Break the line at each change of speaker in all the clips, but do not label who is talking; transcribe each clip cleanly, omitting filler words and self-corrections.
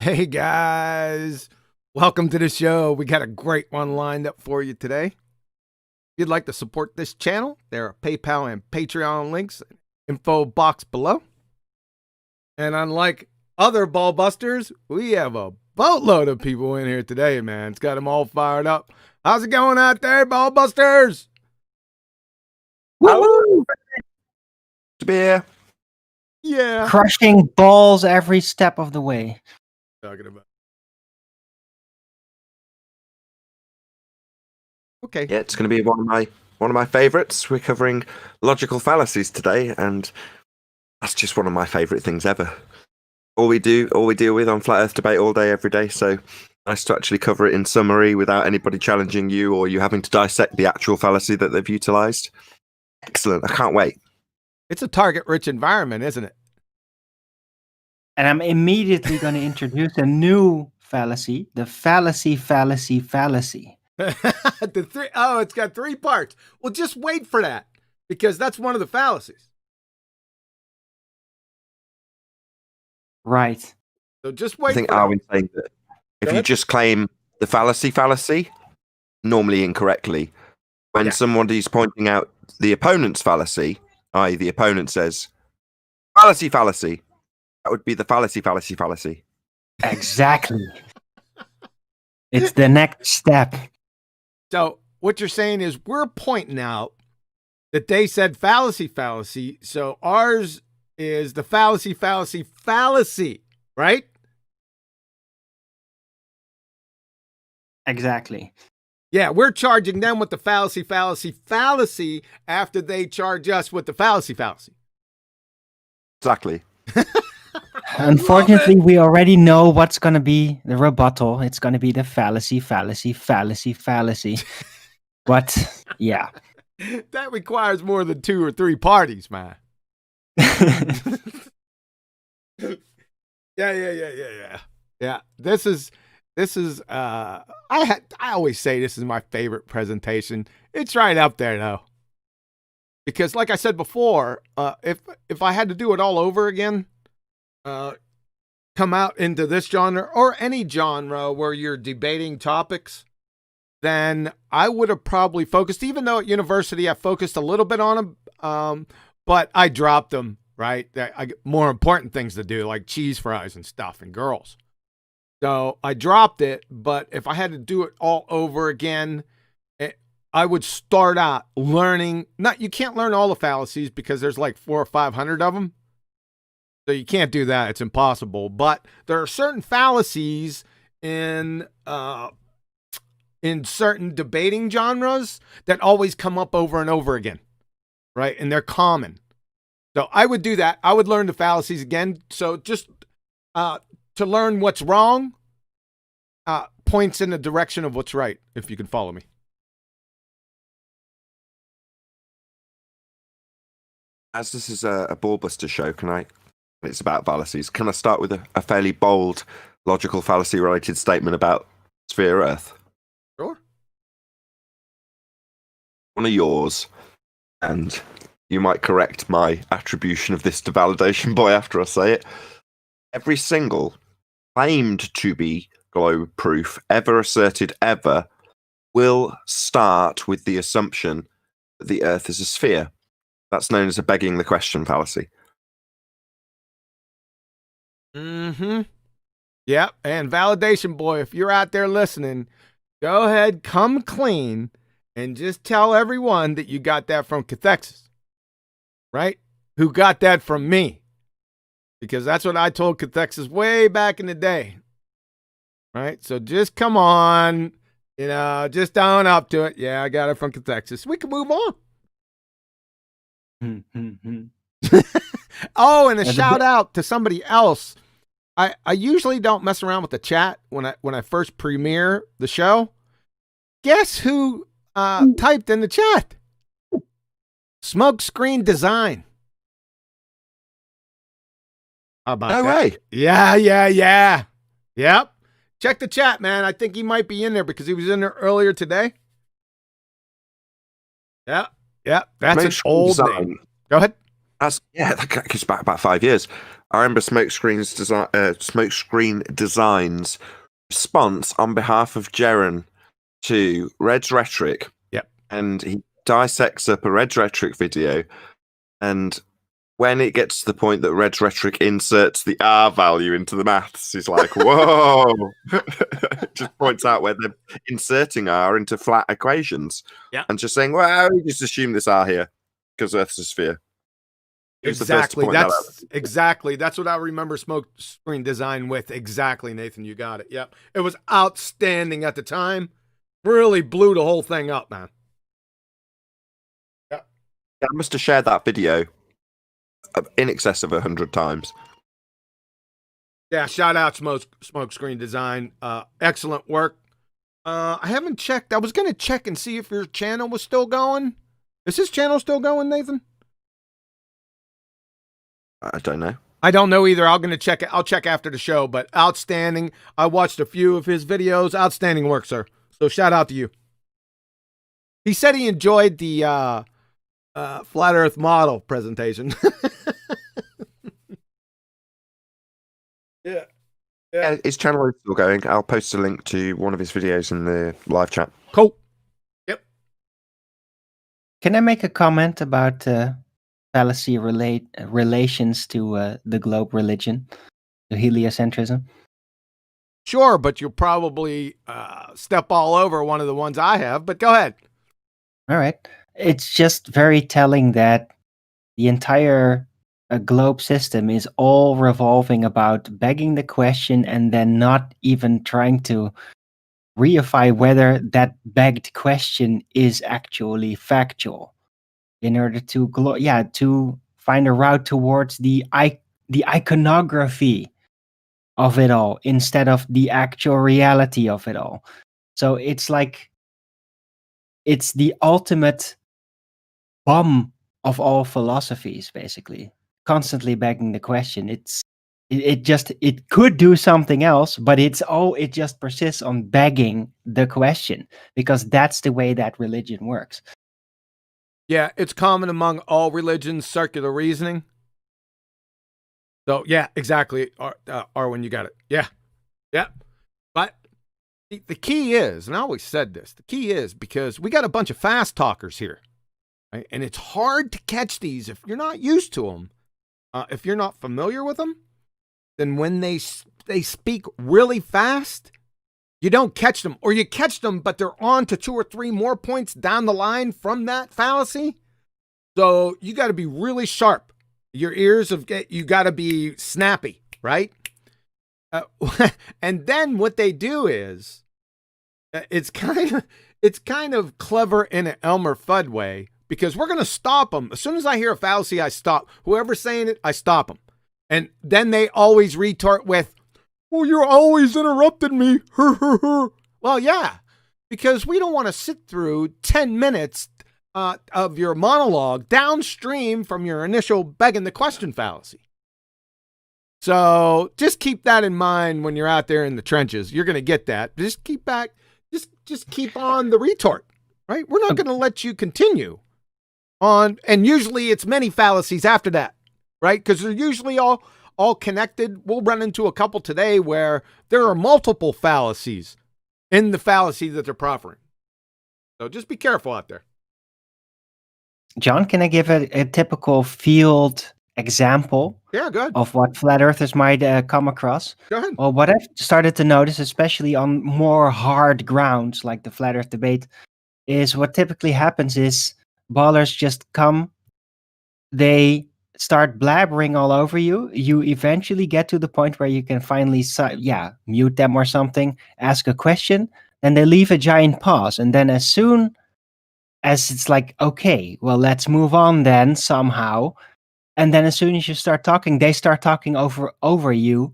Hey guys, welcome to the show. We got a great one lined up for you today. If you'd like to support this channel, there are PayPal and Patreon links in the info box below. And unlike other BALLBUSTERS, we have a boatload of people in here today, man. It's got them all fired up. How's it going out there, BALLBUSTERS?
Woo! Beer.
Yeah.
Crushing balls every step of the way.
Talking about. Okay.
Yeah, it's going to be one of my favorites. We're covering logical fallacies today, and that's just one of my favorite things ever. All we deal with on Flat Earth Debate all day, every day. So nice to actually cover it in summary without anybody challenging you or you having to dissect the actual fallacy that they've utilized. Excellent. I can't wait.
It's a target-rich environment, isn't it?
And I'm immediately going to introduce a new fallacy, the fallacy.
It's got three parts. Well, just wait for that, because that's one of the fallacies.
Right.
So just wait.
I think Arwin's saying that if you just claim the fallacy, normally incorrectly, when somebody's pointing out the opponent's fallacy, i.e. the opponent says, fallacy, that would be the fallacy.
Exactly. It's the next step.
So what you're saying is we're pointing out that they said fallacy. So ours is the fallacy, right?
Exactly.
Yeah, we're charging them with the fallacy after they charge us with the fallacy.
Exactly.
Unfortunately, we already know what's going to be the rebuttal. It's going to be the fallacy. But yeah.
That requires more than 2 or 3 parties, man. Yeah. This is I always say this is my favorite presentation. It's right up there though. Because like I said before, if I had to do it all over again, come out into this genre or any genre where you're debating topics, then I would have probably focused, even though at university I focused a little bit on them, but I dropped them, right? I get more important things to do, like cheese fries and stuff and girls. So I dropped it, but if I had to do it all over again, I would start out learning. You can't learn all the fallacies because there's like 400 or 500 of them. So you can't do that. It's impossible. But there are certain fallacies in certain debating genres that always come up over and over again, right? And they're common. So I would do that. I would learn the fallacies again. So just to learn what's wrong points in the direction of what's right, if you can follow me.
As this is a BALLBUSTERS show, it's about fallacies. Can I start with a fairly bold, logical fallacy-related statement about sphere Earth?
Sure.
One of yours, and you might correct my attribution of this to Validation Boy after I say it. Every single claimed to be globe proof ever asserted ever will start with the assumption that the Earth is a sphere. That's known as a begging the question fallacy.
Yeah, and Validation Boy, if you're out there listening, go ahead, come clean, and just tell everyone that you got that from Cathexis, right? Who got that from me? Because that's what I told Cathexis way back in the day, right? So just come on, just own up to it. Yeah, I got it from Cathexis. We can move on. Oh, and a shout out to somebody else. I usually don't mess around with the chat when I first premiere the show. Guess who typed in the chat? Smokescreen Design. How about
No
that?
way.
Yeah. Yep. Check the chat, man. I think he might be in there because he was in there earlier today. Yeah. That's an old name. Go ahead.
That goes back about 5 years. I remember Smokescreen Design's response on behalf of Jaren to Red's rhetoric.
Yep.
And he dissects up a Red's rhetoric video, and when it gets to the point that Red's rhetoric inserts the R value into the maths, he's like, whoa! Just points out where they're inserting R into flat equations.
Yeah.
And just saying, well, we just assume this R here because Earth's a sphere.
Exactly. That's what I remember Smoke Screen Design with. Exactly, Nathan. You got it. Yep. It was outstanding at the time. Really blew the whole thing up, man.
Yep. I must have shared that video in excess of 100 times.
Yeah, shout out Smoke Screen Design. Excellent work. I haven't checked. I was going to check and see if your channel was still going. Is his channel still going, Nathan?
I don't know.
I don't know either. I'm going to check it. I'll check after the show, but outstanding. I watched a few of his videos. Outstanding work, sir. So shout out to you. He said he enjoyed the Flat Earth model presentation. Yeah.
His channel is still going. I'll post a link to one of his videos in the live chat.
Cool. Yep.
Can I make a comment about fallacy relations to the globe religion, to heliocentrism?
Sure, but you'll probably step all over one of the ones I have, but go ahead.
All right. It's just very telling that the entire globe system is all revolving about begging the question and then not even trying to reify whether that begged question is actually factual, in order to to find a route towards the iconography of it all instead of the actual reality of it all. So it's like it's the ultimate bomb of all philosophies, basically. Constantly begging the question. It could do something else, but it just persists on begging the question, because that's the way that religion works.
Yeah, it's common among all religions, circular reasoning. So yeah, exactly. Arwen, you got it. Yeah. But the key is, and I always said this, the key is because we got a bunch of fast talkers here, right? And it's hard to catch these if you're not used to them. If you're not familiar with them, then when they speak really fast, you don't catch them, or you catch them, but they're on to 2 or 3 more points down the line from that fallacy. So you got to be really sharp. Your ears you got to be snappy, right? And then what they do is, it's kind of clever in an Elmer Fudd way, because we're going to stop them. As soon as I hear a fallacy, I stop. Whoever's saying it, I stop them. And then they always retort with, well, you're always interrupting me. Well, yeah, because we don't want to sit through 10 minutes of your monologue downstream from your initial begging the question fallacy. So just keep that in mind when you're out there in the trenches. You're going to get that. Just keep back. Just keep on the retort, right? We're not going to let you continue on. And usually it's many fallacies after that, right? Because they're usually all connected. We'll run into a couple today where there are multiple fallacies in the fallacy that they're proffering. So just be careful out there.
John, can I give a typical field example?
Yeah, go ahead.
Of what flat earthers might come across?
Go ahead.
Well, what I've started to notice, especially on more hard grounds like the flat earth debate, is what typically happens is ballers just come, they start blabbering all over you. You eventually get to the point where you can finally mute them or something, ask a question, and they leave a giant pause. And then as soon as it's like, okay, well, let's move on then somehow. And then as soon as you start talking, they start talking over you,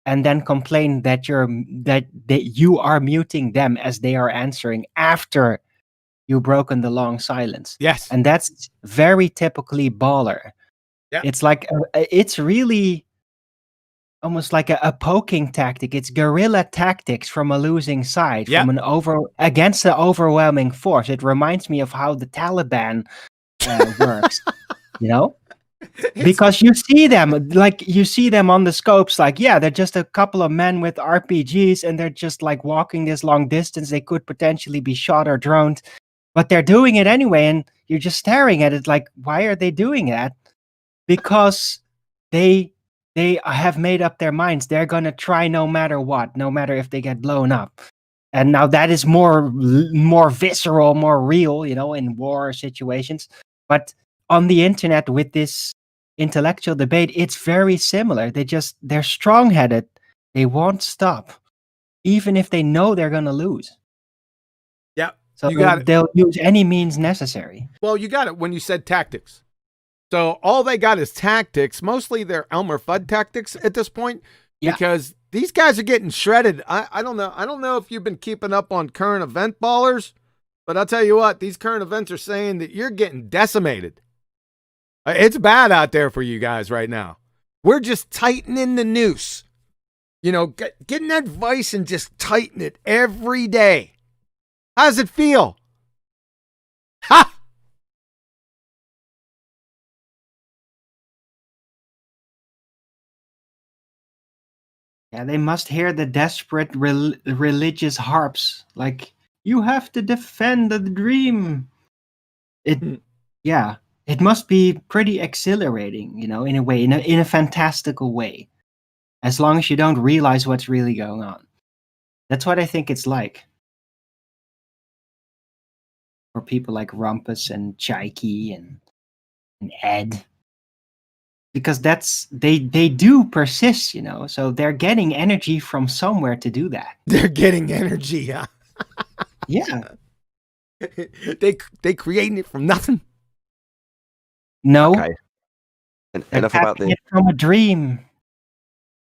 and then complain that you are muting them as they are answering after you've broken the long silence.
Yes.
And that's very typically baller.
Yeah.
It's like it's really almost like a poking tactic. It's guerrilla tactics from a losing side, from against the overwhelming force. It reminds me of how the Taliban works. You know? Because you see them on the scopes, like, yeah, they're just a couple of men with RPGs and they're just like walking this long distance. They could potentially be shot or droned, but they're doing it anyway. And you're just staring at it like, why are they doing that? Because they have made up their minds. They're going to try no matter what, no matter if they get blown up. And now that is more visceral, more real, in war situations. But on the internet with this intellectual debate, it's very similar. They're strong-headed. They won't stop, even if they know they're going to lose.
Yeah,
so
you got it.
They'll use any means necessary.
Well, you got it when you said tactics. So all they got is tactics. Mostly they're Elmer Fudd tactics at this point, because these guys are getting shredded. I don't know. I don't know if you've been keeping up on current event ballers, but I'll tell you what, these current events are saying that you're getting decimated. It's bad out there for you guys right now. We're just tightening the noose. Getting that vice and just tighten it every day. How does it feel? Ha!
Yeah, they must hear the desperate religious harps. Like, you have to defend the dream. It must be pretty exhilarating, in a way, in a fantastical way. As long as you don't realize what's really going on. That's what I think it's like. For people like Rumpus and Chaiki and Ed. Because they do persist, so they're getting energy from somewhere to do that.
They're getting energy, yeah.
Yeah.
They creating it from nothing.
No.
Okay. Enough about
it from a dream.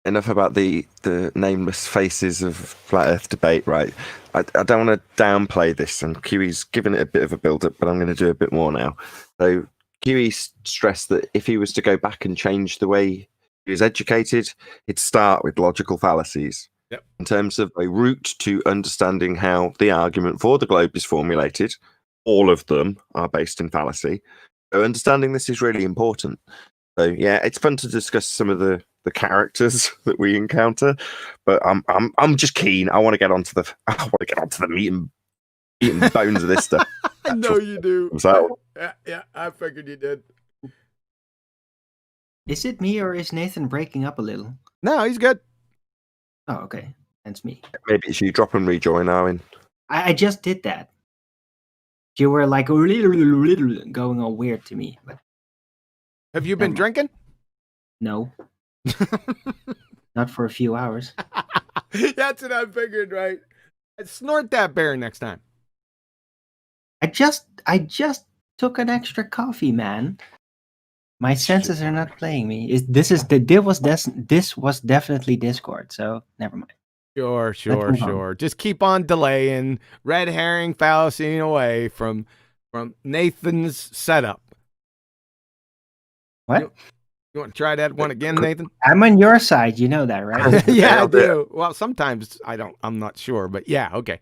Enough about the nameless faces of flat Earth debate, right? I don't want to downplay this, and Kiwi's given it a bit of a build-up, but I'm going to do a bit more now. So Kiwi stressed that if he was to go back and change the way he was educated, he'd start with logical fallacies.
Yep.
In terms of a route to understanding how the argument for the globe is formulated, all of them are based in fallacy. So understanding this is really important. So yeah, it's fun to discuss some of the characters that we encounter, but I'm just keen. I want to get onto the meat and bones of this stuff.
I know you do.
So
Yeah, I figured you did.
Is it me or is Nathan breaking up a little?
No, he's good.
Oh, okay. That's me.
Maybe it's you. Drop and rejoin, Arwen.
I just did that. You were like going all weird to me. But
have you been drinking?
No. Not for a few hours.
That's what I figured, right? Snort that bear next time.
I just took an extra coffee, man. My senses are not playing me. This was definitely Discord, so never mind.
Sure. Just keep on delaying. Red Herring Fallacy away from Nathan's setup.
What?
You want to try that one again, Nathan?
I'm on your side. You know that, right?
Yeah, I do. Well, sometimes I don't. I'm not sure, but yeah, okay.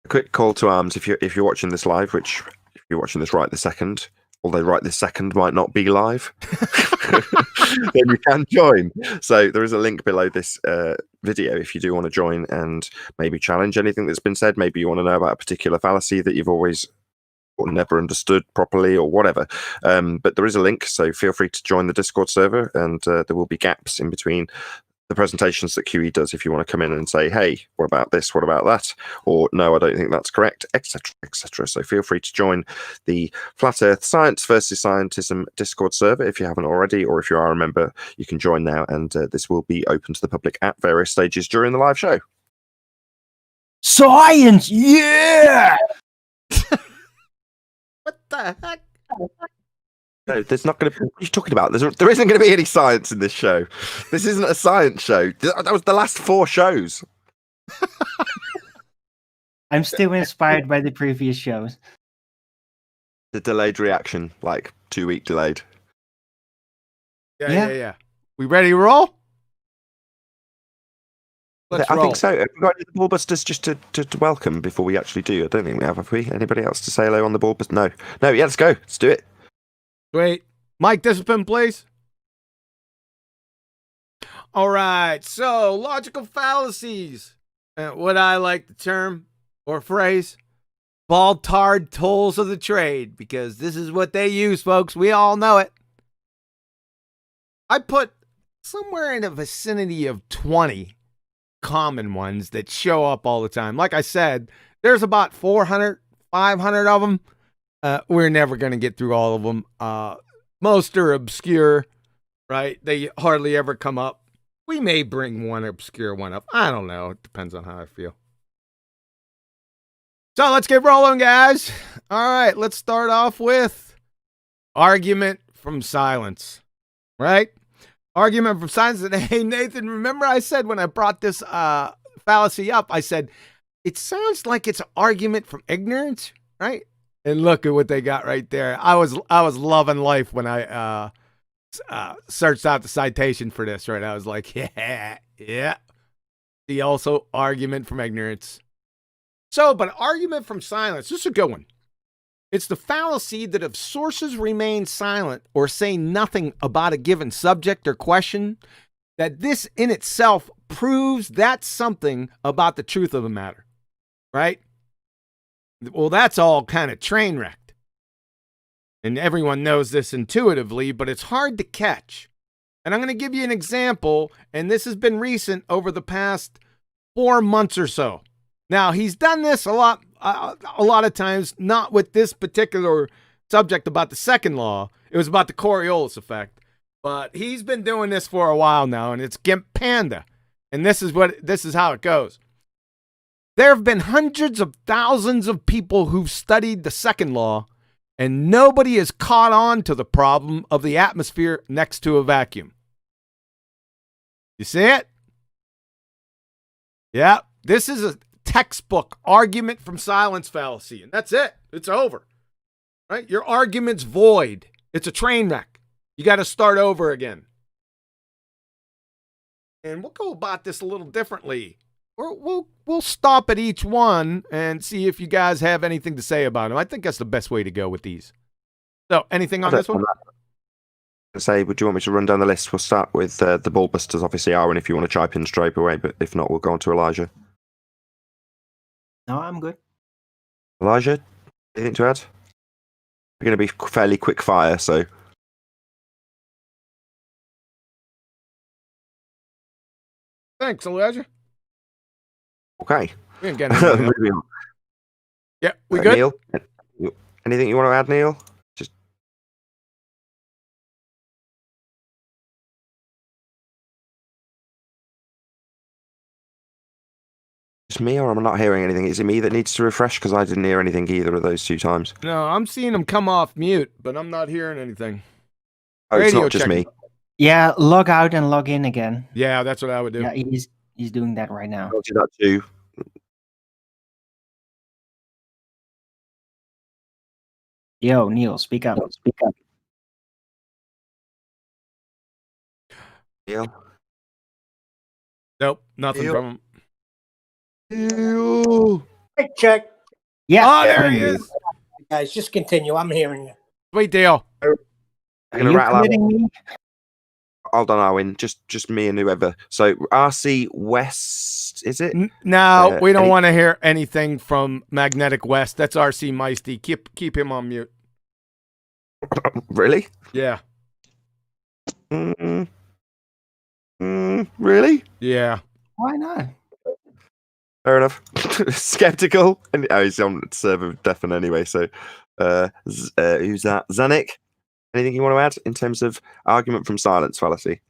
A quick call to arms if you're watching this live, which if you're watching this right this second, although right this second might not be live, then you can join. So there is a link below this video if you do want to join and maybe challenge anything that's been said. Maybe you want to know about a particular fallacy that you've always or never understood properly or whatever. But there is a link, so feel free to join the Discord server, and there will be gaps in between the presentations that QE does if you want to come in and say, hey, what about this, what about that, or no, I don't think that's correct, etc, etc. So feel free to join the Flat Earth Science versus Scientism Discord server if you haven't already, or if you are a member, you can join now, and this will be open to the public at various stages during the live show.
Science, yeah!
What the heck?
No, there's not going to be. What are you talking about? There isn't going to be any science in this show. This isn't a science show. That was the last 4 shows.
I'm still inspired by the previous shows.
The delayed reaction, like 2-week delayed.
Yeah. We ready to roll? Let's
I
roll.
think so. Have we got any BALLBUSTERS just to welcome before we actually do? I don't think we have we? Anybody else to say hello on the BALLBUSTERS? No. Yeah, let's go. Let's do it.
Wait. Mic discipline, please. All right, so logical fallacies. What I like the term or phrase, bald-tarred tools of the trade, because this is what they use, folks. We all know it. I put somewhere in the vicinity of 20 common ones that show up all the time. Like I said, there's about 400, 500 of them. We're never going to get through all of them. Most are obscure, right? They hardly ever come up. We may bring one obscure one up. I don't know. It depends on how I feel. So let's get rolling, guys. All right, let's start off with argument from silence, right? Argument from silence. And hey, Nathan, remember I said when I brought this fallacy up, I said, it sounds like it's an argument from ignorance, right? And look at what they got right there. I was loving life when I searched out the citation for this, right? I was like, yeah. The also argument from ignorance. So, but argument from silence, this is a good one. It's the fallacy that if sources remain silent or say nothing about a given subject or question, that this in itself proves that something about the truth of the matter, right? Well, that's all kind of train wrecked. And everyone knows this intuitively, but it's hard to catch. And I'm going to give you an example, and this has been recent over the past 4 months or so. Now, he's done this a lot of times, not with this particular subject about the second law. It was about the Coriolis effect. But he's been doing this for a while now, and it's Gimp Panda. And this is how it goes. There have been hundreds of thousands of people who've studied the second law, and nobody has caught on to the problem of the atmosphere next to a vacuum. You see it? Yeah, this is a textbook argument from silence fallacy, and that's it. It's over. Right? Your argument's void. It's a train wreck. You got to start over again. And we'll go about this a little differently. We'll stop at each one and see if you guys have anything to say about them. I think that's the best way to go with these. So, anything on this one?
Say, would you want me to run down the list? We'll start with the BALLBUSTERS, obviously, Aaron, if you want to chime in straight away, but if not, we'll go on to Elijah.
No, I'm good.
Elijah, anything to add? We're going to be fairly quick fire, so...
Thanks, Elijah.
Okay.
We ain't getting anything. Yeah, we good?
Neil, anything you want to add, Neil? Just me, or I'm not hearing anything? Is it me that needs to refresh? Because I didn't hear anything either of those 2 times.
No, I'm seeing them come off mute, but I'm not hearing anything.
Oh, it's not just me.
Yeah, log out and log in again.
Yeah, that's what I would do.
Yeah, he's doing that right now.
I'll do that too.
Yo, Neil, speak up. Speak up.
Neil?
Nope, nothing
Neil?
from him.
Neil?
Check.
Yeah.
Oh, there he is.
Guys, just continue. I'm hearing you.
Sweet deal.
I'm
Are
going to
you
rattle out.
committing me?
Hold on, Owen. Just me and whoever. So, RC West, is it?
No, we don't want to hear anything from Magnetic West. That's RC Meisty. Keep him on mute.
Really?
Yeah.
Really?
Yeah.
Why not?
Fair enough. Skeptical. And he's on server deafen anyway. So, who's that? Zanik? Anything you want to add in terms of argument from silence fallacy?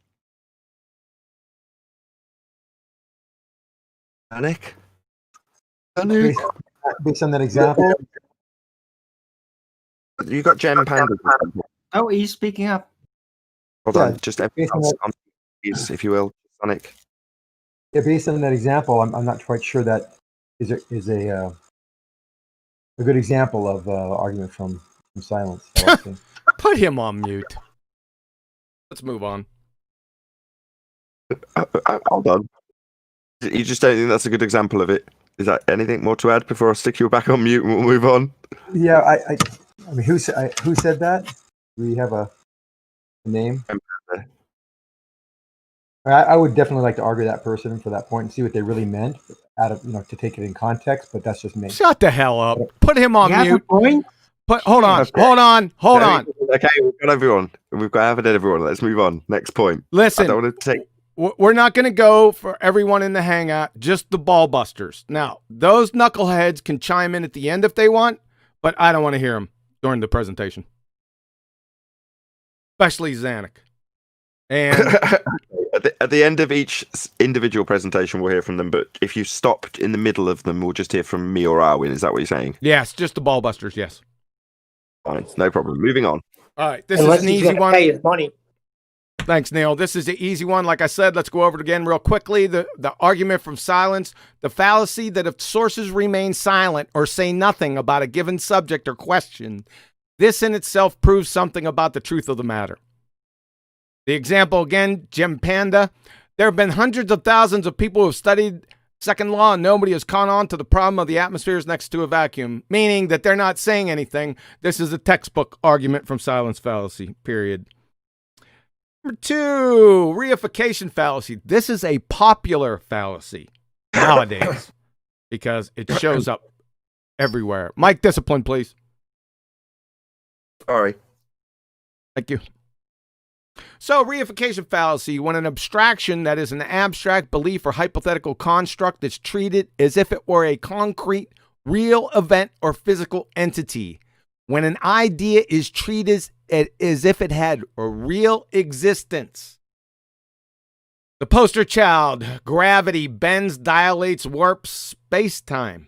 Zanik?
Based on that example,
You got Gem Panda.
Oh, he's speaking up.
Hold on, just
based on that,
if you will, Sonic.
yeah, based on that example, I'm not quite sure that is a good example of argument from silence. fallacy.
Put him on mute. Let's move on.
Hold on. You just don't think that's a good example of it? Is that anything more to add before I stick you back on mute and we'll move on?
Yeah, I mean, who said that? We have a the name. I would definitely like to argue that person for that point and see what they really meant out of, to take it in context, but that's just me.
Shut the hell up. Put him on
You have a
mute.
point?
Hold on.
Okay.
Hold on.
Okay, we've got everyone. We've got everyone. Let's move on. Next point.
Listen.
I don't want to take...
We're not going to go for everyone in the hangout, just the BALLBUSTERS. Now, those knuckleheads can chime in at the end if they want, but I don't want to hear them during the presentation. Especially Zanuck. And
at the end of each individual presentation, we'll hear from them, but if you stopped in the middle of them, we'll just hear from me or Arwin. Is that what you're saying?
yes, just the BALLBUSTERS, yes.
Fine, no problem. Moving on.
All right, this
Unless
is an
he's
easy
gonna
one.
pay his money.
Thanks, Neil. This is an easy one. Like I said, let's go over it again real quickly. The argument from silence, the fallacy that if sources remain silent or say nothing about a given subject or question, this in itself proves something about the truth of the matter. The example again, Jim Panda. There have been hundreds of thousands of people who have studied second law and nobody has caught on to the problem of the atmosphere is next to a vacuum, meaning that they're not saying anything. This is a textbook argument from silence fallacy, period. Number 2, reification fallacy. This is a popular fallacy nowadays because it shows up everywhere. Mike, discipline, please.
Sorry.
Thank you. So, reification fallacy, when an abstraction that is an abstract belief or hypothetical construct is treated as if it were a concrete, real event or physical entity. When an idea is treated as if it had a real existence. The poster child, gravity bends, dilates, warps space-time.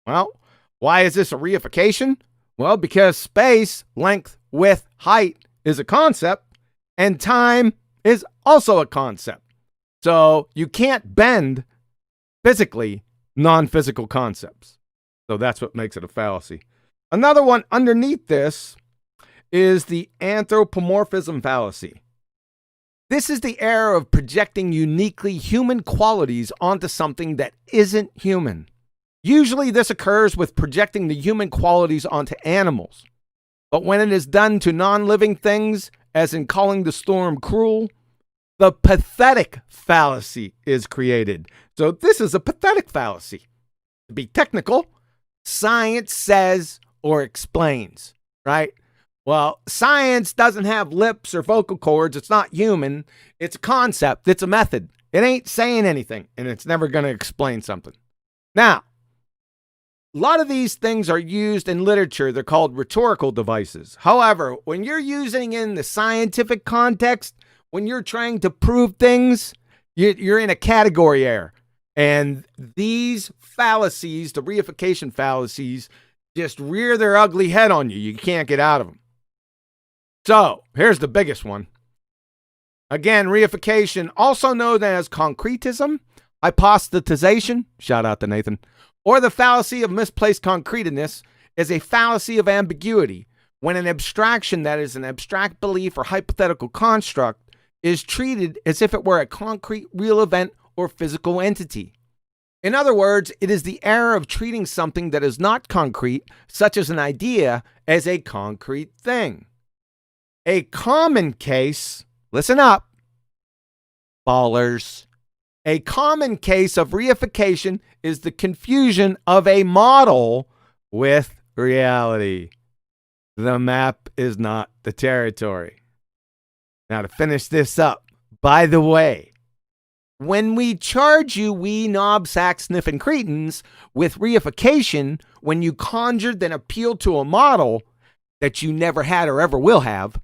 Well, why is this a reification? Well, because space, length, width, height is a concept, and time is also a concept. So you can't bend physically non-physical concepts. So that's what makes it a fallacy. Another one underneath this is the Anthropomorphism Fallacy. This is the error of projecting uniquely human qualities onto something that isn't human. Usually this occurs with projecting the human qualities onto animals. But when it is done to non-living things, as in calling the storm cruel, the pathetic fallacy is created. So this is a pathetic fallacy. To be technical, science says or explains, right? Well, science doesn't have lips or vocal cords. It's not human. It's a concept. It's a method. It ain't saying anything, and it's never going to explain something. Now, a lot of these things are used in literature. They're called rhetorical devices. However, when you're using in the scientific context, when you're trying to prove things, you're in a category error. And these fallacies, the reification fallacies, just rear their ugly head on you. You can't get out of them. So, here's the biggest one. Again, reification, also known as concretism, hypostatization, shout out to Nathan, or the fallacy of misplaced concreteness, is a fallacy of ambiguity when an abstraction that is an abstract belief or hypothetical construct is treated as if it were a concrete real event or physical entity. In other words, it is the error of treating something that is not concrete, such as an idea, as a concrete thing. A common case, listen up, ballers. A common case of reification is the confusion of a model with reality. The map is not the territory. Now to finish this up, by the way, when we charge you, we knob sack sniffing cretins, with reification, when you conjured then appealed to a model that you never had or ever will have,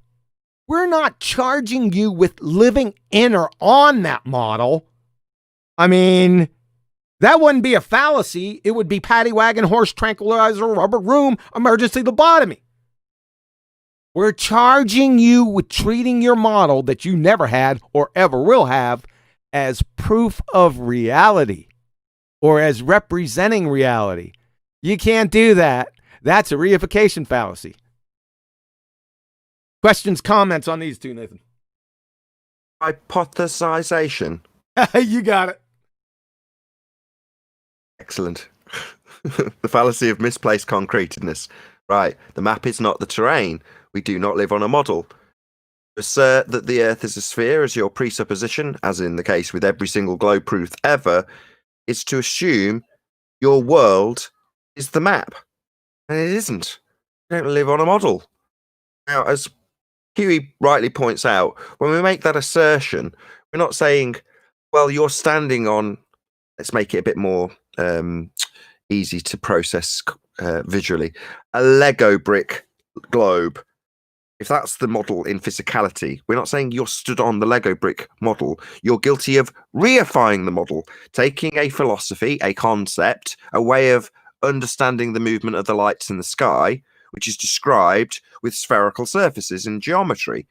we're not charging you with living in or on that model. I mean, that wouldn't be a fallacy. It would be paddy wagon, horse tranquilizer, rubber room, emergency lobotomy. We're charging you with treating your model that you never had or ever will have as proof of reality or as representing reality. You can't do that. That's a reification fallacy. Questions, comments on these two, Nathan?
Hypothesization.
You got it.
Excellent. The fallacy of misplaced concreteness. Right. The map is not the terrain. We do not live on a model. Assert that the Earth is a sphere as your presupposition, as in the case with every single globe proof ever, is to assume your world is the map. And it isn't. You don't live on a model. Now, as Huey rightly points out, when we make that assertion, we're not saying, well, you're standing on, let's make it a bit more easy to process visually, a Lego brick globe. If that's the model in physicality, we're not saying you're stood on the Lego brick model. You're guilty of reifying the model, taking a philosophy, a concept, a way of understanding the movement of the lights in the sky, which is described with spherical surfaces in geometry.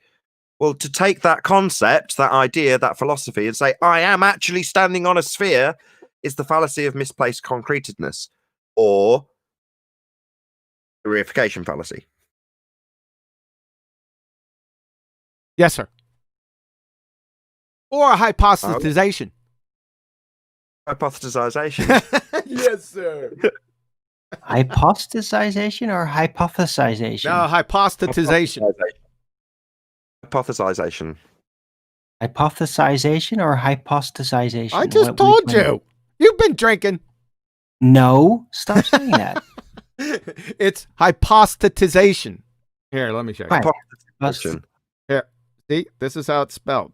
Well, to take that concept, that idea, that philosophy, and say, I am actually standing on a sphere, is the fallacy of misplaced concretedness, or the reification fallacy.
Yes, sir. Or a hypothesization.
Hypothesization.
Yes, sir.
Hypothesization or hypothesization?
No, hypothesization.
Hypothesization.
Hypothesization or hypothesization?
I just told you. You've been drinking.
No, stop saying that.
It's hypothesization. Here, let me show you.
Right.
Hypothesization.
Here, see, this is how it's spelled.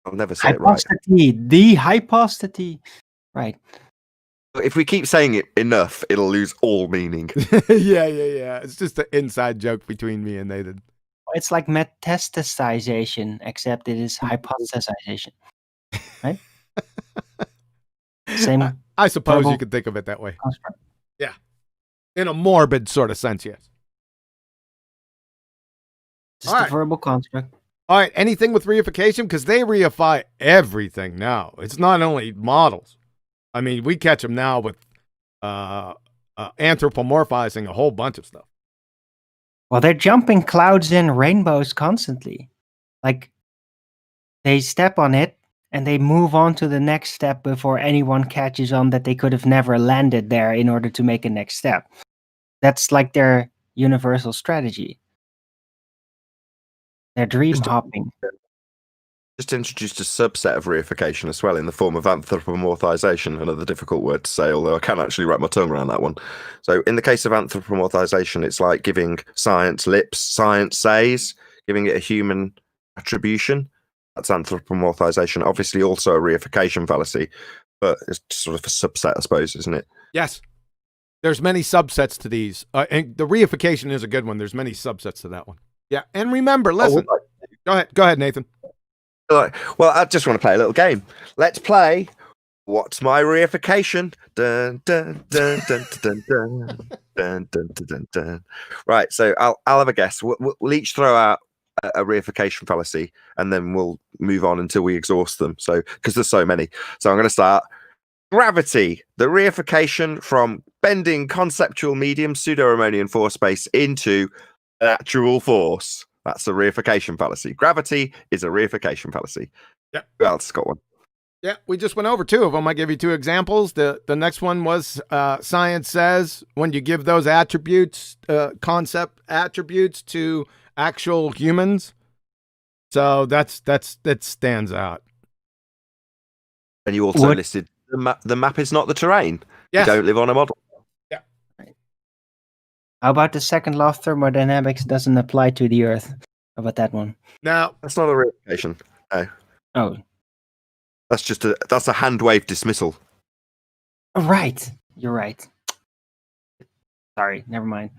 I'll never say it right.
The hypostaty. Right.
If we keep saying it enough, it'll lose all meaning.
Yeah. It's just an inside joke between me and Nathan.
It's like metastasization, except it is hypothesization. Right? Same.
I suppose
verbal
you could think of it that way.
construct.
Yeah. In a morbid sort of sense, yes.
Just
All
a
right.
verbal construct.
All right, anything with reification? Because they reify everything now. It's not only models. I mean, we catch them now with anthropomorphizing a whole bunch of stuff.
Well, they're jumping clouds and rainbows constantly. Like, they step on it and they move on to the next step before anyone catches on that they could have never landed there in order to make a next step. That's like their universal strategy. They're dream hopping.
Just introduced a subset of reification as well in the form of anthropomorphization, another difficult word to say, although I can actually wrap my tongue around that one. So in the case of anthropomorphization, it's like giving science lips, science says, giving it a human attribution. That's anthropomorphization. Obviously also a reification fallacy, but it's sort of a subset, I suppose, isn't it?
Yes. There's many subsets to these. And the reification is a good one. There's many subsets to that one. Yeah. And remember, listen. Go ahead, Nathan.
Well, I just want to play a little game. Let's play What's My Reification? Dun, dun, dun, dun, dun, dun, dun, dun, dun, dun, dun. Right, so I'll have a guess. We'll each throw out a reification fallacy, and then we'll move on until we exhaust them. So, because there's so many. So I'm going to start. Gravity, the reification from bending conceptual medium pseudo-Riemannian force space into an actual force. That's a reification fallacy. Gravity is a reification fallacy.
Yep.
Who else got one?
Yeah, we just went over two of them. I give you two examples. The next one was science says when you give those attributes, concept attributes to actual humans. So that stands out.
And you also listed the map is not the terrain.
Yes.
You don't live on a model.
Yeah.
How about the second law of thermodynamics doesn't apply to the Earth? How about that one?
Now
That's not a reification. No.
Oh,
That's a hand wave dismissal.
right. You're right. Sorry, never mind.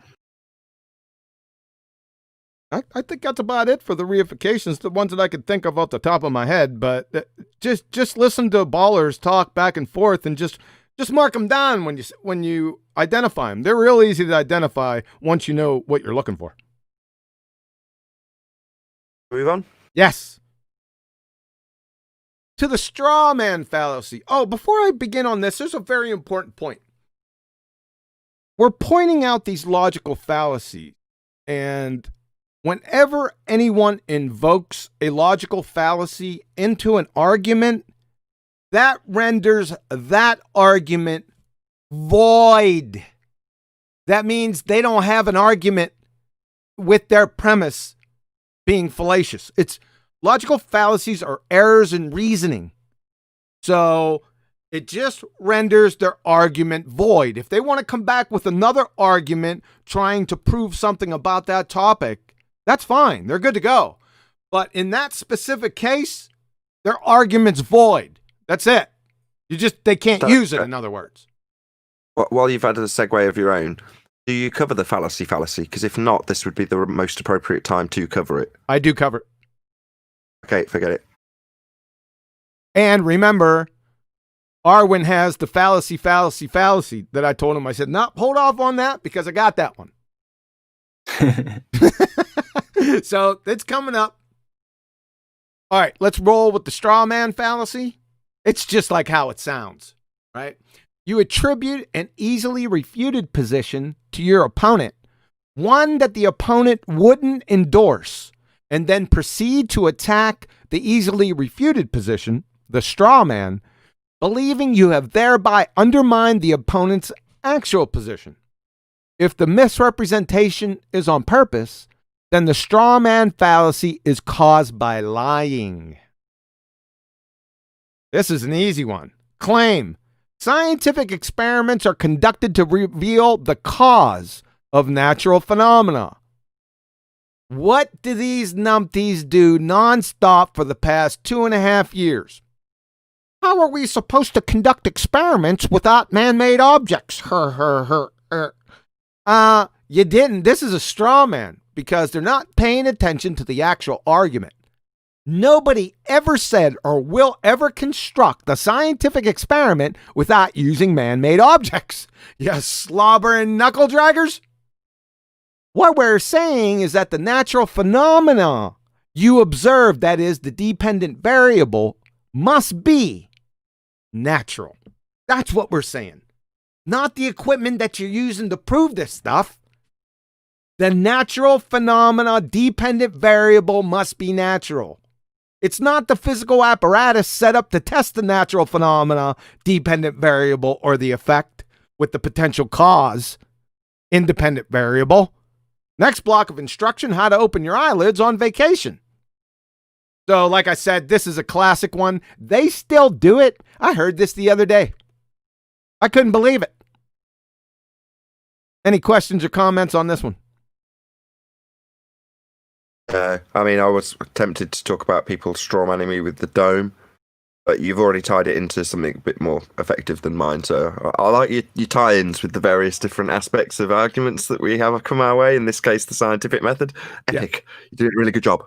I think that's about it for the reifications, the ones that I could think of off the top of my head. But just listen to ballers talk back and forth, and just mark them down when you identify them. They're real easy to identify once you know what you're looking for.
Move on.
Yes. To the straw man fallacy. Oh, before I begin on this, there's a very important point. We're pointing out these logical fallacies, and whenever anyone invokes a logical fallacy into an argument, that renders that argument void. That means they don't have an argument with their premise being fallacious. It's logical fallacies are errors in reasoning. So it just renders their argument void. If they want to come back with another argument trying to prove something about that topic, that's fine. They're good to go. But in that specific case, their argument's void. That's it. They can't use it, in other words.
While you've added a segue of your own, do you cover the fallacy? Because if not, this would be the most appropriate time to cover it.
I do cover it.
Okay, forget it.
And remember, Arwen has the fallacy that I told him. I said, no, hold off on that because I got that one. So it's coming up. All right, let's roll with the straw man fallacy. It's just like how it sounds, right? You attribute an easily refuted position to your opponent, one that the opponent wouldn't endorse, and then proceed to attack the easily refuted position, the straw man, believing you have thereby undermined the opponent's actual position. If the misrepresentation is on purpose, then the straw man fallacy is caused by lying. This is an easy one. Claim. Scientific experiments are conducted to reveal the cause of natural phenomena. What do these numpties do nonstop for the past 2.5 years? How are we supposed to conduct experiments without man-made objects? You didn't. This is a straw man because they're not paying attention to the actual argument. Nobody ever said or will ever construct the scientific experiment without using man-made objects. You slobbering knuckle draggers. What we're saying is that the natural phenomena you observe, that is the dependent variable, must be natural. That's what we're saying. Not the equipment that you're using to prove this stuff. The natural phenomena dependent variable must be natural. It's not the physical apparatus set up to test the natural phenomena dependent variable or the effect with the potential cause independent variable. Next block of instruction, how to open your eyelids on vacation. So like I said, this is a classic one. They still do it. I heard this the other day. I couldn't believe it. Any questions or comments on this one?
I mean, I was tempted to talk about people strawmanning me with the dome, but you've already tied it into something a bit more effective than mine. So I like your tie-ins with the various different aspects of arguments that we have come our way. In this case, the scientific method. Epic. Yeah. You did a really good job.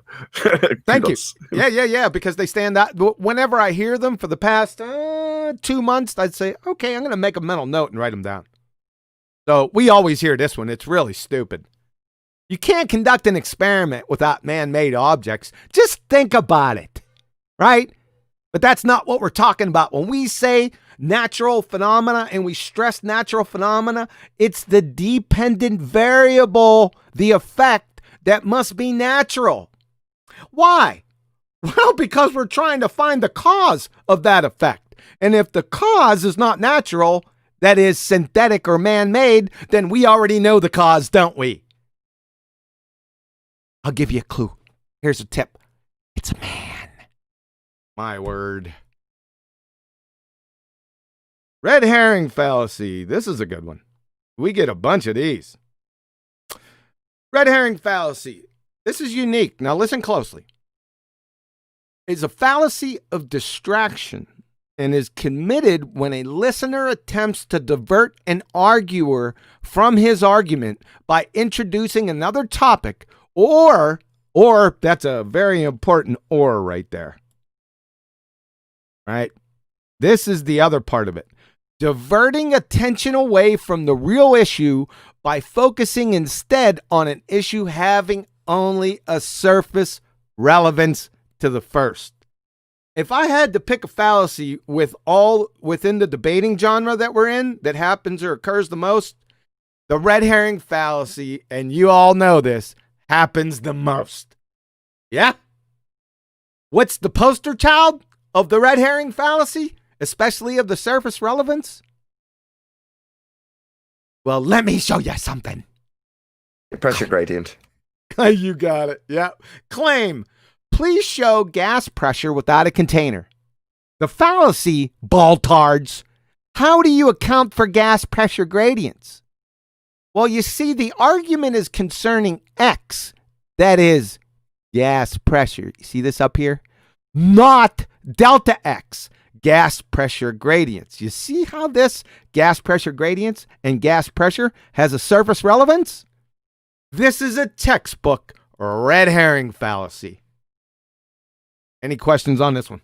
Thank you. Yeah. Because they stand out. Whenever I hear them for the past 2 months, I'd say, okay, I'm going to make a mental note and write them down. So we always hear this one. It's really stupid. You can't conduct an experiment without man-made objects. Just think about it, right? But that's not what we're talking about. When we say natural phenomena and we stress natural phenomena, it's the dependent variable, the effect, that must be natural. Why? Well, because we're trying to find the cause of that effect. And if the cause is not natural, that is synthetic or man-made, then we already know the cause, don't we? I'll give you a clue. Here's a tip. It's a man. My word. Red Herring Fallacy. This is a good one. We get a bunch of these. Red Herring Fallacy. This is unique. Now listen closely. It's a fallacy of distraction and is committed when a listener attempts to divert an arguer from his argument by introducing another topic or that's a very important or right there. Right? This is the other part of it. Diverting attention away from the real issue by focusing instead on an issue having only a surface relevance to the first. If I had to pick a fallacy within the debating genre that we're in that happens or occurs the most, the red herring fallacy, and you all know this, happens the most. Yeah? What's the poster child of the red herring fallacy, especially of the surface relevance? Well, let me show you something.
Pressure gradient.
You got it. Yep. Claim. Please show gas pressure without a container. The fallacy, baltards. How do you account for gas pressure gradients? Well, you see, the argument is concerning X, that is, gas pressure. You see this up here? Not delta X, gas pressure gradients. You see how this gas pressure gradients and gas pressure has a surface relevance? This is a textbook red herring fallacy. Any questions on this one?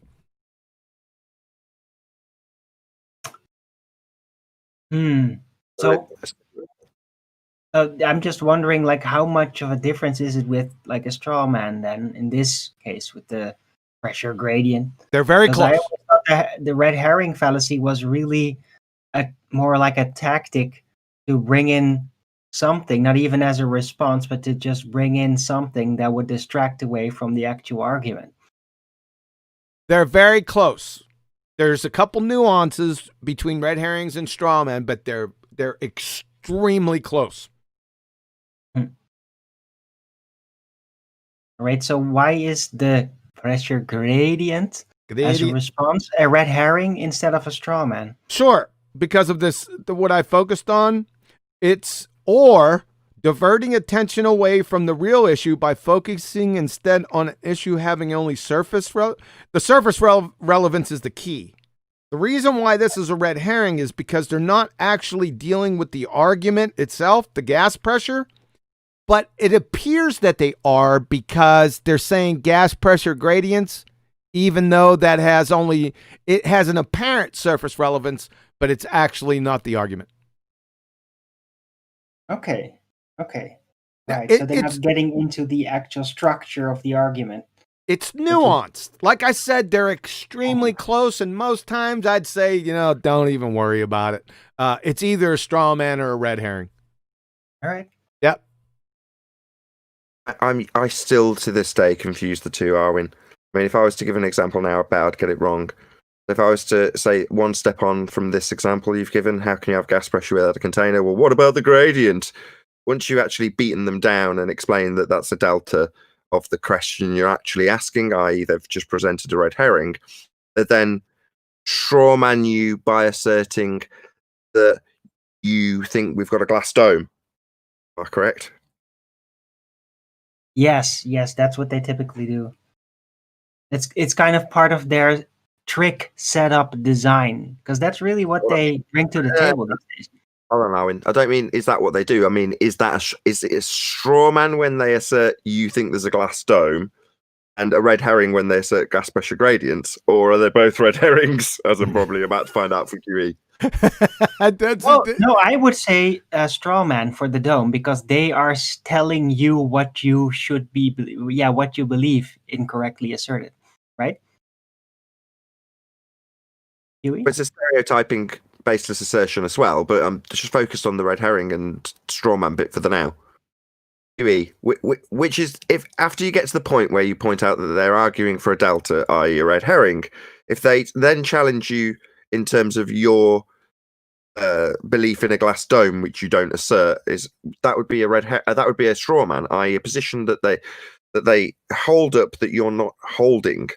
So I'm just wondering, like, how much of a difference is it with like a straw man then in this case with the pressure gradient?
They're very
'Cause I
close.
always thought the red herring fallacy was really more like a tactic to bring in something, not even as a response, but to just bring in something that would distract away from the actual argument.
They're very close. There's a couple nuances between red herrings and straw men, but they're extremely close.
All right. So why is the pressure gradient as a response a red herring instead of a straw man?
Sure, because of this, what I focused on, it's or diverting attention away from the real issue by focusing instead on an issue having only surface relevance is the key. The reason why this is a red herring is because they're not actually dealing with the argument itself, the gas pressure, but it appears that they are because they're saying gas pressure gradients, even though that has it has an apparent surface relevance, but it's actually not the argument.
Okay. Right.
It-
So they're
it's-
not getting into the actual structure of the argument.
It's nuanced. Like I said, they're extremely close, and most times I'd say, don't even worry about it. It's either a straw man or a red herring.
All right.
Yep.
I still to this day confuse the two, Arwin. I mean, if I was to give an example now, I bet I'd get it wrong. If I was to say one step on from this example you've given, how can you have gas pressure without a container? Well, what about the gradient? Once you've actually beaten them down and explained that that's a delta of the question you're actually asking, i.e. they've just presented a red herring, they then strawman you by asserting that you think we've got a glass dome. Am I correct?
Yes, that's what they typically do. It's kind of part of their trick setup design, because that's really what they bring to the table these days.
I don't know. I don't mean is that what they do. I mean, is it a straw man when they assert you think there's a glass dome, and a red herring when they assert gas pressure gradients, or are they both red herrings? As I'm probably about to find out for QE.
No, I would say a straw man for the dome, because they are telling you what you should be, what you believe incorrectly asserted, right? Huey?
It's a stereotyping baseless assertion as well, but I'm just focused on the red herring and straw man bit for the now. QE, which is if after you get to the point where you point out that they're arguing for a delta, i.e. a red herring, if they then challenge you in terms of your belief in a glass dome, which you don't assert, that would be that would be a straw man, i.e. a position that they hold up that you're not holding.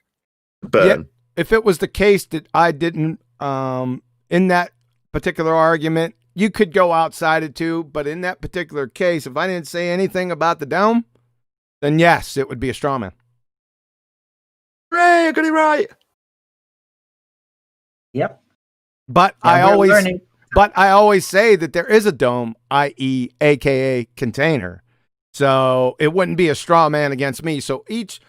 Burn.
Yeah, if it was the case that I didn't, in that particular argument, you could go outside it too, but in that particular case, if I didn't say anything about the dome, then yes, it would be a straw man.
Hooray, I got it right.
Yep.
But I always say that there is a dome, i.e., aka container. So it wouldn't be a straw man against me. So each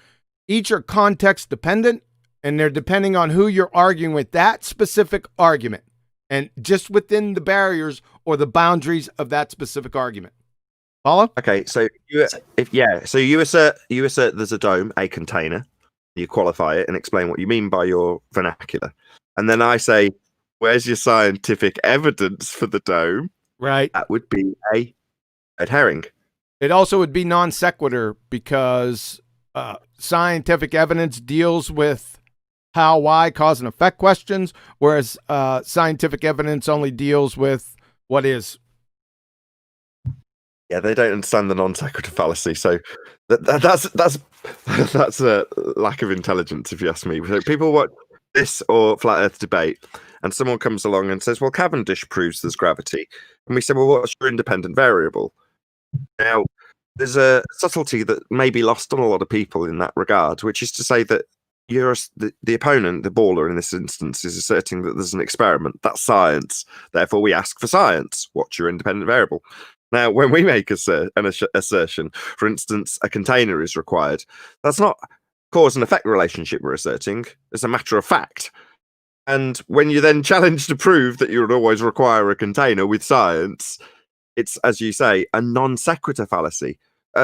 are context dependent, and they're depending on who you're arguing with that specific argument, and just within the barriers or the boundaries of that specific argument. Follow?
Okay, so you assert there's a dome, a container. You qualify it and explain what you mean by your vernacular, and then I say, where's your scientific evidence for the dome?
Right.
That would be a red herring.
It also would be non sequitur, because scientific evidence deals with how, why, cause, and effect questions, whereas scientific evidence only deals with what is.
Yeah, they don't understand the non sequitur fallacy, so that's a lack of intelligence, if you ask me. So people watch this or flat Earth debate, and someone comes along and says, "Well, Cavendish proves there's gravity," and we say, "Well, what's your independent variable?" Now, there's a subtlety that may be lost on a lot of people in that regard, which is to say that the opponent, the baller in this instance, is asserting that there's an experiment. That's science. Therefore, we ask for science. What's your independent variable? Now, when we make an assertion, for instance, a container is required, that's not cause and effect relationship we're asserting. It's a matter of fact. And when you then challenge to prove that you would always require a container with science, it's, as you say, a non sequitur fallacy.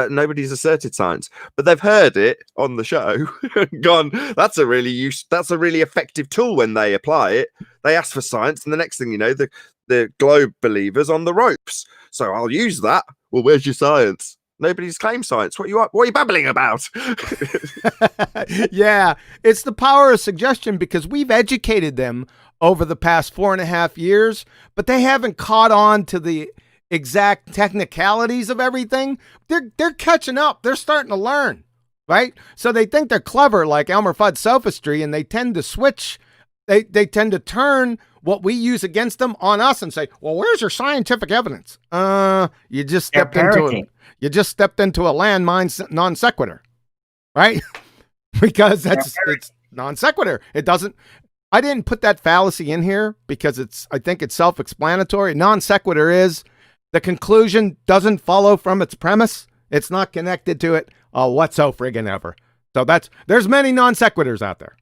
Nobody's asserted science, but they've heard it on the show and gone, that's a really effective tool when they apply it. They ask for science, and the next thing you know, the globe believers on the ropes. So I'll use that. Well, where's your science? Nobody's claimed science. What are you babbling about?
Yeah, it's the power of suggestion, because we've educated them over the past 4.5 years, but they haven't caught on to the exact technicalities of everything. They're catching up. They're starting to learn, right? So they think they're clever, like Elmer Fudd's sophistry, and they tend to switch. They tend to turn what we use against them on us and say, "Well, where's your scientific evidence?" You just stepped into a landmine non sequitur, right? Because it's non sequitur. It doesn't. I didn't put that fallacy in here because I think it's self-explanatory. Non sequitur is the conclusion doesn't follow from its premise. It's not connected to it whatso friggin' ever. So there's many non sequiturs out there.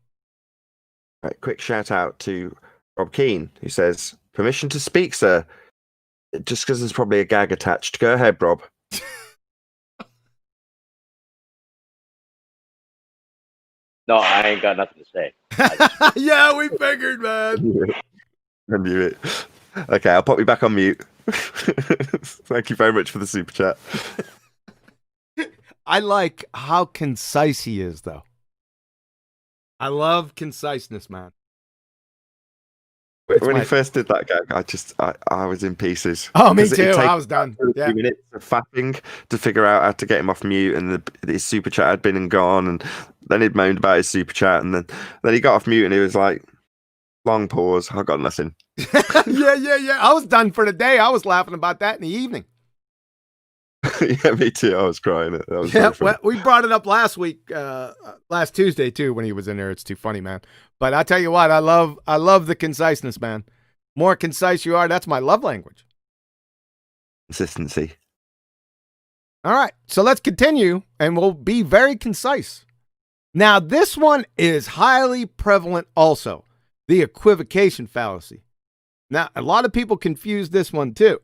Right, quick shout out to Rob Keane, who says, "Permission to speak, sir." Just because there's probably a gag attached. Go ahead, Rob.
No, I ain't got nothing to say.
Yeah, we figured, man.
I knew it. Okay, I'll pop you back on mute. Thank you very much for the super chat.
I like how concise he is, though. I love conciseness, man.
When he first did that gag, I was in pieces.
Oh, me too. I was done. Yeah.
2 minutes of fapping to figure out how to get him off mute, and his super chat had been and gone, and then he'd moaned about his super chat, and then he got off mute, and he was like, long pause, I got nothing.
Yeah. I was done for the day. I was laughing about that in the evening.
Yeah, me too. I was crying. That was
we brought it up last week, last Tuesday too, when he was in there. It's too funny, man. But I tell you what, I love the conciseness, man. More concise you are, that's my love language.
Consistency.
All right, so let's continue, and we'll be very concise. Now, this one is highly prevalent also, the equivocation fallacy. Now, a lot of people confuse this one too.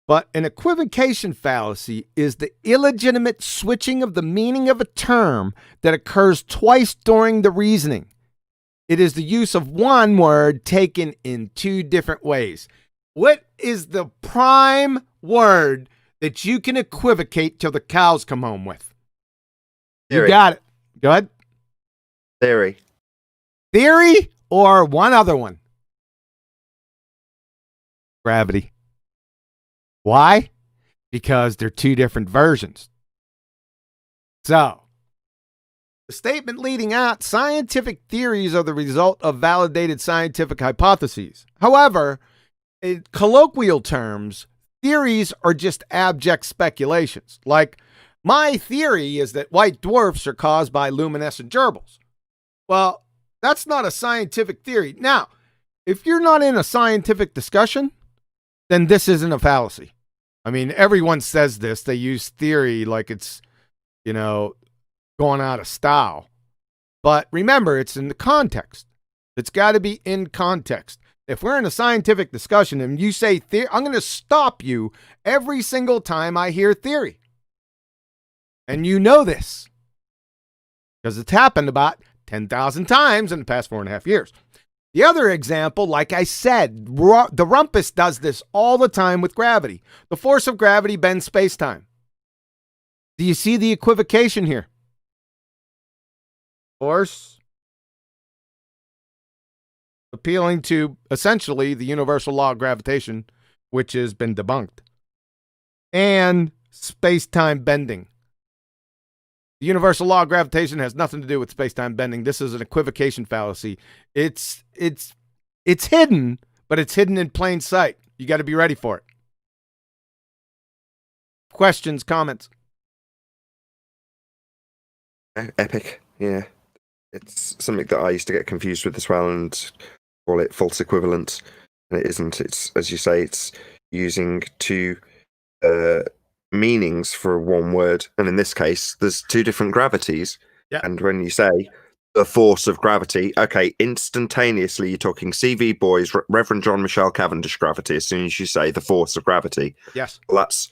But an equivocation fallacy is the illegitimate switching of the meaning of a term that occurs twice during the reasoning. It is the use of one word taken in two different ways. What is the prime word that you can equivocate till the cows come home with?
Theory.
You got it. Go ahead.
Theory.
Theory or one other one? Gravity. Why? Because they're two different versions. So, the statement leading out, scientific theories are the result of validated scientific hypotheses. However, in colloquial terms, theories are just abject speculations. Like, my theory is that white dwarfs are caused by luminescent gerbils. Well, that's not a scientific theory. Now, if you're not in a scientific discussion, then this isn't a fallacy. I mean, everyone says this. They use theory like it's, going out of style. But remember, it's in the context. It's got to be in context. If we're in a scientific discussion and you say theory, I'm going to stop you every single time I hear theory. And you know this because it's happened about 10,000 times in the past 4.5 years. The other example, like I said, the rumpus does this all the time with gravity. The force of gravity bends space-time. Do you see the equivocation here? Force appealing to essentially the universal law of gravitation, which has been debunked. and space-time bending. The universal law of gravitation has nothing to do with space-time bending. This is an equivocation fallacy. It's hidden, but it's hidden in plain sight. You got to be ready for it. Questions, comments?
Epic, yeah. It's something that I used to get confused with as well and call it false equivalence. And it isn't. It's, as you say, it's using two meanings for one word. And in this case, there's two different gravities.
Yeah.
And when you say the force of gravity, okay, instantaneously you're talking CV Boys, Reverend John Michelle Cavendish gravity as soon as you say the force of gravity.
Yes.
Well, that's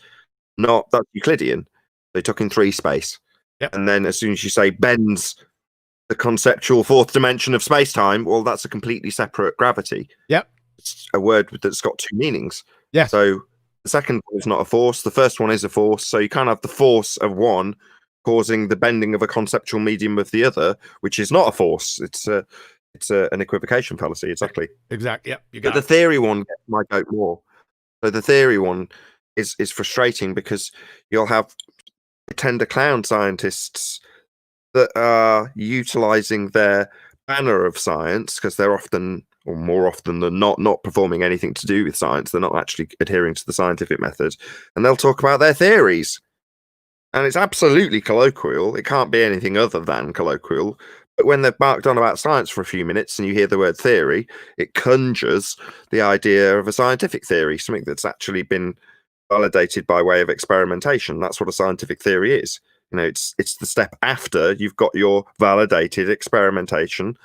Euclidean. They took in 3 space.
Yep.
And then as soon as you say bends the conceptual 4th dimension of space-time, well, that's a completely separate gravity.
Yep.
It's a word that's got 2 meanings.
Yes.
So the second one is not a force. The first one is a force. So you can't have the force of one causing the bending of a conceptual medium of the other, which is not a force. It's an equivocation fallacy. Exactly.
Exactly. Yep. You
But
got
the
it.
theory one gets my goat more. So the theory one is frustrating because you'll have pretender clown scientists that are utilizing their banner of science because they're often, or more often than not performing anything to do with science. They're not actually adhering to the scientific method, and they'll talk about their theories. And it's absolutely colloquial. It can't be anything other than colloquial. But when they've marked on about science for a few minutes and you hear the word theory, it conjures the idea of a scientific theory, something that's actually been validated by way of experimentation. That's what a scientific theory is. You know, it's the step after you've got your validated experimentation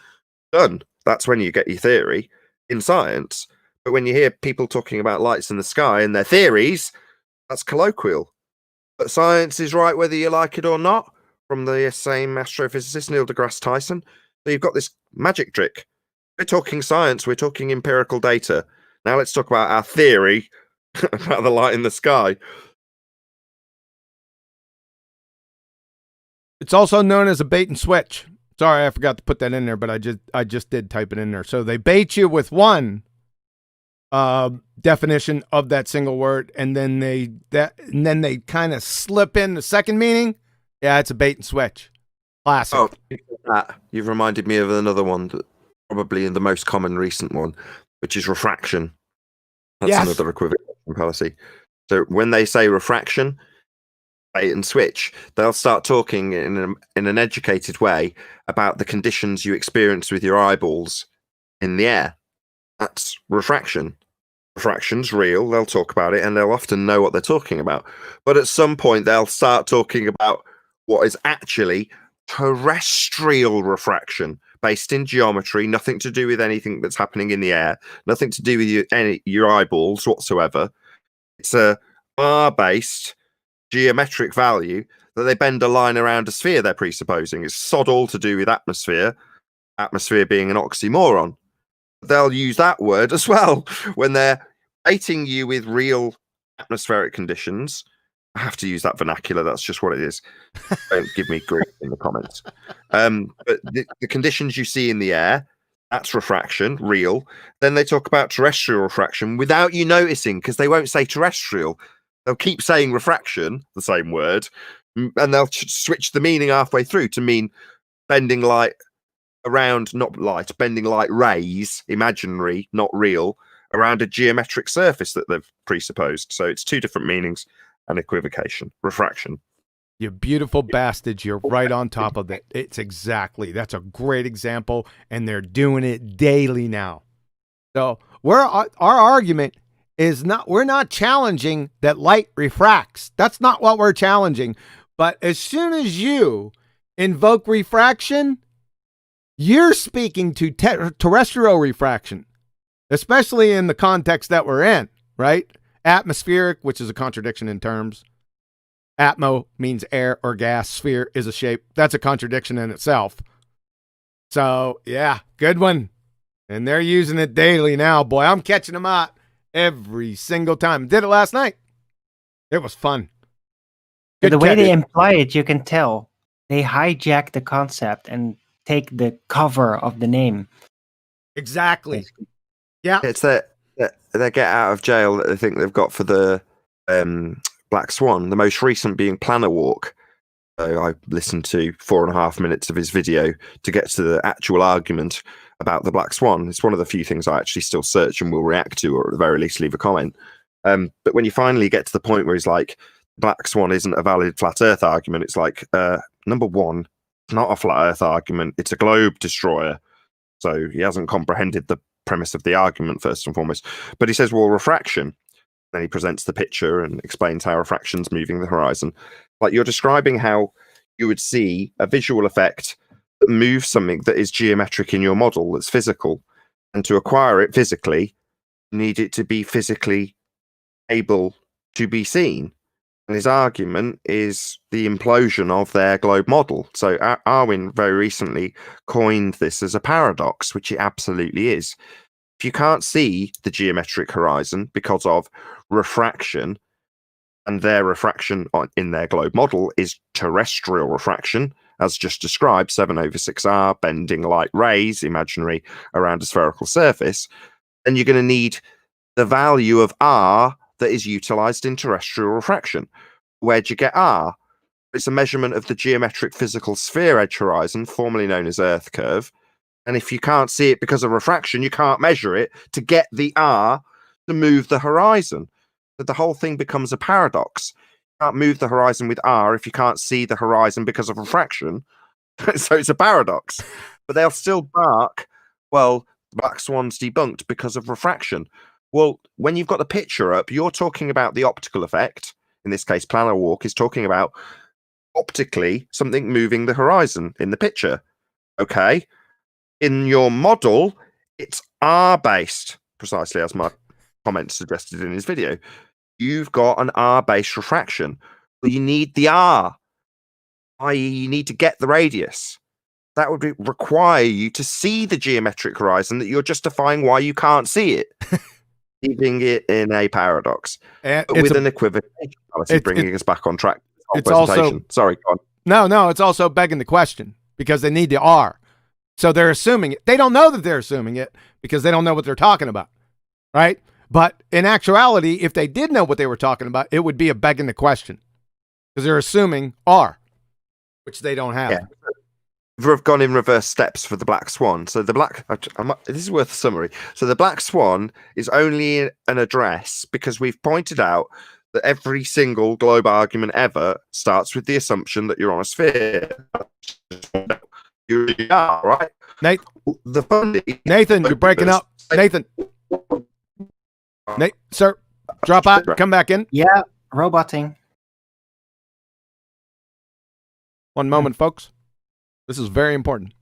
done. That's when you get your theory in science. But when you hear people talking about lights in the sky and their theories, that's colloquial. But science is right whether you like it or not, from the same astrophysicist Neil deGrasse Tyson. So you've got this magic trick. We're talking science, we're talking empirical data. Now let's talk about our theory about the light in the sky.
It's also known as a bait and switch. Sorry, I forgot to put that in there, but I just did type it in there. So they bait you with one definition of that single word, and then they kind of slip in the second meaning. Yeah, it's a bait and switch. Classic.
Oh, you've reminded me of another one, probably the most common recent one, which is refraction. That's another equivocation fallacy. So when they say refraction, bait and switch, they'll start talking in an educated way about the conditions you experience with your eyeballs in the air. That's refraction. Refraction's real. They'll talk about it and they'll often know what they're talking about. But at some point, they'll start talking about what is actually terrestrial refraction, based in geometry, nothing to do with anything that's happening in the air, nothing to do with your eyeballs whatsoever. It's a bar-based geometric value that they bend a line around a sphere they're presupposing. It's sod all to do with atmosphere being an oxymoron. They'll use that word as well when they're baiting you with real atmospheric conditions. I have to use that vernacular. That's just what it is. Don't give me grief in the comments. But the conditions you see in the air, that's refraction, real. Then they talk about terrestrial refraction without you noticing, because they won't say terrestrial. They'll keep saying refraction, the same word, and they'll switch the meaning halfway through to mean bending light around, not light, bending light rays, imaginary, not real, around a geometric surface that they've presupposed. So it's two different meanings. And equivocation, refraction.
You beautiful bastards, you're right on top of it. That's a great example, and they're doing it daily now. So our argument is we're not challenging that light refracts. That's not what we're challenging. But as soon as you invoke refraction, you're speaking to terrestrial refraction, especially in the context that we're in, right? Atmospheric, which is a contradiction in terms. Atmo means air or gas. Sphere is a shape. That's a contradiction in itself. So, yeah, good one. And they're using it daily now. Boy, I'm catching them out every single time. Did it last night. It was fun.
The way they imply it, you can tell. They hijack the concept and take the cover of the name.
Exactly. Yeah.
It's that they get out of jail that they think they've got for the Black Swan, the most recent being Planar Walk. So I listened to 4.5 minutes of his video to get to the actual argument about the Black Swan. It's one of the few things I actually still search and will react to, or at the very least leave a comment. But when you finally get to the point where he's like, Black Swan isn't a valid flat Earth argument, it's like, number one, it's not a flat Earth argument, it's a globe destroyer. So he hasn't comprehended the premise of the argument, first and foremost. But he says, well, refraction. Then he presents the picture and explains how refraction's moving the horizon. Like, you're describing how you would see a visual effect that moves something that is geometric in your model, that's physical. And to acquire it physically, you need it to be physically able to be seen. And his argument is the implosion of their globe model. So Arwin very recently coined this as a paradox, which it absolutely is. If you can't see the geometric horizon because of refraction, and their refraction in their globe model is terrestrial refraction, as just described, 7/6R, bending light rays, imaginary, around a spherical surface, then you're going to need the value of R that is utilized in terrestrial refraction. Where'd you get R? It's a measurement of the geometric physical sphere edge horizon, formerly known as Earth curve. And if you can't see it because of refraction, you can't measure it to get the R to move the horizon. But the whole thing becomes a paradox. You can't move the horizon with R if you can't see the horizon because of refraction. So it's a paradox. But they'll still bark, well, Black Swan's debunked because of refraction. Well, when you've got the picture up, you're talking about the optical effect. In this case, Planar Walk is talking about optically something moving the horizon in the picture. Okay. In your model, it's R-based, precisely as my comment suggested in his video. You've got an R-based refraction. But you need the R, i.e. you need to get the radius. That would require you to see the geometric horizon that you're justifying why you can't see it. Leaving it in a paradox. But with an equivocation fallacy, bringing us back on track.
It's also,
sorry, go on.
No, it's also begging the question because they need the R. So they're assuming it. They don't know that they're assuming it because they don't know what they're talking about, right? But in actuality, if they did know what they were talking about, it would be a begging the question because they're assuming R, which they don't have.
Yeah. We've gone in reverse steps for the Black Swan. So the this is worth a summary. So the Black Swan is only an address because we've pointed out that every single globe argument ever starts with the assumption that you're on a sphere. You really are, right?
Nathan, you're breaking up. Nathan, sir, drop out, come back in.
Yeah, roboting.
One moment, folks. This is very important.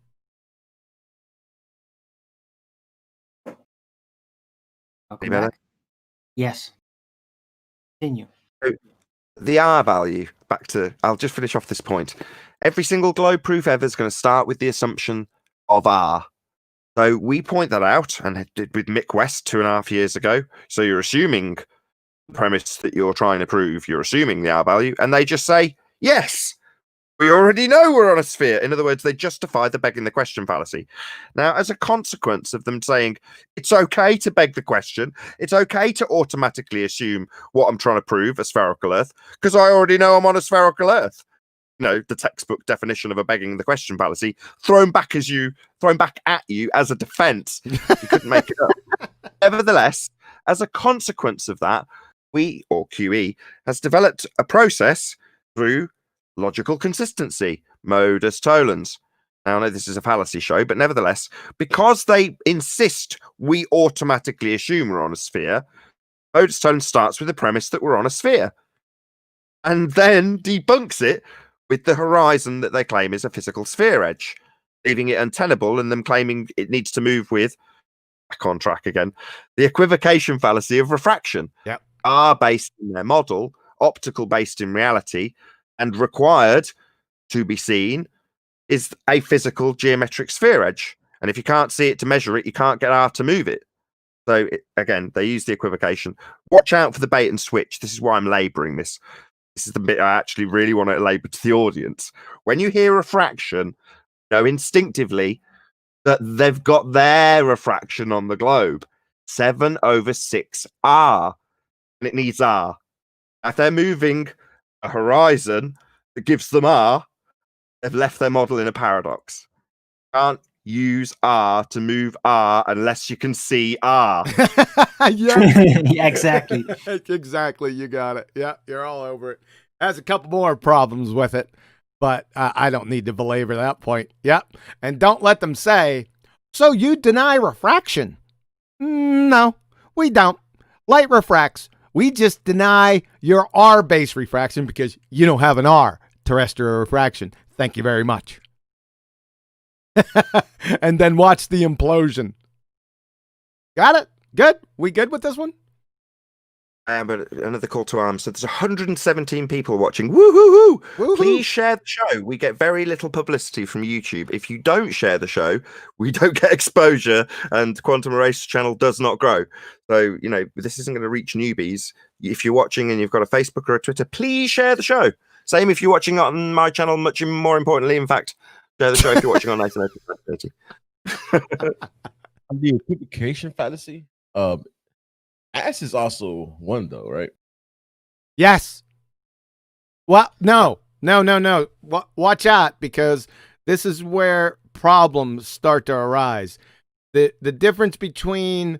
Welcome back. Yes. Continue.
So the R value, I'll just finish off this point. Every single globe proof ever is going to start with the assumption of R. So we point that out and did with Mick West 2.5 years ago. So you're assuming the premise that you're trying to prove, you're assuming the R value, and they just say, yes, we already know we're on a sphere. In other words, they justify the begging the question fallacy. Now, as a consequence of them saying it's okay to beg the question, it's okay to automatically assume what I'm trying to prove, a spherical Earth, because I already know I'm on a spherical Earth. You know, the textbook definition of a begging the question fallacy, thrown back at you as a defense. You couldn't make it up. Nevertheless, as a consequence of that, we, or QE, has developed a process through logical consistency, Modus Tollens. Now, I know this is a fallacy show, but nevertheless, because they insist we automatically assume we're on a sphere, Modus Tollens starts with the premise that we're on a sphere and then debunks it with the horizon that they claim is a physical sphere edge, leaving it untenable and them claiming it needs to move with, back on track again, the equivocation fallacy of refraction.
Yep.
R based in their model, optical based in reality, and required to be seen is a physical geometric sphere edge. And if you can't see it to measure it, you can't get R to move it. So again, they use the equivocation. Watch out for the bait and switch. This is why I'm laboring this. This is the bit I actually really want to labor to the audience. When you hear refraction, know instinctively that they've got their refraction on the globe, 7/6R, and it needs R. If they're moving a horizon that gives them R, they've left their model in a paradox. Can't use R to move R unless you can see R.
Yeah.
Yeah, exactly.
Exactly. You got it. Yeah, you're all over it. Has a couple more problems with it, but I don't need to belabor that point. Yep. And don't let them say, so you deny refraction. No, we don't. Light refracts. We just deny your R-based refraction because you don't have an R, terrestrial refraction. Thank you very much. And then watch the implosion. Got it? Good? We good with this one?
But another call to arms. So there's 117 people watching. Woo-hoo-hoo!
Woo-hoo.
Please share the show. We get very little publicity from YouTube. If you don't share the show, we don't get exposure, and Quantum Erase channel does not grow. So, you know, this isn't going to reach newbies. If you're watching and you've got a Facebook or a Twitter, please share the show. Same if you're watching on my channel, much more importantly, in fact, share the show if you're watching on 1930.
The Equivocation Fallacy. Ass is also one, though, right?
Yes. Well, no. Watch out, because this is where problems start to arise. The difference between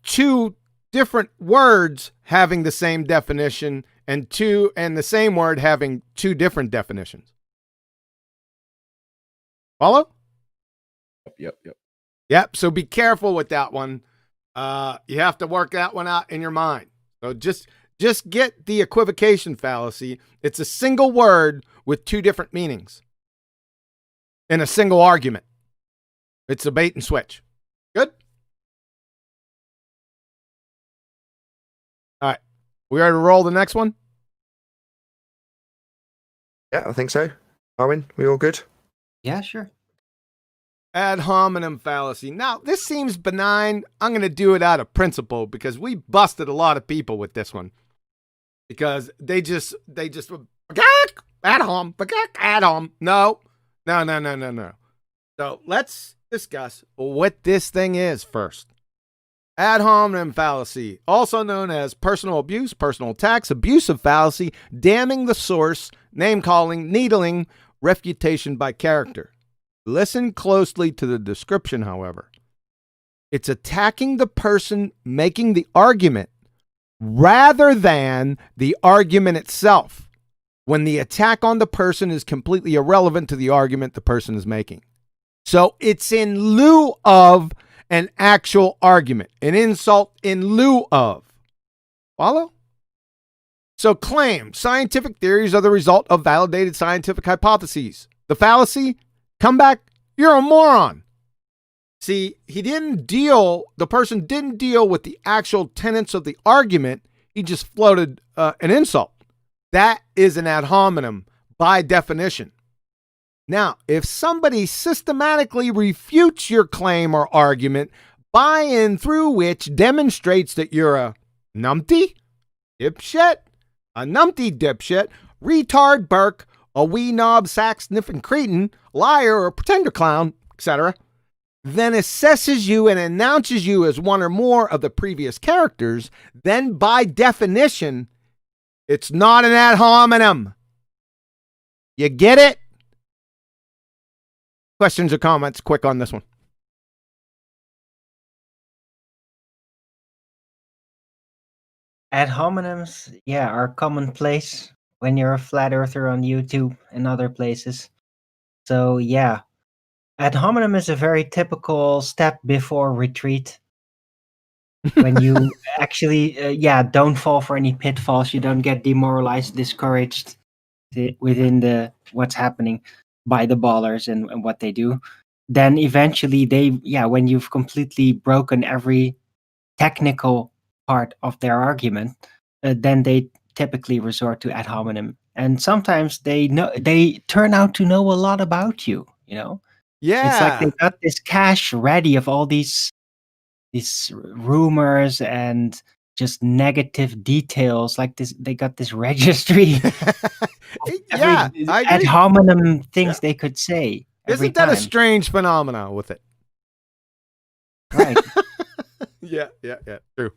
two different words having the same definition and the same word having two different definitions. Follow? Yep. So be careful with that one. You have to work that one out in your mind. So just get the equivocation fallacy. It's a single word with two different meanings in a single argument. It's a bait and switch. Good? All right. We ready to roll the next one?
Yeah, I think so. Arwin, we all good?
Yeah, sure.
Ad hominem fallacy. Now, this seems benign. I'm going to do it out of principle because we busted a lot of people with this one. Because they just ad hom. No. So let's discuss what this thing is first. Ad hominem fallacy, also known as personal abuse, personal attacks, abusive fallacy, damning the source, name-calling, needling, refutation by character. Listen closely to the description, however. It's attacking the person making the argument rather than the argument itself, when the attack on the person is completely irrelevant to the argument the person is making. So it's in lieu of an actual argument, an insult in lieu of. Follow? So claim scientific theories are the result of validated scientific hypotheses. The fallacy, come back, you're a moron. See, the person didn't deal with the actual tenets of the argument. He just floated an insult. That is an ad hominem by definition. Now, if somebody systematically refutes your claim or argument by and through which demonstrates that you're a numpty, dipshit, a numpty dipshit, retard Burke, a wee knob sack sniffing cretin, liar or pretender clown, etc., then assesses you and announces you as one or more of the previous characters, then by definition, it's not an ad hominem. You get it? Questions or comments? Quick on this one.
Ad hominems, are commonplace when you're a flat earther on YouTube and other places. So ad hominem is a very typical step before retreat. When you actually, don't fall for any pitfalls, you don't get demoralized, discouraged within what's happening by the ballers and what they do. Then eventually when you've completely broken every technical part of their argument, then they typically resort to ad hominem. And sometimes they turn out to know a lot about you,
Yeah.
It's like they got this cache ready of all these rumors and just negative details. Like this, they got this registry.
Yeah, I
ad
agree.
hominem things they could say.
Isn't that a strange phenomenon with it?
Right.
Yeah, true.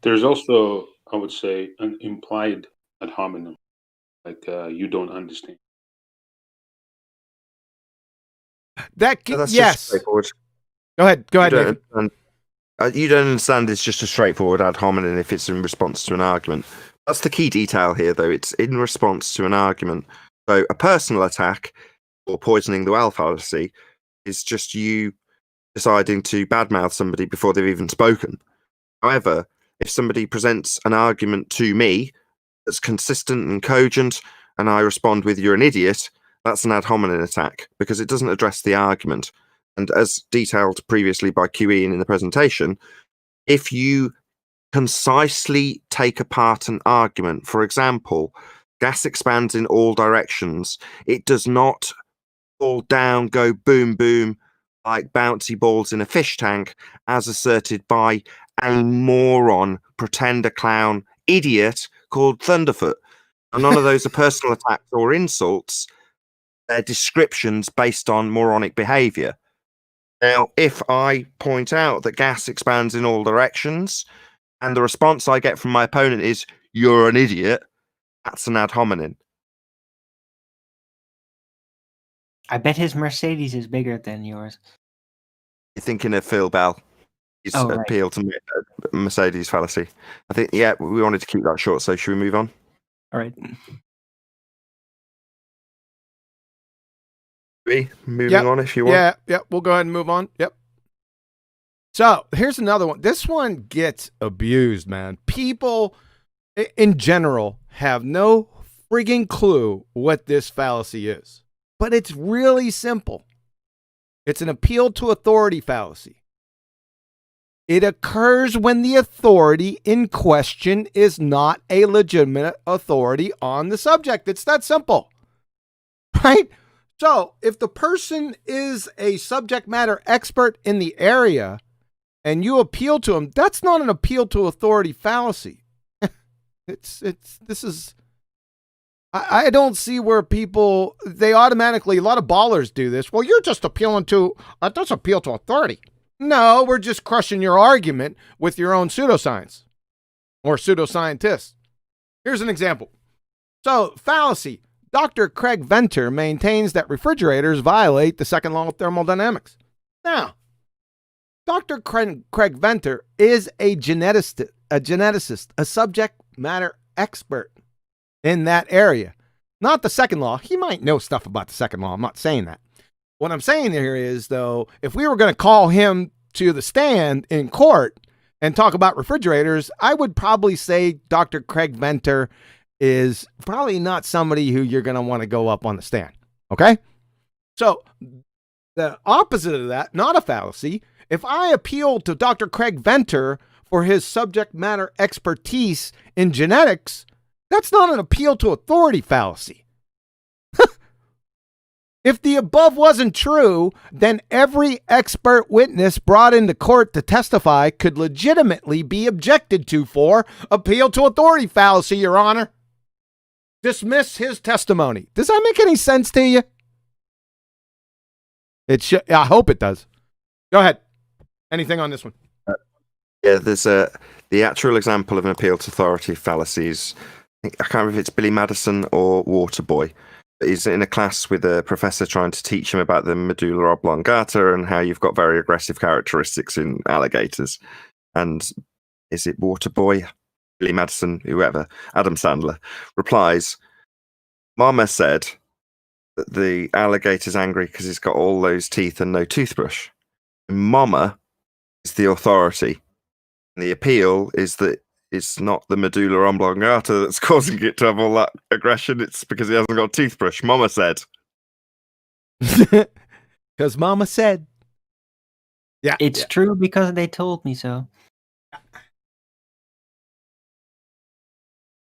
There's also I would say, an implied ad hominem, like you don't understand.
That
No, that's just
yes.
straightforward.
Go ahead,
You
Nathan.
don't understand. You don't understand it's just a straightforward ad hominem if it's in response to an argument. That's the key detail here, though. It's in response to an argument. So a personal attack or poisoning the well fallacy is just you deciding to badmouth somebody before they've even spoken. However, if somebody presents an argument to me that's consistent and cogent, and I respond with "you're an idiot," that's an ad hominem attack because it doesn't address the argument. And as detailed previously by QE in the presentation, if you concisely take apart an argument, for example, gas expands in all directions, it does not fall down, go boom, boom, like bouncy balls in a fish tank, as asserted by a moron, pretender clown, idiot called Thunderfoot. And none of those are personal attacks or insults. They're descriptions based on moronic behavior. Now, if I point out that gas expands in all directions, and the response I get from my opponent is, "You're an idiot," that's an ad hominem.
I bet his Mercedes is bigger than yours.
You're thinking of Phil Bell. His
Oh, right.
appeal to Mercedes fallacy. I think, yeah, we wanted to keep that short, so should we move on?
All right.
Moving on if you want.
Yeah, we'll go ahead and move on. Yep. So here's another one. This one gets abused, man. People in general have no frigging clue what this fallacy is, but it's really simple. It's an appeal to authority fallacy. It occurs when the authority in question is not a legitimate authority on the subject. It's that simple, right? So if the person is a subject matter expert in the area and you appeal to him, that's not an appeal to authority fallacy. I don't see where people, they automatically, a lot of ballers do this. Well, you're just appealing to, that's appeal to authority. No, we're just crushing your argument with your own pseudoscience or pseudoscientists. Here's an example. So, fallacy. Dr. Craig Venter maintains that refrigerators violate the second law of thermodynamics. Now, Dr. Craig Venter is a geneticist, a subject matter expert in that area. Not the second law. He might know stuff about the second law. I'm not saying that. What I'm saying here is, though, if we were going to call him to the stand in court and talk about refrigerators, I would probably say Dr. Craig Venter is probably not somebody who you're going to want to go up on the stand. Okay? So the opposite of that, not a fallacy, if I appeal to Dr. Craig Venter for his subject matter expertise in genetics, that's not an appeal to authority fallacy. If the above wasn't true, then every expert witness brought into court to testify could legitimately be objected to for appeal to authority fallacy, Your Honor. Dismiss his testimony. Does that make any sense to you? It should. I hope it does. Go ahead. Anything on this one?
Yeah, there's the actual example of an appeal to authority fallacies. I can't remember if it's Billy Madison or Waterboy. He's in a class with a professor trying to teach him about the medulla oblongata and how you've got very aggressive characteristics in alligators. And is it Waterboy, Billy Madison, whoever, Adam Sandler, replies, "Mama said that the alligator's angry because he's got all those teeth and no toothbrush. And Mama is the authority. And the appeal is that it's not the medulla oblongata that's causing it to have all that aggression. It's because he hasn't got a toothbrush. Mama said."
Because Mama said. Yeah.
It's true because they told me so.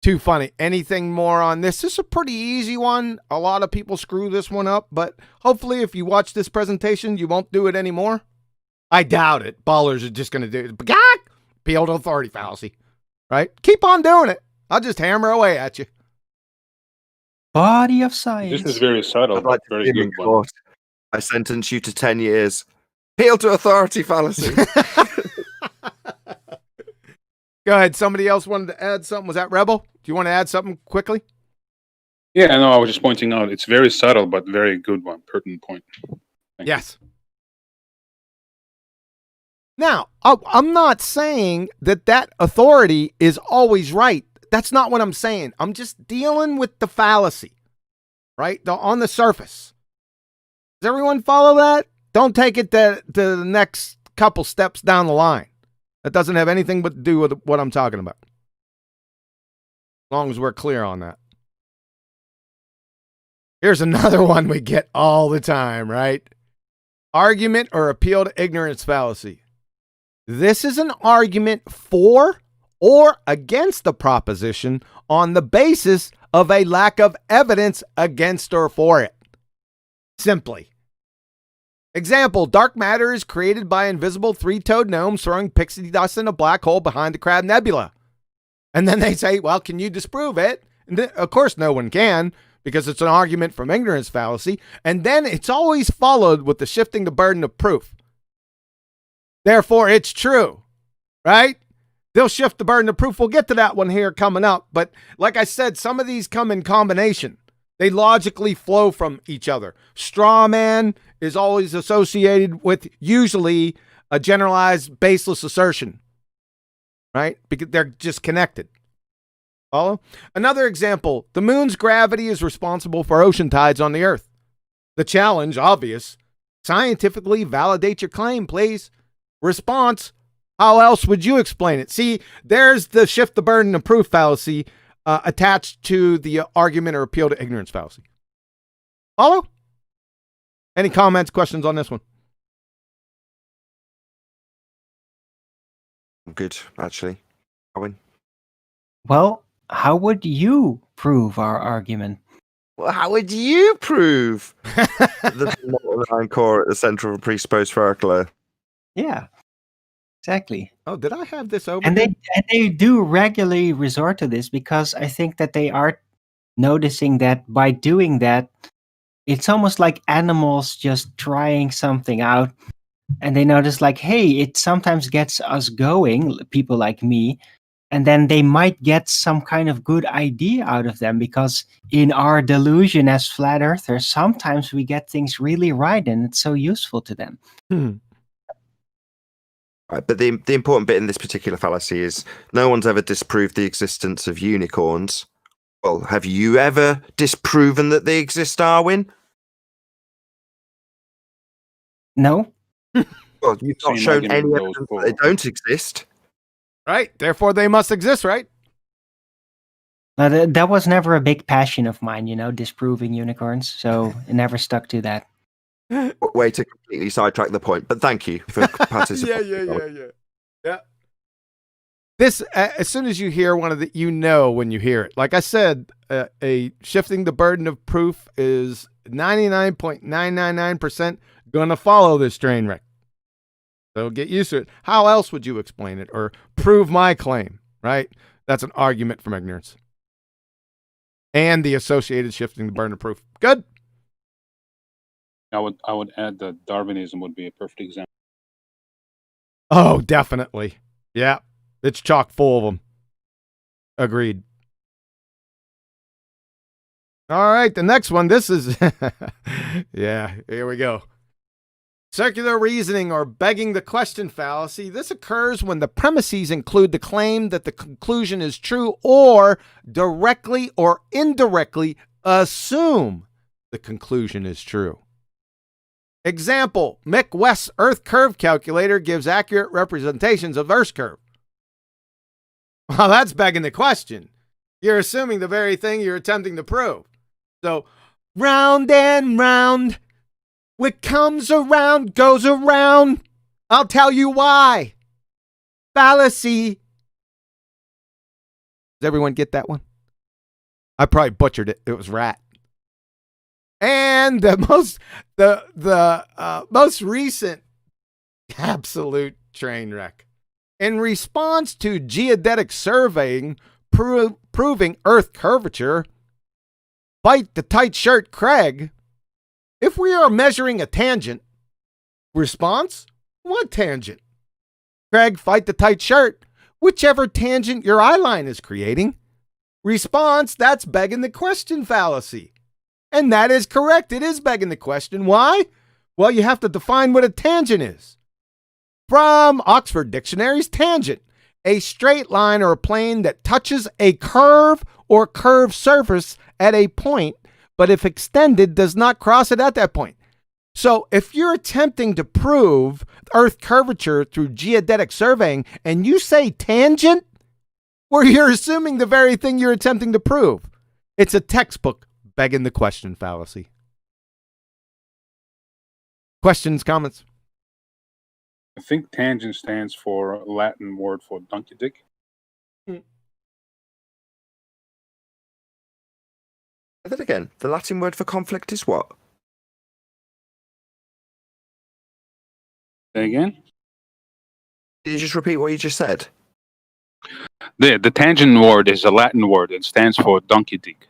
Too funny. Anything more on this? This is a pretty easy one. A lot of people screw this one up, but hopefully if you watch this presentation, you won't do it anymore. I doubt it. Ballers are just going to do it. Appeal to authority fallacy. Right? Keep on doing it. I'll just hammer away at you.
Body of science.
This is very subtle,
I'd like
but
to
very
be in
good one.
court. I sentence you to 10 years. Appeal to authority fallacy.
Go ahead. Somebody else wanted to add something. Was that Rebel? Do you want to add something quickly?
Yeah, no, I was just pointing out it's very subtle but very good one, pertinent point. Thank
Yes. Now, I'm not saying that authority is always right. That's not what I'm saying. I'm just dealing with the fallacy, right? On the surface. Does everyone follow that? Don't take it to the next couple steps down the line. That doesn't have anything but to do with what I'm talking about. As long as we're clear on that. Here's another one we get all the time, right? Argument or appeal to ignorance fallacy. This is an argument for or against the proposition on the basis of a lack of evidence against or for it. Simply. Example, dark matter is created by invisible three-toed gnomes throwing pixie dust in a black hole behind the Crab Nebula. And then they say, well, can you disprove it? And of course, no one can, because it's an argument from ignorance fallacy. And then it's always followed with the shifting the burden of proof. Therefore, it's true, right? They'll shift the burden of proof. We'll get to that one here coming up. But like I said, some of these come in combination. They logically flow from each other. Straw man is always associated with usually a generalized baseless assertion, right? Because they're just connected. Follow? Another example, the moon's gravity is responsible for ocean tides on the earth. The challenge, obvious. Scientifically validate your claim, please. Response, how else would you explain it? See, there's the shift the burden of proof fallacy attached to the argument or appeal to ignorance fallacy. Follow? Any comments, questions on this one?
I'm good, actually. Owen?
Well, how would you prove our argument?
Well, how would you prove the multi-line core at the center of a presupposed spherical layer?
Yeah, exactly.
Oh, did I have this over?
And they do regularly resort to this because I think that they are noticing that by doing that, it's almost like animals just trying something out. And they notice like, hey, it sometimes gets us going, people like me. And then they might get some kind of good idea out of them because in our delusion as flat earthers, sometimes we get things really right and it's so useful to them.
Right, but the important bit in this particular fallacy is no one's ever disproved the existence of unicorns. Well, have you ever disproven that they exist, Darwin?
No?
Well, you've
So
not
you're
shown
not
any
giving
evidence
those
that they
for-
don't exist.
Right. Therefore, they must exist, right?
That was never a big passion of mine, disproving unicorns. So it never stuck to that.
Way to completely sidetrack the point, but thank you for participating.
Yeah. This, as soon as you hear one of the, when you hear it. Like I said, a shifting the burden of proof is 99.999% going to follow this train wreck. So get used to it. How else would you explain it or prove my claim, right? That's an argument from ignorance. And the associated shifting the burden of proof. Good.
I would add that Darwinism would be a perfect example.
Oh, definitely. Yeah. It's chock full of them. Agreed. All right. The next one. This is, yeah, here we go. Circular reasoning or begging the question fallacy. This occurs when the premises include the claim that the conclusion is true or directly or indirectly assume the conclusion is true. Example, Mick West's Earth curve calculator gives accurate representations of Earth's curve. Well, that's begging the question. You're assuming the very thing you're attempting to prove. So, round and round, what comes around goes around. I'll tell you why. Fallacy. Does everyone get that one? I probably butchered it. It was rat. And the most recent absolute train wreck. In response to geodetic surveying proving Earth curvature, bite the tight shirt Craig. If we are measuring a tangent, response, what tangent? Craig, fight the tight shirt. whichever tangent your eye line is creating. Response, that's begging the question fallacy. And that is correct. It is begging the question. Why? Well, you have to define what a tangent is. From Oxford Dictionary's tangent, a straight line or a plane that touches a curve or curved surface at a point, but if extended, does not cross it at that point. So if you're attempting to prove Earth curvature through geodetic surveying and you say tangent, well, you're assuming the very thing you're attempting to prove. It's a textbook begging the question fallacy. Questions, comments?
I think tangent stands for a Latin word for donkey dick.
Say that again. The Latin word for conflict is what?
Say again?
Did you just repeat what you just said?
The tangent word is a Latin word. It stands for donkey dick.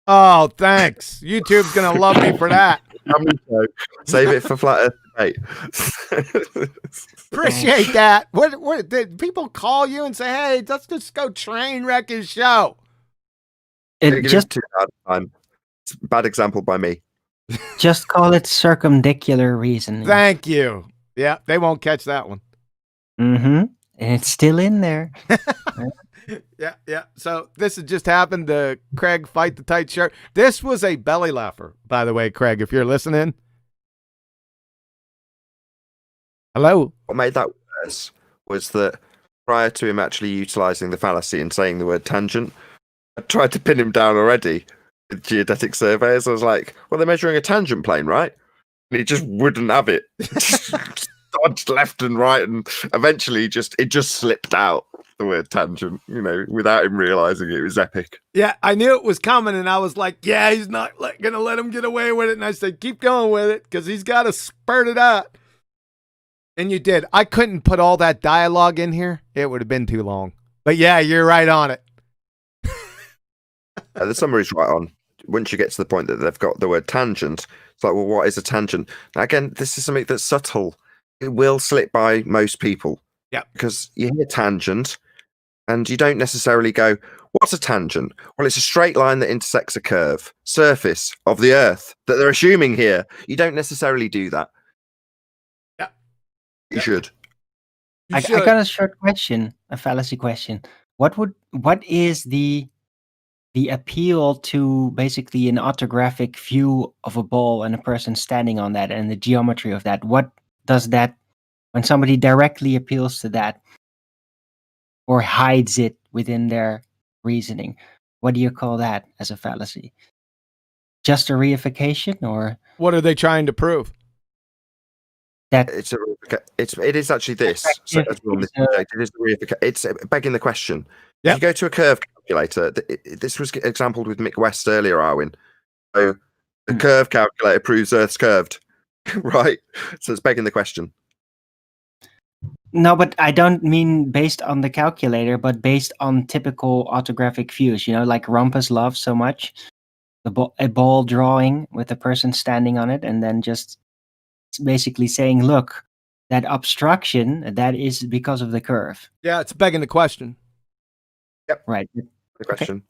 Oh, thanks. YouTube's going to love me for that.
Save it for flat Earth debate.
Appreciate that. What did people call you and say, hey, let's just go train wreck his show?
It just
too bad time. It's a bad example by me.
just call it circumdicular reasoning.
Thank you. Yeah, they won't catch that one.
And it's still in there.
Yeah. So this had just happened to Craig Fight the Tight Shirt. This was a belly laugher, by the way, Craig, if you're listening. Hello.
What made that worse was that prior to him actually utilizing the fallacy and saying the word tangent, I tried to pin him down already with geodetic surveys. I was like, well, they're measuring a tangent plane, right? And he just wouldn't have it. Dodged left and right, and eventually it just slipped out, the word tangent, without him realizing it. It was epic.
Yeah, I knew it was coming, and I was like, yeah, he's not going to let him get away with it. And I said, keep going with it, because he's got to spurt it out. And you did. I couldn't put all that dialogue in here. It would have been too long. But yeah, you're right on it.
The summary's right on. Once you get to the point that they've got the word tangent, it's like, well, what is a tangent? Now, again, this is something that's subtle. It will slip by most people.
Yeah.
Because you hear tangent and you don't necessarily go, what's a tangent? Well, it's a straight line that intersects a curve, surface of the Earth that they're assuming here. You don't necessarily do that.
Yeah.
You should.
I got a short question, a fallacy question. What is the appeal to basically an orthographic view of a ball and a person standing on that and the geometry of that? What does that, when somebody directly appeals to that or hides it within their reasoning, what do you call that as a fallacy? Just a reification, or
what are they trying to prove?
That
it is actually this. So, it is the it's begging the question.
Yep.
If you go to a curve calculator, this was exampled with Mick West earlier, Arwin. So the curve calculator proves Earth's curved, right? So it's begging the question.
No, but I don't mean based on the calculator, but based on typical orthographic views. Like Rumpus loves so much a ball drawing with a person standing on it, and then just basically saying, "Look, that obstruction, that is because of the curve."
Yeah, it's begging the question.
Yep.
Right.
The question.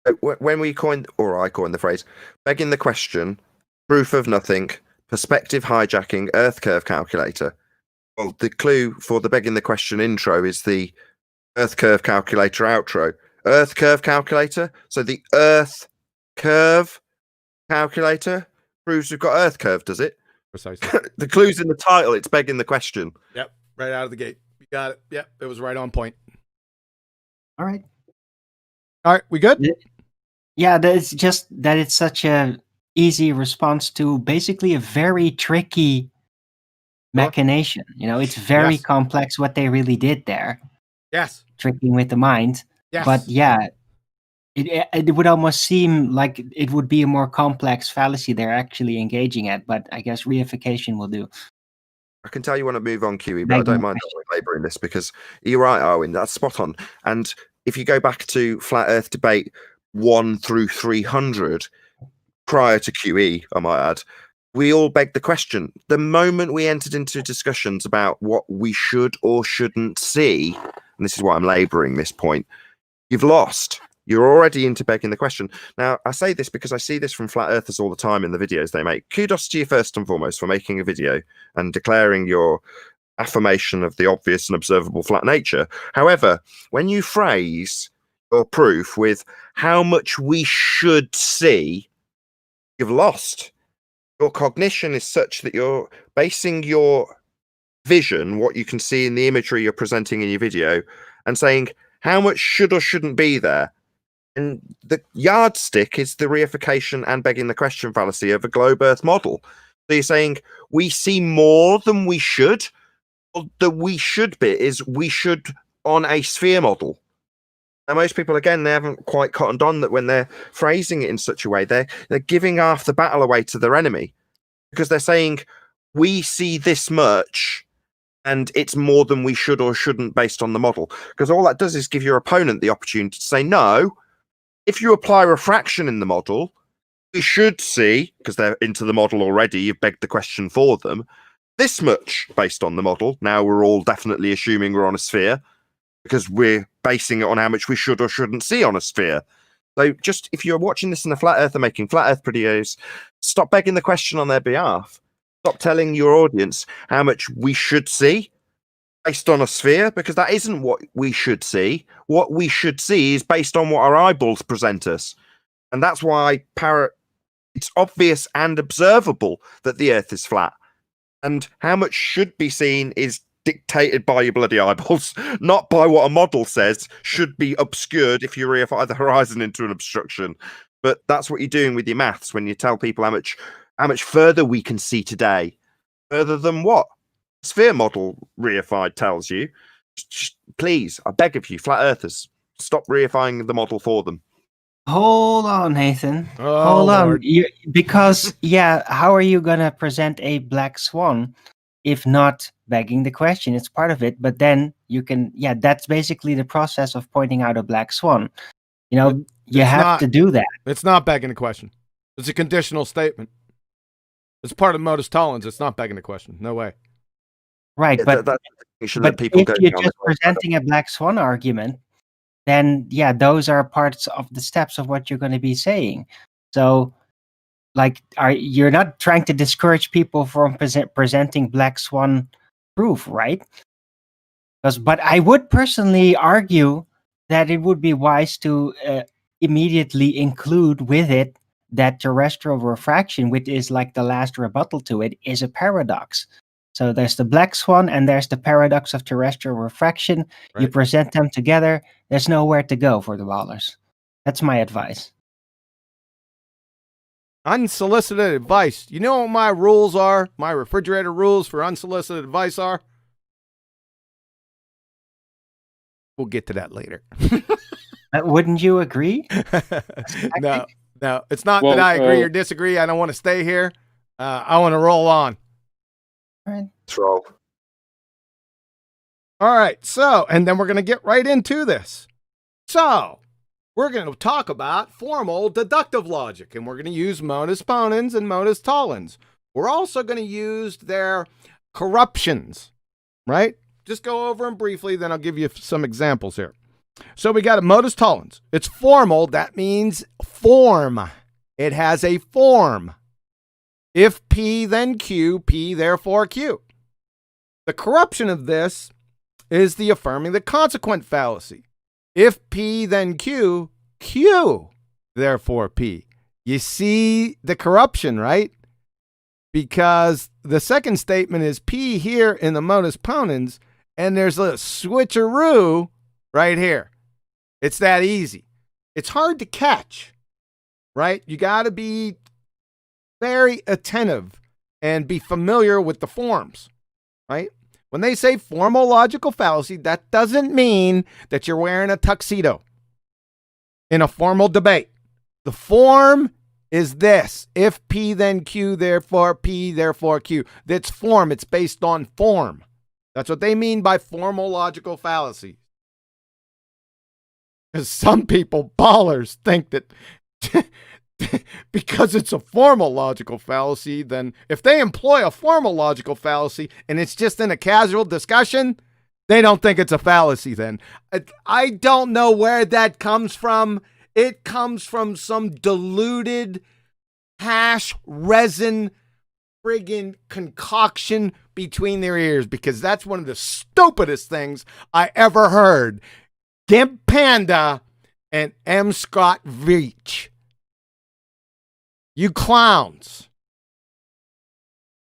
Okay. When I coined the phrase begging the question, proof of nothing, perspective hijacking, Earth curve calculator. Well, the clue for the begging the question intro is the Earth curve calculator outro. Earth curve calculator. So the Earth curve calculator proves we've got Earth curve, does it?
Precisely.
The clue's in the title. It's begging the question.
Yep. Right out of the gate. You got it. Yep. It was right on point.
All right.
We good?
Yeah, it's just that it's such a easy response to basically a very tricky machination. It's very complex what they really did there.
Yes.
Tricking with the mind.
Yes.
But yeah, it would almost seem like it would be a more complex fallacy they're actually engaging at, but I guess reification will do.
I can tell you want to move on, QE, but I don't mind labouring this because you're right, Arwin. That's spot on. And if you go back to Flat Earth Debate 1 through 300, prior to QE, I might add, we all beg the question. The moment we entered into discussions about what we should or shouldn't see, and this is why I'm laboring this point, you've lost. You're already into begging the question. Now, I say this because I see this from flat earthers all the time in the videos they make. Kudos to you first and foremost for making a video and declaring your affirmation of the obvious and observable flat nature. However, when you phrase your proof with how much we should see, you've lost. Your cognition is such that you're basing your vision, what you can see in the imagery you're presenting in your video, and saying how much should or shouldn't be there. And the yardstick is the reification and begging the question fallacy of a globe earth model. So you're saying we see more than we should. Well, the we should bit is we should on a sphere model. And most people, again, they haven't quite cottoned on that when they're phrasing it in such a way, they're giving half the battle away to their enemy, because they're saying we see this much and it's more than we should or shouldn't based on the model. Because all that does is give your opponent the opportunity to say, no, if you apply refraction in the model, we should see, because they're into the model already, you've begged the question for them, this much based on the model. Now we're all definitely assuming we're on a sphere, because we're basing it on how much we should or shouldn't see on a sphere. So just, if you're watching this in a flat earth or making flat earth videos, stop begging the question on their behalf. Stop telling your audience how much we should see based on a sphere, because that isn't what we should see. What we should see is based on what our eyeballs present us. And that's why it's obvious and observable that the earth is flat. And how much should be seen is dictated by your bloody eyeballs, not by what a model says should be obscured if you reify the horizon into an obstruction. But that's what you're doing with your maths when you tell people how much further we can see today. Further than what sphere model reified tells you. Just, please, I beg of you, flat earthers, stop reifying the model for them.
Hold on, Nathan.
Oh,
Hold on.
Lord.
Because, yeah, how are you going to present a black swan if not begging the question? It's part of it. But then you can, yeah, that's basically the process of pointing out a black swan. You know, you have to do that.
It's not begging the question. It's a conditional statement. It's part of Modus Tollens. It's not begging the question. No way.
Right,
Yeah,
but
if
you're just presenting a black swan argument, then yeah, those are parts of the steps of what you're going to be saying. So, like, you're not trying to discourage people from presenting black swan proof, right? But I would personally argue that it would be wise to immediately include with it that terrestrial refraction, which is like the last rebuttal to it, is a paradox. So there's the black swan and there's the paradox of terrestrial refraction.
Right.
You present them together, there's nowhere to go for the ballers. That's my advice.
Unsolicited advice. You know what my rules are? My refrigerator rules for unsolicited advice are? We'll get to that later.
Wouldn't you agree?
No, it's not that I agree or disagree. I don't want to stay here. I want to roll on.
Let's roll.
All right. So, and then we're going to get right into this. So, we're going to talk about formal deductive logic, and we're going to use Modus Tollens and Modus Tollens. We're also going to use their corruptions, right? Just go over them briefly, then I'll give you some examples here. So we got a Modus Tollens. It's formal. That means form. It has a form. If P, then Q, P, therefore Q. The corruption of this is the affirming the consequent fallacy. If P, then Q, Q, therefore P. You see the corruption, right? Because the second statement is P here in the Modus Tollens, and there's a switcheroo right here. It's that easy. It's hard to catch, right? You got to be very attentive and be familiar with the forms, right? When they say formal logical fallacy, that doesn't mean that you're wearing a tuxedo in a formal debate. The form is this. If P, then Q, therefore P, therefore Q. That's form. It's based on form. That's what they mean by formal logical fallacy. Because some people, ballers, think that because it's a formal logical fallacy, then if they employ a formal logical fallacy and it's just in a casual discussion, they don't think it's a fallacy then. I don't know where that comes from. It comes from some diluted hash resin friggin' concoction between their ears, because that's one of the stupidest things I ever heard. Gimp Panda and M. Scott Veach. You clowns.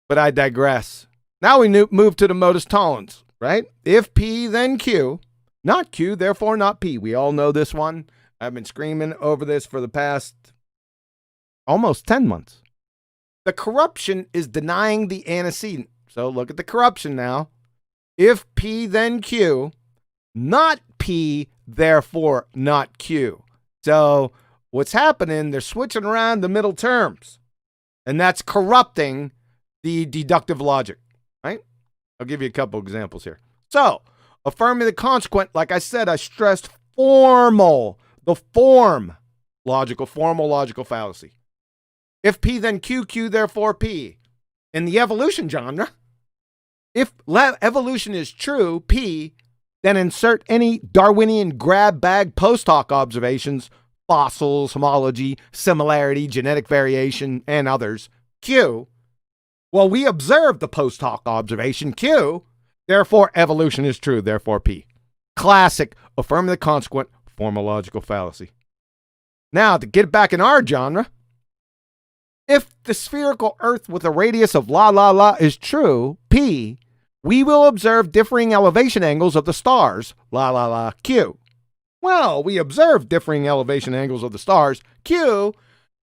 But I digress. Now we move to the modus tollens, right? If P, then Q. Not Q, therefore not P. We all know this one. I've been screaming over this for the past almost 10 months. The corruption is denying the antecedent. So look at the corruption now. If P, then Q. Not P, therefore not Q. So what's happening, they're switching around the middle terms. And that's corrupting the deductive logic, right? I'll give you a couple examples here. So, affirming the consequent, like I said, I stressed formal, the formal logical fallacy. If P, then Q, Q, therefore P. In the evolution genre, if evolution is true, P, then insert any Darwinian grab bag post hoc observations, fossils, homology, similarity, genetic variation, and others, Q. Well, we observed the post hoc observation, Q, therefore evolution is true, therefore P. Classic affirming the consequent formal logical fallacy. Now, to get back in our genre, if the spherical Earth with a radius of la la la is true, P, we will observe differing elevation angles of the stars, la la la, Q. Well, we observe differing elevation angles of the stars, Q,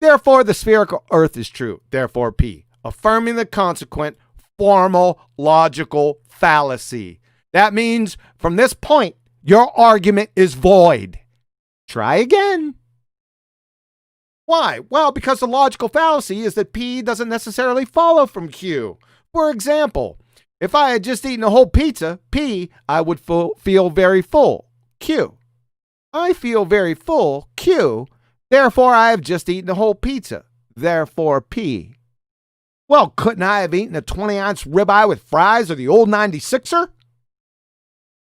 therefore the spherical Earth is true, therefore P. Affirming the consequent formal logical fallacy. That means from this point, your argument is void. Try again. Why? Well, because the logical fallacy is that P doesn't necessarily follow from Q. For example, if I had just eaten a whole pizza, P, I would feel very full. Q. I feel very full. Q. Therefore, I have just eaten a whole pizza. Therefore, P. Well, couldn't I have eaten a 20-ounce ribeye with fries or the old 96er?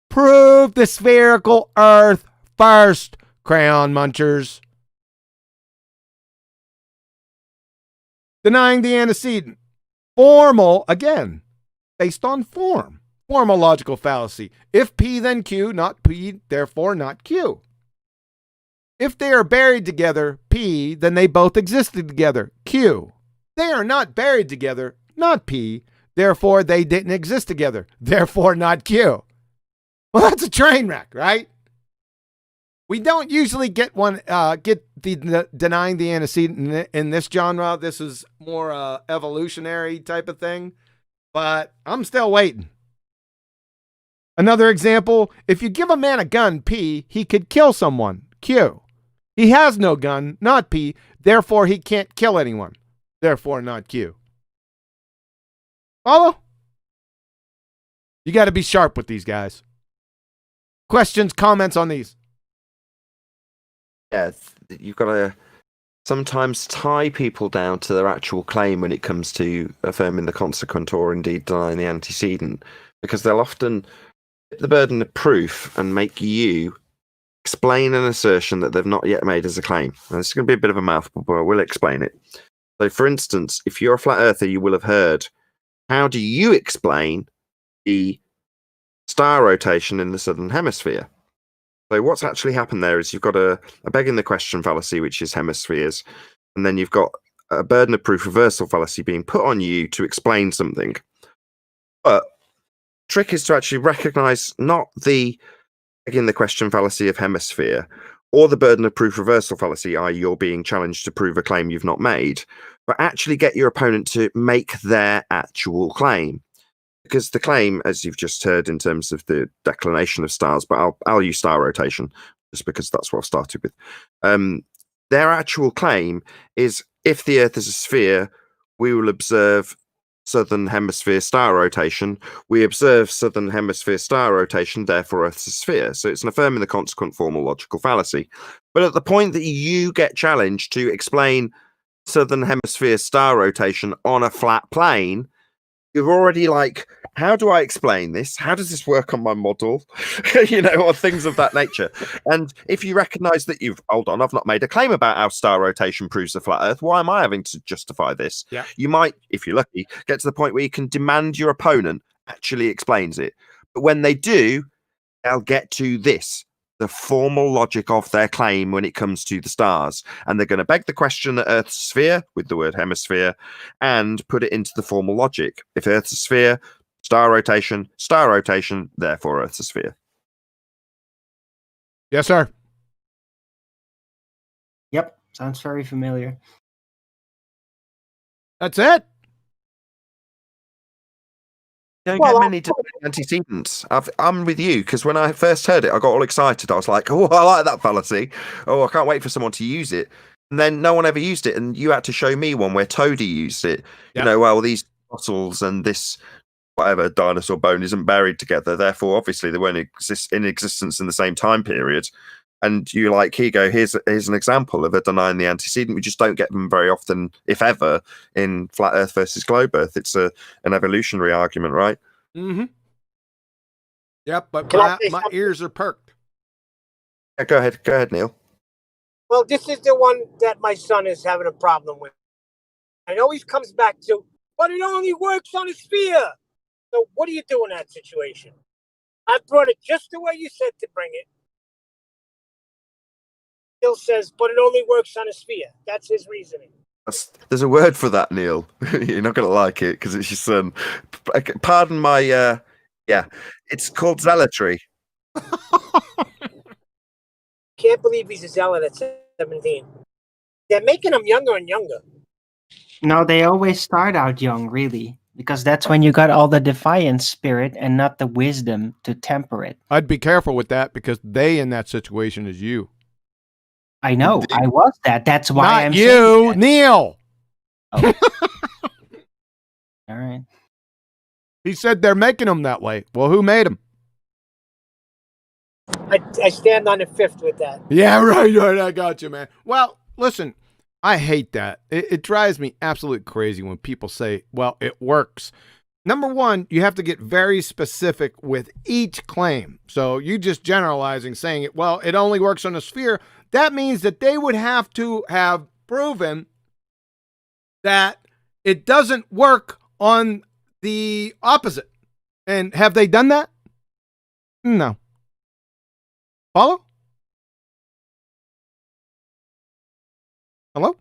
Prove the spherical Earth first, crayon munchers. Denying the antecedent. Formal, again, based on form. Formal logical fallacy. If P, then Q, not P, therefore not Q. If they are buried together, P, then they both existed together, Q. They are not buried together, not P, therefore they didn't exist together, therefore not Q. Well, that's a train wreck, right? We don't usually get the denying the antecedent in this genre. This is more evolutionary type of thing, but I'm still waiting. Another example, if you give a man a gun, P, he could kill someone, Q. He has no gun, not P, therefore he can't kill anyone, therefore not Q. Follow? You got to be sharp with these guys. Questions, comments on these?
Yeah, you've got to sometimes tie people down to their actual claim when it comes to affirming the consequent or indeed denying the antecedent, because they'll often hit the burden of proof and make you explain an assertion that they've not yet made as a claim. Now, this is going to be a bit of a mouthful, but I will explain it. So, for instance, if you're a flat earther, you will have heard, how do you explain the star rotation in the southern hemisphere? So what's actually happened there is you've got a begging the question fallacy, which is hemispheres, and then you've got a burden of proof reversal fallacy being put on you to explain something. But the trick is to actually recognize not the begging the question fallacy of hemisphere or the burden of proof reversal fallacy, i.e. you're being challenged to prove a claim you've not made, but actually get your opponent to make their actual claim. Because the claim, as you've just heard in terms of the declination of stars, but I'll use star rotation just because that's what I've started with. Their actual claim is, if the Earth is a sphere, we will observe southern hemisphere star rotation. We observe southern hemisphere star rotation, therefore Earth's a sphere. So it's an affirming the consequent formal logical fallacy. But at the point that you get challenged to explain southern hemisphere star rotation on a flat plane, you're already like, how do I explain this? How does this work on my model? Or things of that nature. And if you recognize that hold on, I've not made a claim about how star rotation proves the flat Earth. Why am I having to justify this?
Yeah.
You might, if you're lucky, get to the point where you can demand your opponent actually explains it. But when they do, they'll get to this, the formal logic of their claim when it comes to the stars. And they're going to beg the question that Earth's a sphere, with the word hemisphere, and put it into the formal logic. If Earth's a sphere, star rotation, therefore Earth's a sphere.
Yes, sir.
Yep, sounds very familiar.
That's it.
Don't
Well,
get many antecedents. I'm with you, because when I first heard it, I got all excited. I was like, oh, I like that fallacy. Oh, I can't wait for someone to use it. And then no one ever used it, and you had to show me one where Toady used it.
Yep.
Well, these fossils and this whatever dinosaur bone isn't buried together, therefore, obviously, they weren't in existence in the same time period. And you're like, here you go, here's an example of a denying the antecedent. We just don't get them very often, if ever, in flat Earth versus globe Earth. It's an evolutionary argument, right?
Mm-hmm. Yep, but
Can I say
my
something?
ears are perked.
Yeah, go ahead, Neil.
Well, this is the one that my son is having a problem with. And it always comes back to, but it only works on a sphere. So what do you do in that situation? I brought it just the way you said to bring it. Still says, but it only works on a sphere. That's his reasoning.
There's a word for that, Neil. You're not going to like it because it's your son. Pardon my, it's called zealotry.
Can't believe he's a zealot at 17. They're making him younger and younger.
No, they always start out young, really, because that's when you got all the defiance spirit and not the wisdom to temper it.
I'd be careful with that because they in that situation is you.
I know, I was that. That's why
Not
I'm
you,
saying that.
Neil.
Oh. All right.
He said they're making them that way. Well, who made them?
I stand on the fifth with that.
Yeah, right. I got you, man. Well, listen, I hate that. It drives me absolutely crazy when people say, well, it works. Number one, you have to get very specific with each claim. So you just generalizing, saying it, well, it only works on a sphere. That means that they would have to have proven that it doesn't work on the opposite. And have they done that? No. Follow? Hello?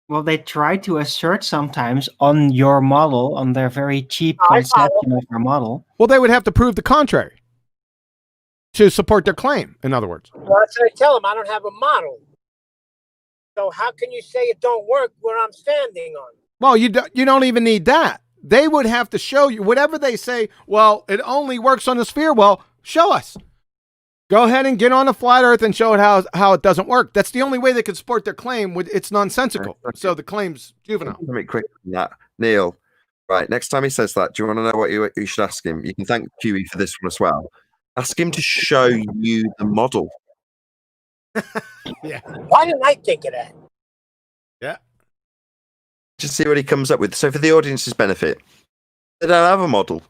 Well, they try to assert sometimes on your model, on their very cheap
I follow.
conception of your model.
Well, they would have to prove the contrary to support their claim, in other words.
Well, that's what I tell him. I don't have a model. So how can you say it don't work where I'm standing on?
Well, you don't even need that. They would have to show you whatever they say. Well, it only works on the sphere. Well, show us. Go ahead and get on a flat Earth and show it how it doesn't work. That's the only way they could support their claim. It's nonsensical. So the claim's juvenile.
Let me quick on that, Neil. Right, next time he says that, do you want to know what you should ask him? You can thank QE for this one as well. Ask him to show you the model.
Yeah.
Why didn't I think of that?
Yeah.
Just see what he comes up with. So for the audience's benefit, they don't have a model.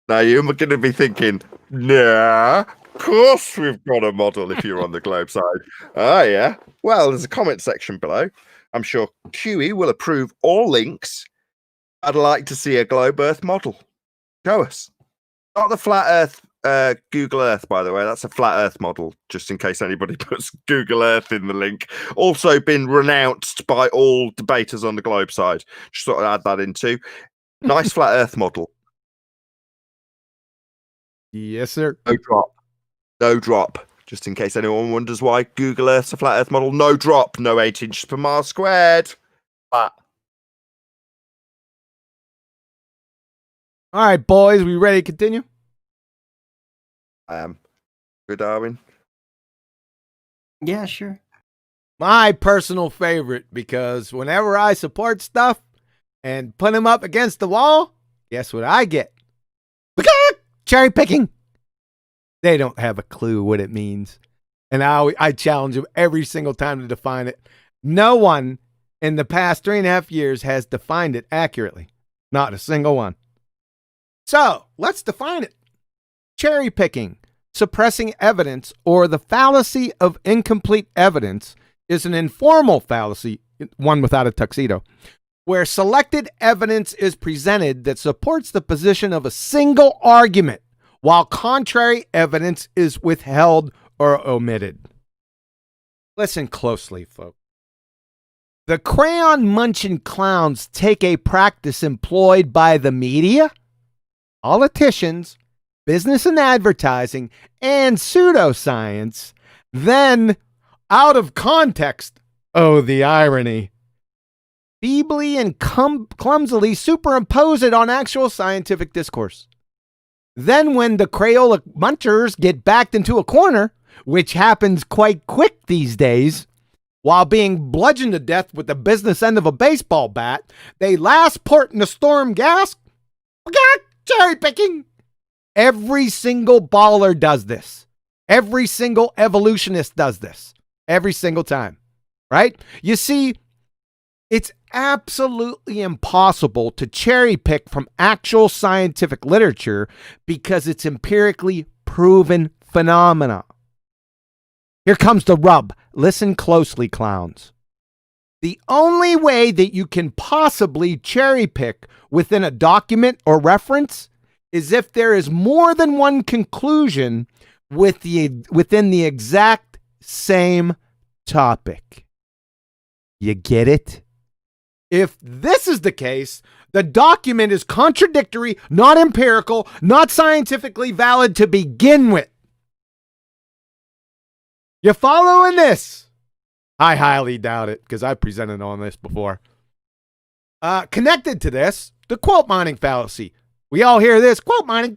Now you're going to be thinking, nah, of course we've got a model if you're on the globe side. Ah, yeah. Well, there's a comment section below. I'm sure QE will approve all links. I'd like to see a globe Earth model. Show us. Not the flat Earth, Google Earth, by the way. That's a flat Earth model, just in case anybody puts Google Earth in the link. Also been renounced by all debaters on the globe side. Just thought I'd add that in too. Nice flat Earth model.
Yes, sir.
No drop. No drop. Just in case anyone wonders why Google Earth's a flat Earth model. No drop. No 8 inches per mile squared. Flat.
All right, boys. We ready to continue?
I am. Good, Darwin.
Yeah, sure.
My personal favorite, because whenever I support stuff and put them up against the wall, guess what I get? Cherry picking. They don't have a clue what it means. And I challenge him every single time to define it. No one in the past 3.5 years has defined it accurately. Not a single one. So let's define it. Cherry picking, suppressing evidence, or the fallacy of incomplete evidence is an informal fallacy, one without a tuxedo, where selected evidence is presented that supports the position of a single argument, while contrary evidence is withheld or omitted. Listen closely, folks. The crayon munching clowns take a practice employed by the media, politicians, business and advertising, and pseudoscience, then, out of context, oh, the irony, feebly and clumsily superimpose it on actual scientific discourse. Then when the Crayola munchers get backed into a corner, which happens quite quick these days, while being bludgeoned to death with the business end of a baseball bat, they last port in the storm gas. Cherry picking. Every single baller does this. Every single evolutionist does this. Every single time. Right? You see, it's absolutely impossible to cherry pick from actual scientific literature because it's empirically proven phenomena. Here comes the rub. Listen closely, clowns. The only way that you can possibly cherry pick within a document or reference is if there is more than one conclusion within the exact same topic. You get it? If this is the case, the document is contradictory, not empirical, not scientifically valid to begin with. You following this? I highly doubt it because I've presented on this before. Connected to this, the quote mining fallacy. We all hear this, quote mining.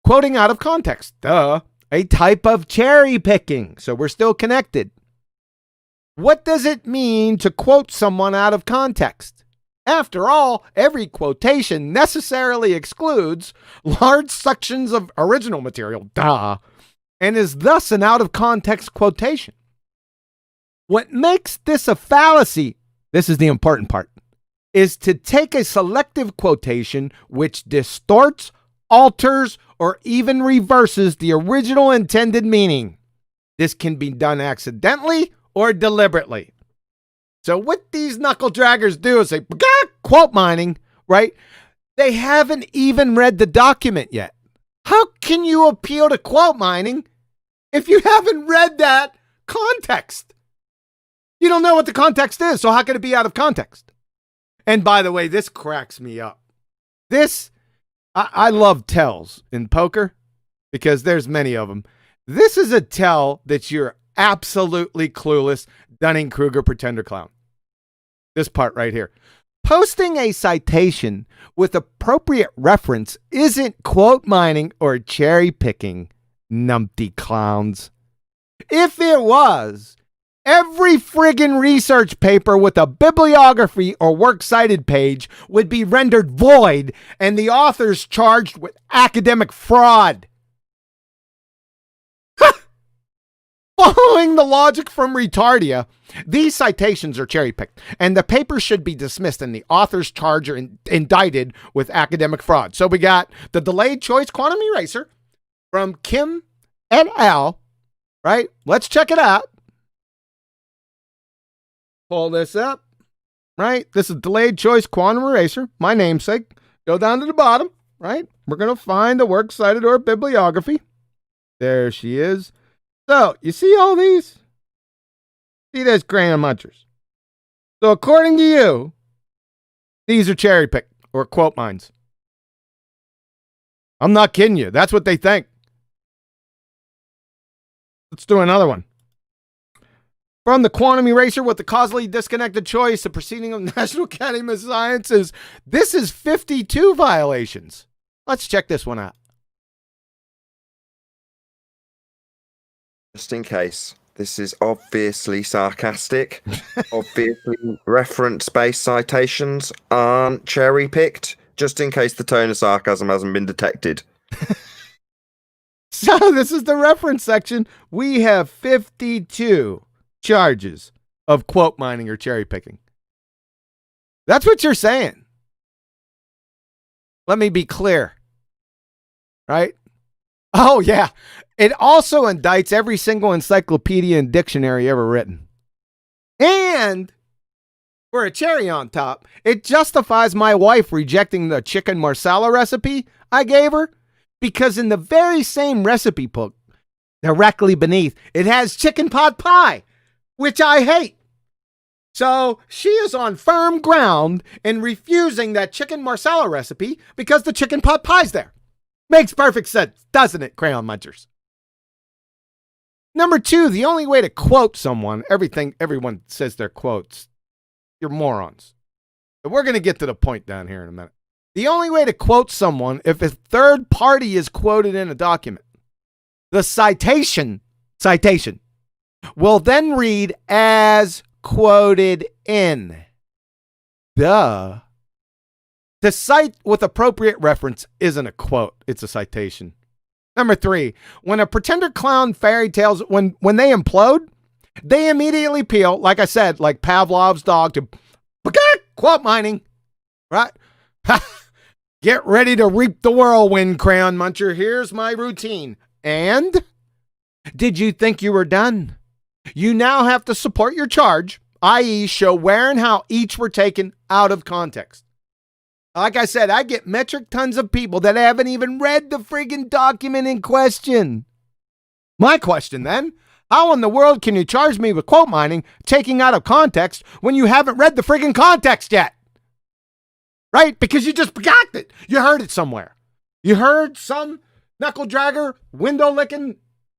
Quoting out of context. A type of cherry picking. So we're still connected. What does it mean to quote someone out of context? After all, every quotation necessarily excludes large sections of original material, and is thus an out-of-context quotation. What makes this a fallacy, this is the important part, is to take a selective quotation which distorts, alters, or even reverses the original intended meaning. This can be done accidentally or deliberately. So what these knuckle draggers do is say, quote mining, right? They haven't even read the document yet. How can you appeal to quote mining if you haven't read that context? You don't know what the context is, so how can it be out of context? And by the way, this cracks me up. I love tells in poker because there's many of them. This is a tell that you're absolutely clueless, Dunning-Kruger pretender clown. This part right here. Posting a citation with appropriate reference isn't quote mining or cherry picking, numpty clowns. If it was, every friggin' research paper with a bibliography or works cited page would be rendered void and the authors charged with academic fraud. Following the logic from Retardia, these citations are cherry-picked, and the paper should be dismissed and the author's charge are indicted with academic fraud. So we got the delayed choice quantum eraser from Kim et al., right? Let's check it out. Pull this up, right? This is delayed choice quantum eraser, my namesake. Go down to the bottom, right? We're going to find the works cited or bibliography. There she is. So, you see all these? See, there's crayon munchers. So, according to you, these are cherry picked or quote mines. I'm not kidding you. That's what they think. Let's do another one. From the quantum eraser with the causally disconnected choice, the proceeding of the National Academy of Sciences. This is 52 violations. Let's check this one out.
Just in case, this is obviously sarcastic. Obviously, reference-based citations aren't cherry-picked, just in case the tone of sarcasm hasn't been detected.
So this is the reference section. We have 52 charges of quote mining or cherry picking. That's what you're saying. Let me be clear. Right? Oh, yeah. It also indicts every single encyclopedia and dictionary ever written. And for a cherry on top, it justifies my wife rejecting the chicken marsala recipe I gave her, because in the very same recipe book, directly beneath, it has chicken pot pie, which I hate. So she is on firm ground in refusing that chicken marsala recipe because the chicken pot pie's there. Makes perfect sense, doesn't it, crayon munchers? Number 2, the only way to quote someone, everyone says their quotes. You're morons. But we're going to get to the point down here in a minute. The only way to quote someone if a third party is quoted in a document. The citation will then read as quoted in. Duh. To cite with appropriate reference isn't a quote, it's a citation. Number 3, when a pretender clown fairy tales, when they implode, they immediately peel, like I said, like Pavlov's dog, to quote mining, right? Get ready to reap the whirlwind, crayon muncher. Here's my routine. And did you think you were done? You now have to support your charge, i.e. show where and how each were taken out of context. Like I said, I get metric tons of people that haven't even read the friggin' document in question. My question then, how in the world can you charge me with quote mining, taking out of context, when you haven't read the friggin' context yet? Right? Because you just forgot it. You heard it somewhere. You heard some knuckle dragger, window licking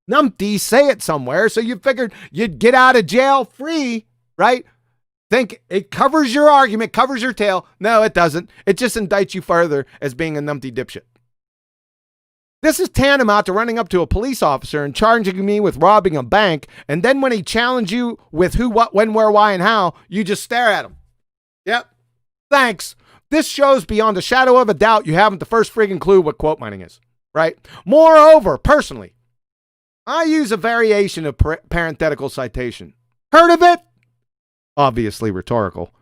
numpty say it somewhere, so you figured you'd get out of jail free, right? Think it covers your argument, covers your tail. No, it doesn't. It just indicts you further as being a numpty dipshit. This is tantamount to running up to a police officer and charging me with robbing a bank, and then when he challenges you with who, what, when, where, why, and how, you just stare at him. Yep. Thanks. This shows beyond a shadow of a doubt you haven't the first friggin' clue what quote mining is, right? Moreover, personally, I use a variation of parenthetical citation. Heard of it? Obviously rhetorical.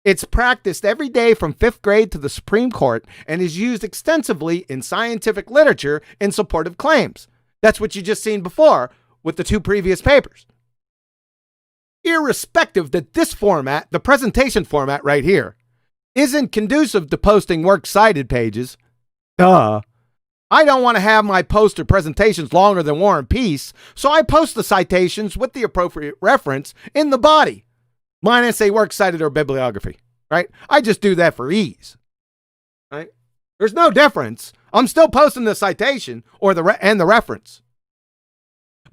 It's practiced every day from 5th grade to the Supreme Court and is used extensively in scientific literature in support of claims. That's what you just seen before with the 2 previous papers. Irrespective that this format, the presentation format right here, isn't conducive to posting works cited pages. Duh. I don't want to have my post or presentations longer than War and Peace, so I post the citations with the appropriate reference in the body, minus a works cited or bibliography, right? I just do that for ease, right? There's no difference. I'm still posting the citation or the reference.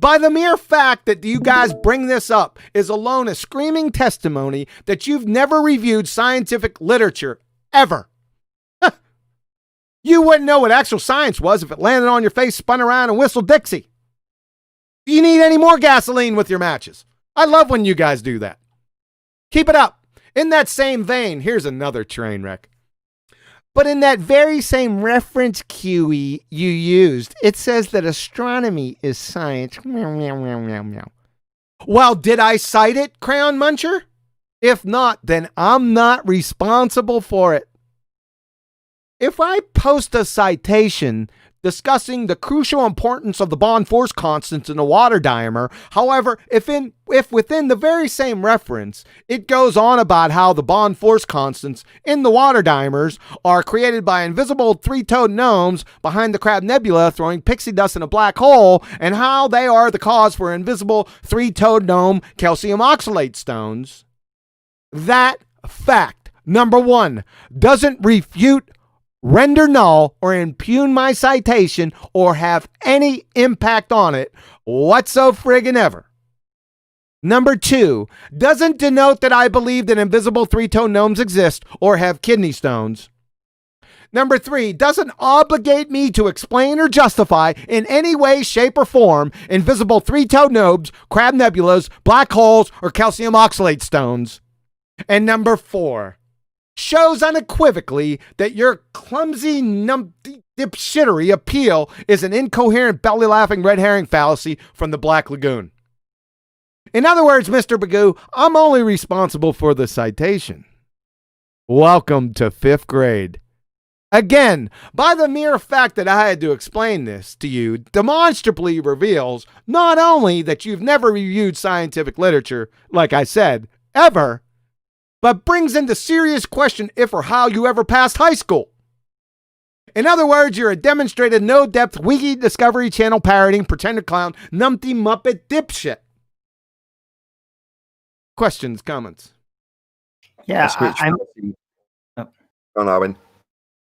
By the mere fact that you guys bring this up is alone a screaming testimony that you've never reviewed scientific literature ever. You wouldn't know what actual science was if it landed on your face, spun around, and whistled Dixie. Do you need any more gasoline with your matches? I love when you guys do that. Keep it up. In that same vein, here's another train wreck. But in that very same reference QE you used, it says that astronomy is science. Meow, meow, meow, meow, meow. Well, did I cite it, Crayon Muncher? If not, then I'm not responsible for it. If I post a citation discussing the crucial importance of the bond force constants in a water diameter, however, if within the very same reference, it goes on about how the bond force constants in the water diameters are created by invisible 3-toed gnomes behind the Crab Nebula throwing pixie dust in a black hole, and how they are the cause for invisible 3-toed gnome calcium oxalate stones, that fact, number 1, doesn't refute, render null, or impugn my citation or have any impact on it whatsoever. Number 2, doesn't denote that I believe that invisible 3-toed gnomes exist or have kidney stones. Number 3, doesn't obligate me to explain or justify in any way, shape, or form invisible 3-toed gnomes, crab nebulas, black holes, or calcium oxalate stones. And number 4, shows unequivocally that your clumsy dipshittery appeal is an incoherent belly-laughing red herring fallacy from the Black Lagoon. In other words, Mr. Bagoo, I'm only responsible for the citation. Welcome to 5th grade. Again, by the mere fact that I had to explain this to you demonstrably reveals not only that you've never reviewed scientific literature, like I said, ever, but brings into serious question if or how you ever passed high school. In other words, you're a demonstrated no-depth Wiki Discovery Channel parroting, pretender clown, numpty muppet dipshit. Questions, comments?
Yeah,
On Arwen.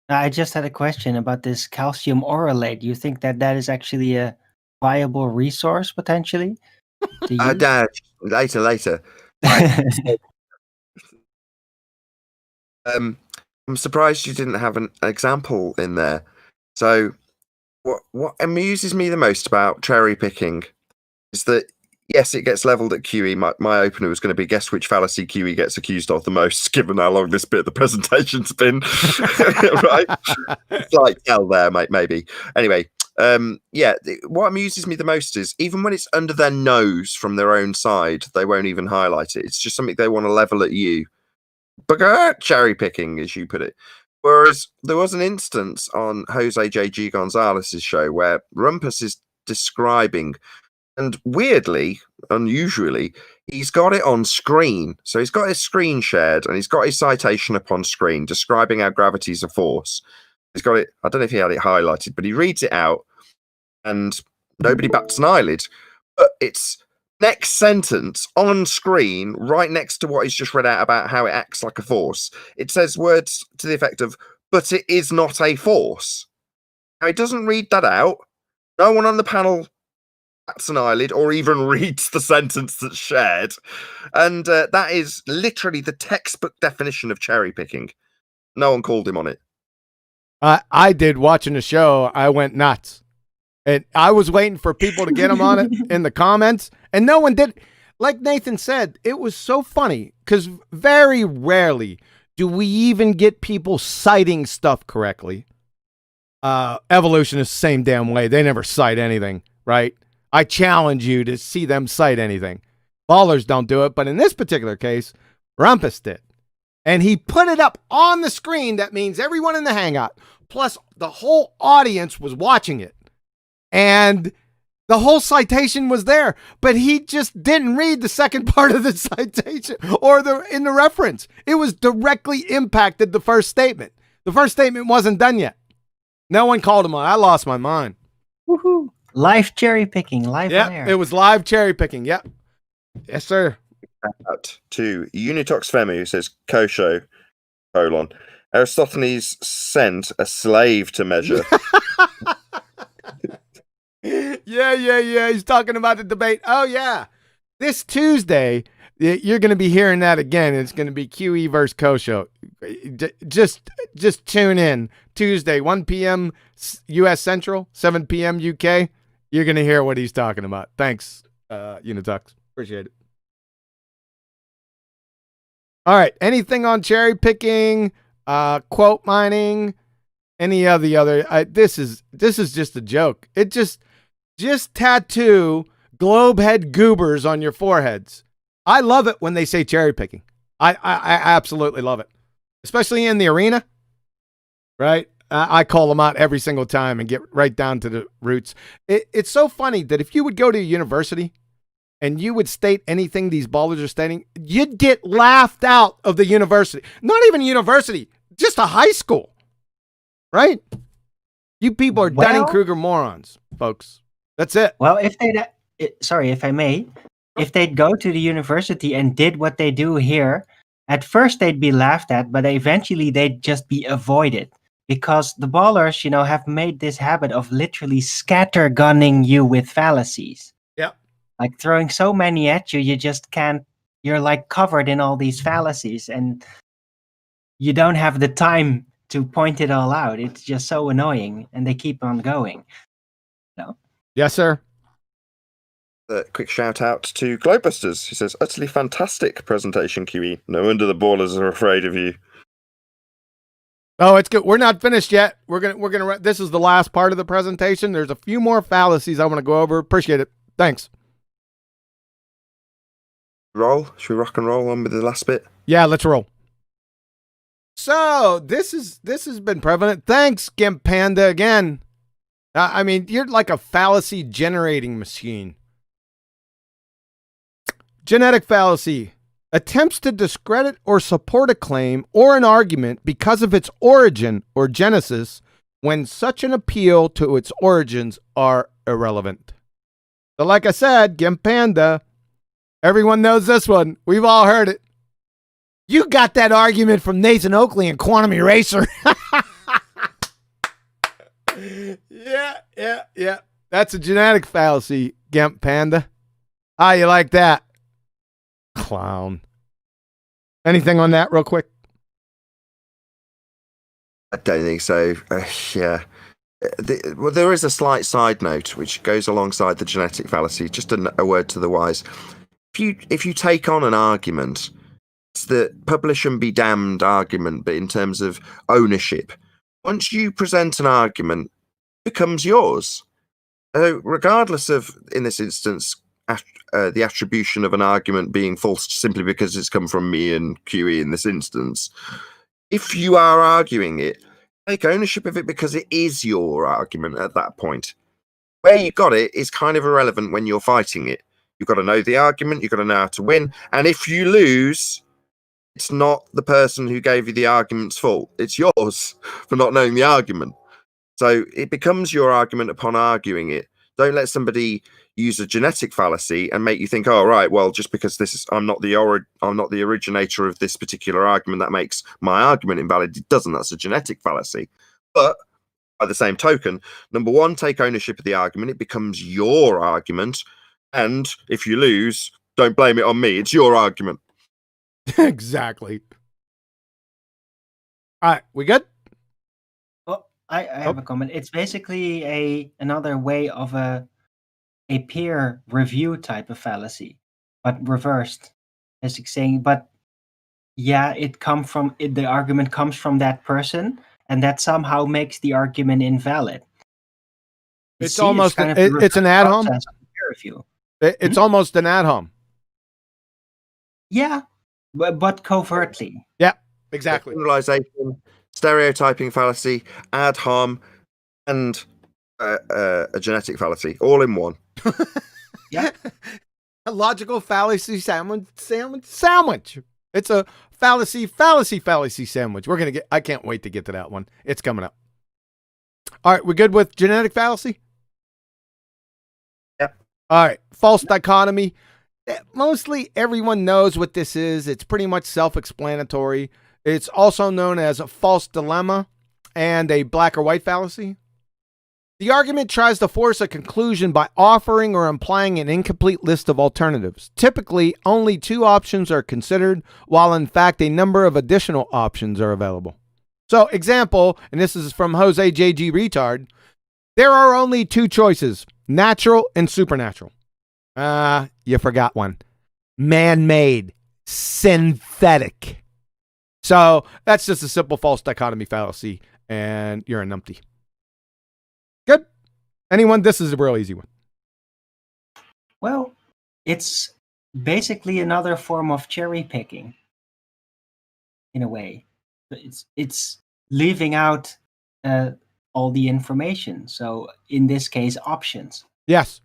I just had a question about this calcium oralate. You think that that is actually a viable resource potentially? To use?
Dad, later. Right. I'm surprised you didn't have an example in there. So, what amuses me the most about cherry picking is that yes, it gets leveled at QE. My opener was going to be guess which fallacy QE gets accused of the most, given how long this bit of the presentation's been. Right? Slight tell there, mate. Maybe. Anyway, what amuses me the most is even when it's under their nose from their own side, they won't even highlight it. It's just something they want to level at you. Cherry picking, as you put it. Whereas there was an instance on Jose J.G. Gonzalez's show where Rumpus is describing, and weirdly, unusually, he's got it on screen. So he's got his screen shared and he's got his citation up on screen describing how gravity's a force. He's got it, I don't know if he had it highlighted, but he reads it out and nobody bats an eyelid. But it's next sentence on screen, right next to what he's just read out about how it acts like a force. It says words to the effect of, but it is not a force. Now, he doesn't read that out. No one on the panel bats an eyelid or even reads the sentence that's shared. And that is literally the textbook definition of cherry picking. No one called him on it.
I did watching the show. I went nuts. And I was waiting for people to get him on it in the comments, and no one did. Like Nathan said, it was so funny because very rarely do we even get people citing stuff correctly. Evolutionists, same damn way. They never cite anything, right? I challenge you to see them cite anything. Ballers don't do it, but in this particular case, Rumpus did. And he put it up on the screen. That means everyone in the Hangout, plus the whole audience was watching it. And the whole citation was there, but he just didn't read the second part of the citation or in the reference. It was directly impacted the first statement. The first statement wasn't done yet. No one called him on. I lost my mind.
Woohoo! Live cherry picking, live on air.
It was live cherry picking. Yep. Yes, sir.
Out to Unitox Femi, who says Kosho, Aristophanes sent a slave to measure.
Yeah. He's talking about the debate. Oh, yeah. This Tuesday, you're going to be hearing that again. It's going to be QE versus Kosho. Just tune in. Tuesday, 1 p.m. U.S. Central, 7 p.m. UK. You're going to hear what he's talking about. Thanks, Unitox. Appreciate it. All right. Anything on cherry picking, quote mining, any of the other? This is just a joke. It just tattoo globe head goobers on your foreheads. I love it when they say cherry picking. I absolutely love it, especially in the arena. Right? I call them out every single time and get right down to the roots. It's so funny that if you would go to a university and you would state anything these ballers are stating, you'd get laughed out of the university. Not even a university, just a high school. Right? You people are Dunning-Kruger morons, folks. That's it.
Well, if if I may, if they'd go to the university and did what they do here, at first they'd be laughed at, but eventually they'd just be avoided. Because the ballers, have made this habit of literally scattergunning you with fallacies.
Yep.
Like throwing so many at you, you just can't, you're like covered in all these fallacies and you don't have the time to point it all out. It's just so annoying and they keep on going. No.
Yes, sir.
A quick shout out to Globebusters. He says, utterly fantastic presentation, QE. No wonder the ballers are afraid of you.
Oh, it's good. We're not finished yet. This is the last part of the presentation. There's a few more fallacies I want to go over. Appreciate it. Thanks.
Roll? Should we rock and roll on with the last bit?
Yeah, let's roll. So this has been prevalent. Thanks, Gimp Panda, again. I mean, you're like a fallacy generating machine. Genetic fallacy. Attempts to discredit or support a claim or an argument because of its origin or genesis when such an appeal to its origins are irrelevant. So like I said, Gimp Panda, everyone knows this one. We've all heard it. You got that argument from Nathan Oakley in Quantum Eraser. Yeah. That's a genetic fallacy, Gimp Panda. How you like that? Clown. Anything on that real quick?
I don't think so. Yeah. Well, there is a slight side note which goes alongside the genetic fallacy. Just a word to the wise. If you take on an argument, it's the publish and be damned argument, but in terms of ownership. Once you present an argument, it becomes yours. Regardless of, in this instance, the attribution of an argument being false simply because it's come from me and QE in this instance. If you are arguing it, take ownership of it because it is your argument at that point. Where you got it is kind of irrelevant when you're fighting it. You've got to know the argument, you've got to know how to win, and if you lose, it's not the person who gave you the argument's fault. It's yours for not knowing the argument. So it becomes your argument upon arguing it. Don't let somebody use a genetic fallacy and make you think, oh, right, well, just because I'm not the originator of this particular argument, that makes my argument invalid. It doesn't. That's a genetic fallacy. But by the same token, number one, take ownership of the argument. It becomes your argument. And if you lose, don't blame it on me. It's your argument.
Exactly. All right, we good?
Well, I have a comment. It's basically another way of a peer review type of fallacy, but reversed. As it's saying, but yeah, the argument comes from that person, and that somehow makes the argument invalid.
It's almost it's an ad hom.
Review.
It's almost an ad hom.
Yeah, but covertly.
Yeah, exactly.
Generalization, stereotyping fallacy, ad hom, and a genetic fallacy, all in one.
Yeah.
A logical fallacy sandwich. It's a fallacy sandwich. I can't wait to get to that one. It's coming up. All right, we're good with genetic fallacy?
Yep.
All right, false dichotomy. Mostly everyone knows what this is. It's pretty much self-explanatory. It's also known as a false dilemma and a black or white fallacy. The argument tries to force a conclusion by offering or implying an incomplete list of alternatives. Typically, only two options are considered, while in fact a number of additional options are available. So, example, and this is from Jose JG Retard, there are only two choices, natural and supernatural. You forgot one. Man-made, synthetic. So, that's just a simple false dichotomy fallacy, and you're a numpty. Good. Anyone? This is a real easy one.
Well, it's basically another form of cherry picking, in a way. It's leaving out all the information. So in this case, options.
Yes.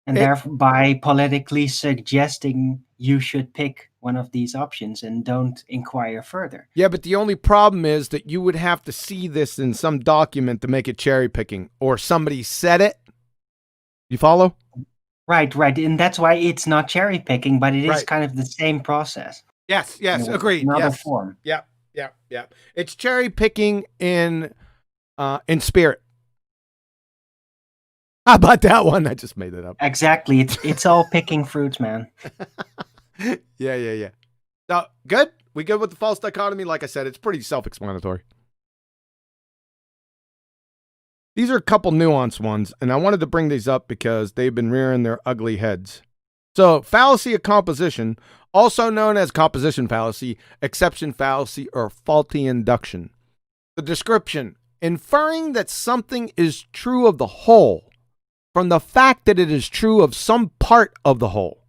And thereby politically suggesting you should pick one of these options and don't inquire further.
Yeah, but the only problem is that you would have to see this in some document to make it cherry picking, or somebody said it. You follow?
Right. And that's why it's not cherry picking, but it is kind of the same process.
Yes, agreed.
Another form.
Yeah. It's cherry picking in spirit. How about that one? I just made it up.
Exactly. It's all picking fruits, man.
Yeah. So, good? We good with the false dichotomy? Like I said, it's pretty self-explanatory. These are a couple nuanced ones, and I wanted to bring these up because they've been rearing their ugly heads. So, fallacy of composition, also known as composition fallacy, exception fallacy, or faulty induction. The description, inferring that something is true of the whole from the fact that it is true of some part of the whole.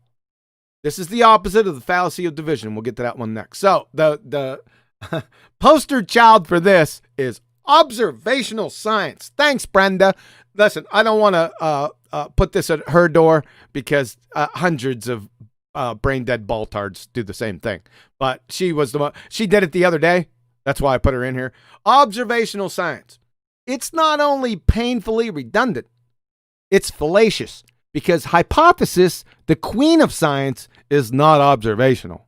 This is the opposite of the fallacy of division. We'll get to that one next. So the poster child for this is observational science. Thanks, Brenda. Listen, I don't want to put this at her door because hundreds of brain dead baltards do the same thing. But she was she did it the other day. That's why I put her in here. Observational science. It's not only painfully redundant, it's fallacious because hypothesis, the queen of science, is not observational.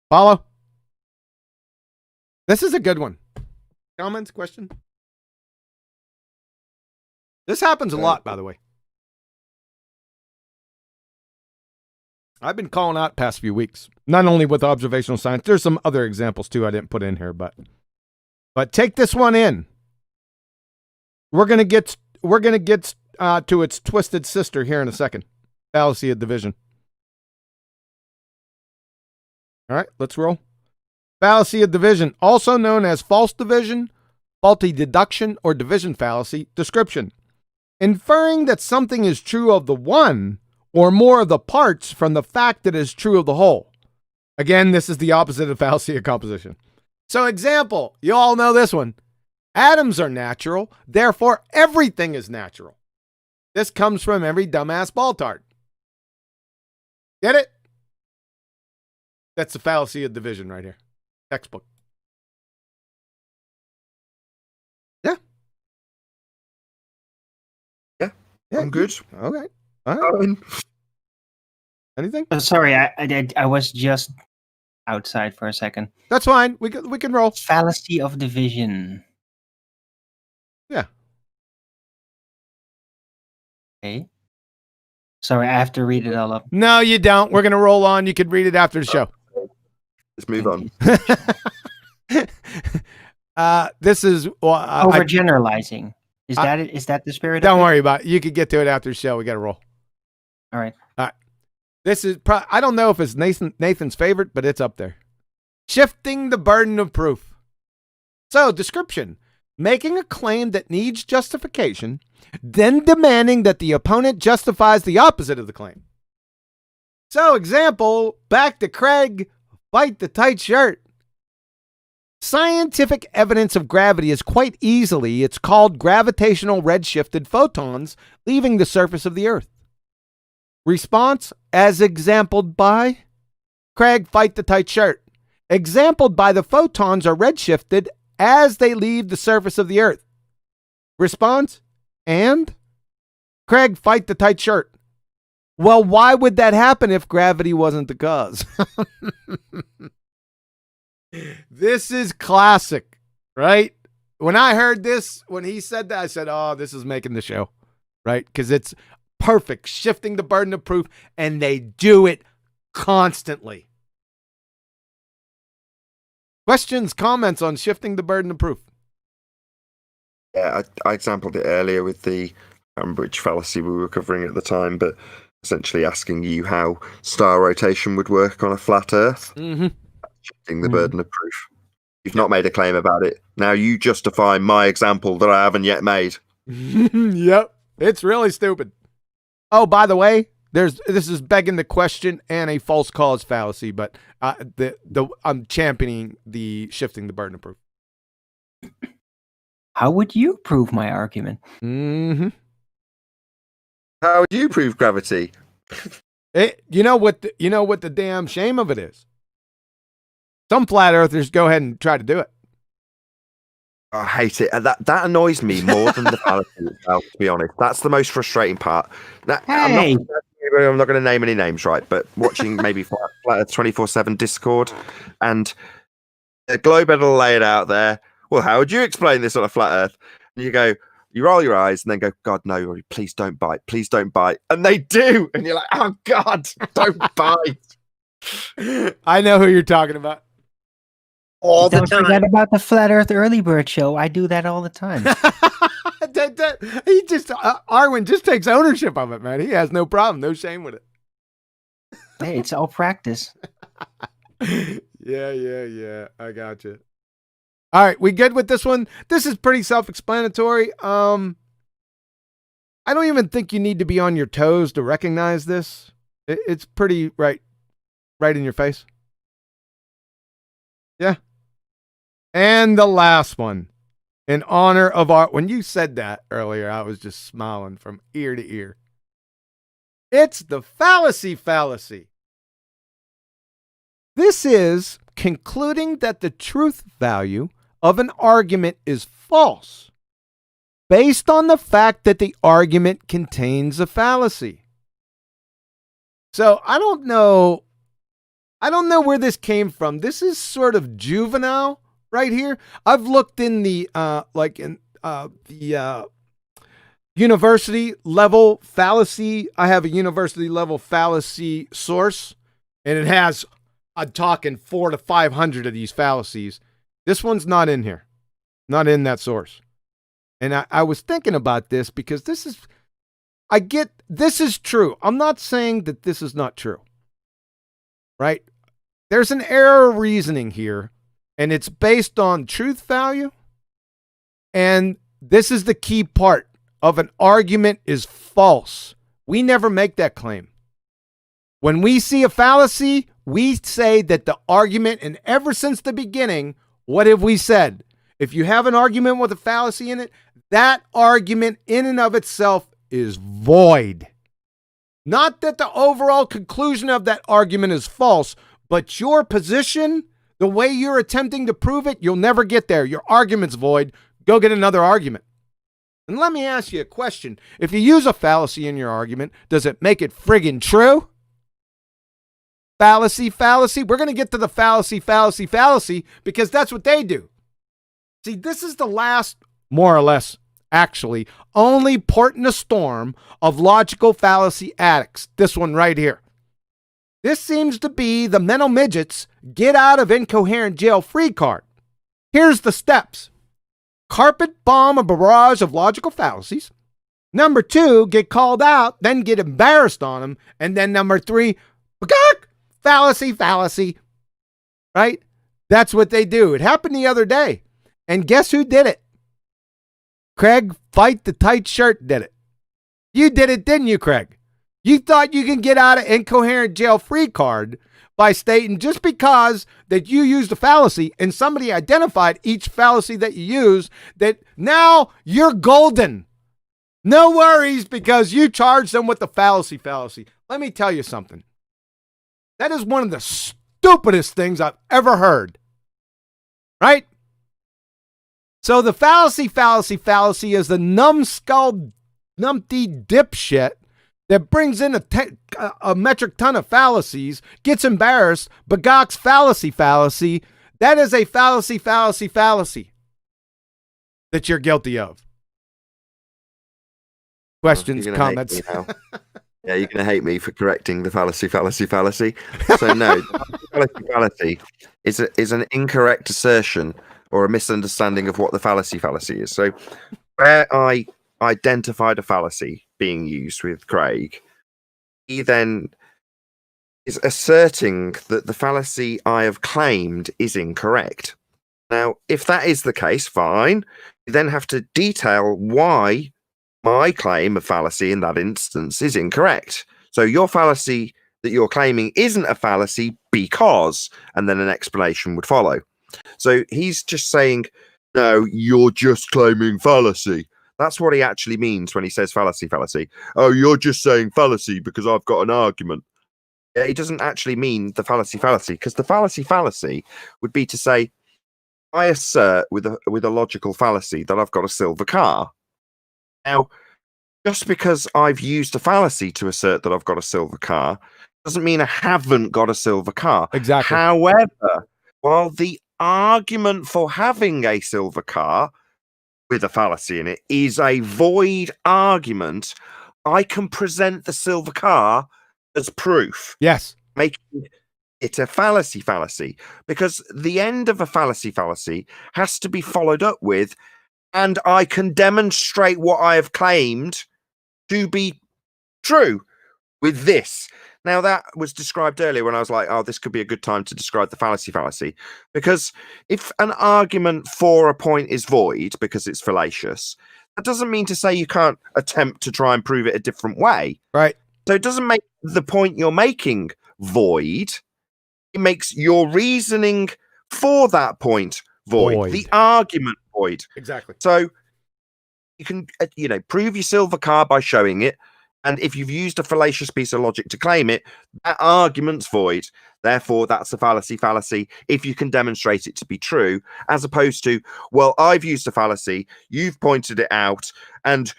Follow? This is a good one. Comments, question? This happens a lot, by the way. I've been calling out past few weeks, not only with observational science. There's some other examples too I didn't put in here, but take this one in. We're gonna get to its twisted sister here in a second. Fallacy of division. All right, let's roll. Fallacy of division, also known as false division, faulty deduction, or division fallacy. Description: inferring that something is true of the one or more of the parts from the fact that it is true of the whole. Again, this is the opposite of fallacy of composition. So example, you all know this one. Atoms are natural, therefore everything is natural. This comes from every dumbass baltard. Get it? That's the fallacy of division right here. Textbook. Yeah.
Yeah,
Yeah,
I'm good.
Okay. All right. Anything?
Sorry, I was just outside for a second.
That's fine. We can roll.
Fallacy of division.
Yeah.
Okay. Sorry, I have to read it all up.
No, you don't. We're gonna roll on. You can read it after the show.
Let's move on.
This is
Overgeneralizing. Is that the spirit?
Don't
of
worry about it. You can get to it after the show. We got to roll.
All right.
This is I don't know if it's Nathan's favorite, but it's up there. Shifting the burden of proof. So, description: making a claim that needs justification, then demanding that the opponent justifies the opposite of the claim. So, example, back to Craig, fight the tight shirt. Scientific evidence of gravity is quite easily, it's called gravitational redshifted photons leaving the surface of the Earth. Response, as exampled by Craig, fight the tight shirt. Exampled by the photons are redshifted as they leave the surface of the Earth. Response, and Craig, fight the tight shirt. Well, why would that happen if gravity wasn't the cause? This is classic, right? When I heard this, when he said that, I said, oh, this is making the show, right? Because it's perfect, shifting the burden of proof, and they do it constantly. Questions, comments on shifting the burden of proof?
Yeah, I exampled it earlier with the, I can't remember which fallacy we were covering at the time, but essentially asking you how star rotation would work on a flat Earth.
Mm-hmm.
Shifting the burden of proof. You've not made a claim about it. Now you justify my example that I haven't yet made.
Yep. It's really stupid. Oh, by the way, this is begging the question and a false cause fallacy, but I'm championing the shifting the burden of proof.
How would you prove my argument?
Mm-hmm.
How would you prove gravity?
You know what the damn shame of it is? Some flat earthers go ahead and try to do it.
I hate it. That annoys me more than the fallacy itself, to be honest. That's the most frustrating part.
Hey.
I'm not going to name any names, right? But watching maybe Flat Earth 24/7 Discord, and the globe will lay it out there. Well, how would you explain this on a flat Earth? And you roll your eyes and then go, God, no, please don't bite. Please don't bite. And they do. And you're like, oh, God, don't bite.
I know who you're talking about.
All the
Don't
time.
forget about the Flat Earth Early Bird Show. I do that all the time.
He just Arwen just takes ownership of it, man. He has no problem, no shame with it.
Hey, it's all practice.
Yeah. I got you. All right, we good with this one? This is pretty self-explanatory. I don't even think you need to be on your toes to recognize this. It's pretty right in your face. Yeah. And the last one, in honor of our, when you said that earlier, I was just smiling from ear to ear. It's the Fallacy Fallacy. This is concluding that the truth value of an argument is false based on the fact that the argument contains a fallacy. So I don't know where this came from. This is sort of juvenile right here. I've looked in the university level fallacy. I have a university level fallacy source, and it has, I'm talking 400 to 500 of these fallacies. This one's not in here, not in that source. And I was thinking about this because this is true. I'm not saying that this is not true, right? There's an error of reasoning here, and it's based on truth value. And this is the key part of an argument is false. We never make that claim. When we see a fallacy, we say that the argument, and ever since the beginning, what have we said? If you have an argument with a fallacy in it, that argument in and of itself is void. Not that the overall conclusion of that argument is false, but your position, the way you're attempting to prove it, you'll never get there. Your argument's void. Go get another argument. And let me ask you a question. If you use a fallacy in your argument, does it make it friggin' true? Fallacy. We're going to get to the fallacy, because that's what they do. See, this is the last, more or less, actually, only port in a storm of logical fallacy addicts. This one right here. This seems to be the mental midget's get out of incoherent jail free card. Here's the steps. Carpet bomb a barrage of logical fallacies. Number 2, get called out, then get embarrassed on them. And then number 3, fallacy. Right? That's what they do. It happened the other day. And guess who did it? Craig, Fight the Tight Shirt did it. You did it, didn't you, Craig? You thought you can get out of incoherent jail free card by stating just because that you used a fallacy and somebody identified each fallacy that you use, that now you're golden. No worries, because you charged them with the fallacy. Let me tell you something. That is one of the stupidest things I've ever heard. Right? So the fallacy is the numbskull, numpty dipshit that brings in a metric ton of fallacies, gets embarrassed, but gawks fallacy. That is a fallacy that you're guilty of. Questions, comments?
Yeah, you're going to hate me for correcting the fallacy. So no, the fallacy is an incorrect assertion or a misunderstanding of what the fallacy is. So where I identified a fallacy being used with Craig, he then is asserting that the fallacy I have claimed is incorrect. Now, if that is the case, fine. You then have to detail why my claim of fallacy in that instance is incorrect. So your fallacy that you're claiming isn't a fallacy because, and then an explanation would follow. So he's just saying, no, you're just claiming fallacy. That's what he actually means when he says fallacy. Oh, you're just saying fallacy because I've got an argument. Yeah, he doesn't actually mean the fallacy, because the fallacy would be to say, I assert with a logical fallacy that I've got a silver car. Now, just because I've used a fallacy to assert that I've got a silver car doesn't mean I haven't got a silver car.
Exactly.
However, while the argument for having a silver car with a fallacy in it is a void argument, I can present the silver car as proof.
Yes.
Making it a fallacy, because the end of a fallacy has to be followed up with, and I can demonstrate what I have claimed to be true with this. Now, that was described earlier when I was like, oh, this could be a good time to describe the fallacy, because if an argument for a point is void because it's fallacious, that doesn't mean to say you can't attempt to try and prove it a different way.
Right.
So it doesn't make the point you're making void. It makes your reasoning for that point void. The argument void.
Exactly.
So you can, prove your silver car by showing it. And if you've used a fallacious piece of logic to claim it, that argument's void. Therefore, that's a fallacy if you can demonstrate it to be true, as opposed to, well, I've used a fallacy, you've pointed it out, and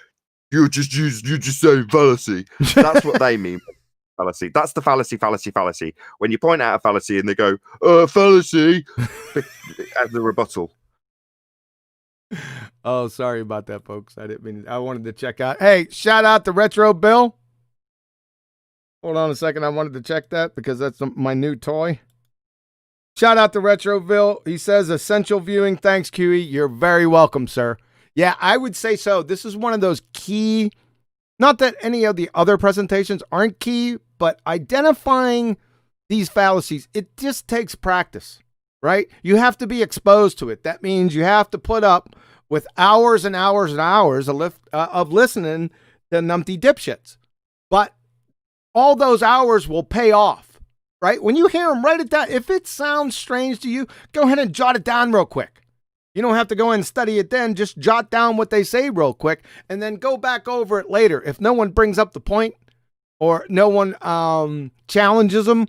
you just say fallacy. That's what they mean. Fallacy. That's the fallacy. When you point out a fallacy and they go, fallacy, as the rebuttal.
Oh, sorry about that, folks. I didn't mean. I wanted to check out. Hey, shout out to Retro Bill. Hold on a second. I wanted to check that because that's my new toy. Shout out to Retro Bill. He says essential viewing. Thanks, QE. You're very welcome, sir. Yeah, I would say so. This is one of those key. Not that any of the other presentations aren't key, but identifying these fallacies, it just takes practice, right? You have to be exposed to it. That means you have to put up with hours and hours and hours of listening to numpty dipshits. But all those hours will pay off, right? When you hear them, write it down. If it sounds strange to you, go ahead and jot it down real quick. You don't have to go in and study it then. Just jot down what they say real quick and then go back over it later. If no one brings up the point or no one challenges them,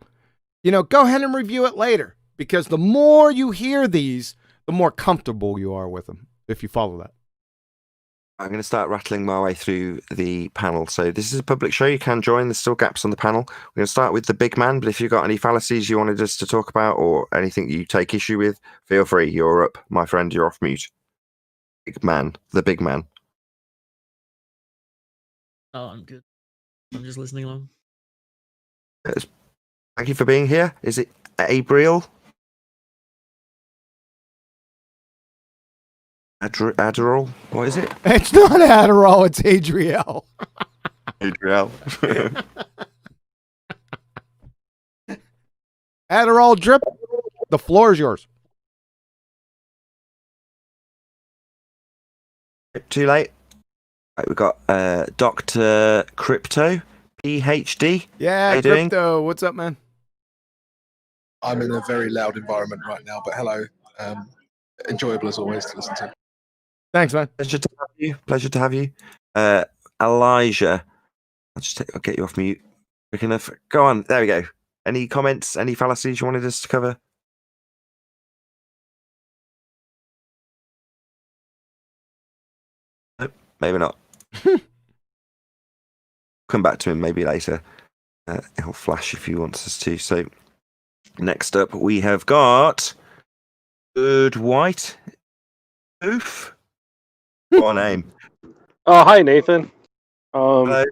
go ahead and review it later. Because the more you hear these, the more comfortable you are with them, if you follow that.
I'm going to start rattling my way through the panel. So this is a public show. You can join. There's still gaps on the panel. We're going to start with the big man, but if you've got any fallacies you wanted us to talk about or anything you take issue with, feel free. You're up, my friend. You're off mute. Big man. The big man.
Oh, I'm good. I'm just listening along.
Thank you for being here. Is it Abriel? Adderall? What is it?
It's not Adderall, it's Adriel.
Adriel.
Adderall drip. The floor is yours.
Too late. Right, we've got Dr. Crypto, PhD.
Yeah,
How you doing?
Crypto. What's up, man?
I'm in a very loud environment right now, but hello. Enjoyable as always to listen to.
Thanks, man.
Pleasure to have you. Elijah. I'll get you off mute. Quick enough. Go on. There we go. Any comments? Any fallacies you wanted us to cover? Nope, maybe not. Come back to him maybe later. He'll flash if he wants us to. So next up we have got Good White. Oof. What a name.
Oh, hi, Nathan.
Hello.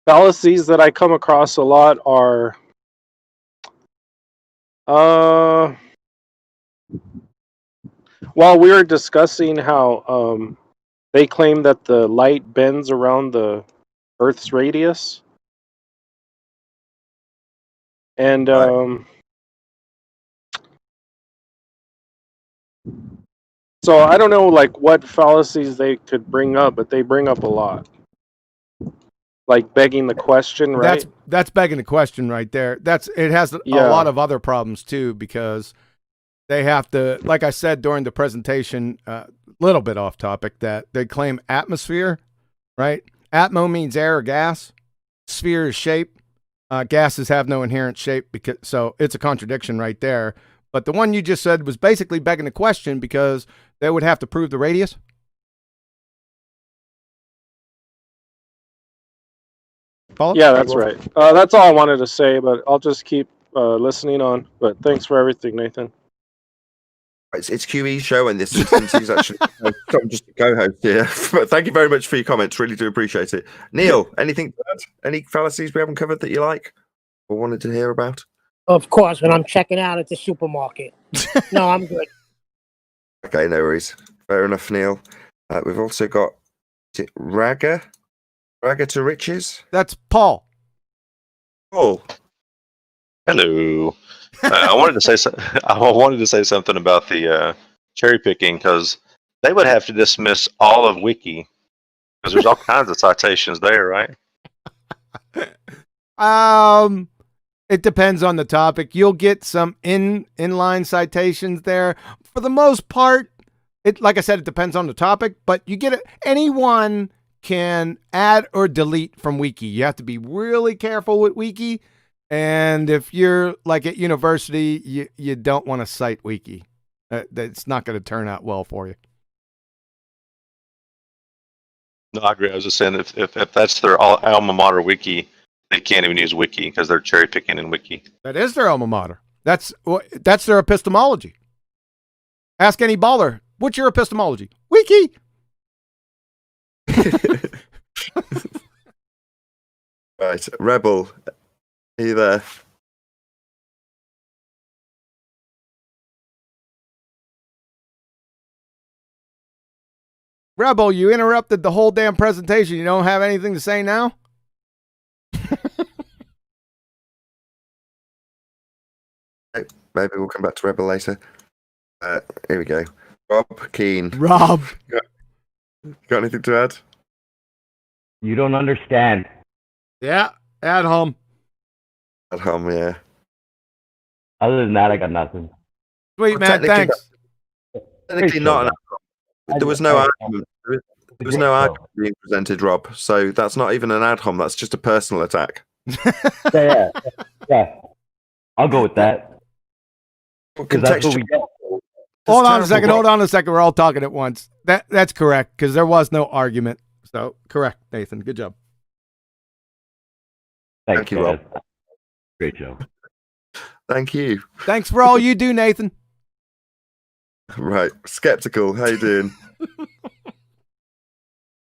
Fallacies that I come across a lot are while we were discussing how they claim that the light bends around the Earth's radius. And so I don't know like what fallacies they could bring up, but they bring up a lot. Like begging the question, right?
That's begging the question right there. It has a lot of other problems too, because they have to, like I said during the presentation, little bit off topic, that they claim atmosphere, right? Atmo means air or gas. Sphere is shape. Gases have no inherent shape, so it's a contradiction right there. But the one you just said was basically begging the question because they would have to prove the radius. Follow?
Yeah, that's right. That's all I wanted to say, but I'll just keep listening on. But thanks for everything, Nathan.
It's QE's show, and this is actually I'm just a co-host here. But thank you very much for your comments. Really do appreciate it. Neil, anything to add? Any fallacies we haven't covered that you like or wanted to hear about?
Of course, when I'm checking out at the supermarket. No, I'm good.
Okay, no worries. Fair enough, Neil. We've also got Raga to Riches.
That's Paul.
Paul.
Hello. I wanted to say I wanted to say something about the cherry picking, because they would have to dismiss all of Wiki because there's all kinds of citations there, right?
It depends on the topic. You'll get some inline citations there. For the most part, like I said, it depends on the topic, but you get it. Anyone can add or delete from Wiki. You have to be really careful with Wiki. And if you're like at university, you don't want to cite Wiki. That's not going to turn out well for you.
No, I agree. I was just saying if that's their alma mater Wiki, they can't even use Wiki because they're cherry picking in Wiki.
That is their alma mater. That's their epistemology. Ask any baller, what's your epistemology? Wiki.
Right, Rebel, are you there?
Rebel, you interrupted the whole damn presentation. You don't have anything to say now?
Maybe we'll come back to Rebel later. Here we go. Rob Keane.
Rob.
Got anything to add?
You don't understand.
Yeah, at home.
At home, yeah.
Other than that, I got nothing.
Sweet, man, thanks.
Technically not an ad-hom. There was no argument. There was no argument being presented, Rob. So that's not even an ad-hom. That's just a personal attack.
Yeah. I'll go with that. Because that's what we get.
Hold on a second. We're all talking at once. That's correct, because there was no argument. So correct, Nathan. Good job.
Thank you, Rob.
Great job.
Thank you.
Thanks for all you do, Nathan.
Right. Skeptical, how you doing?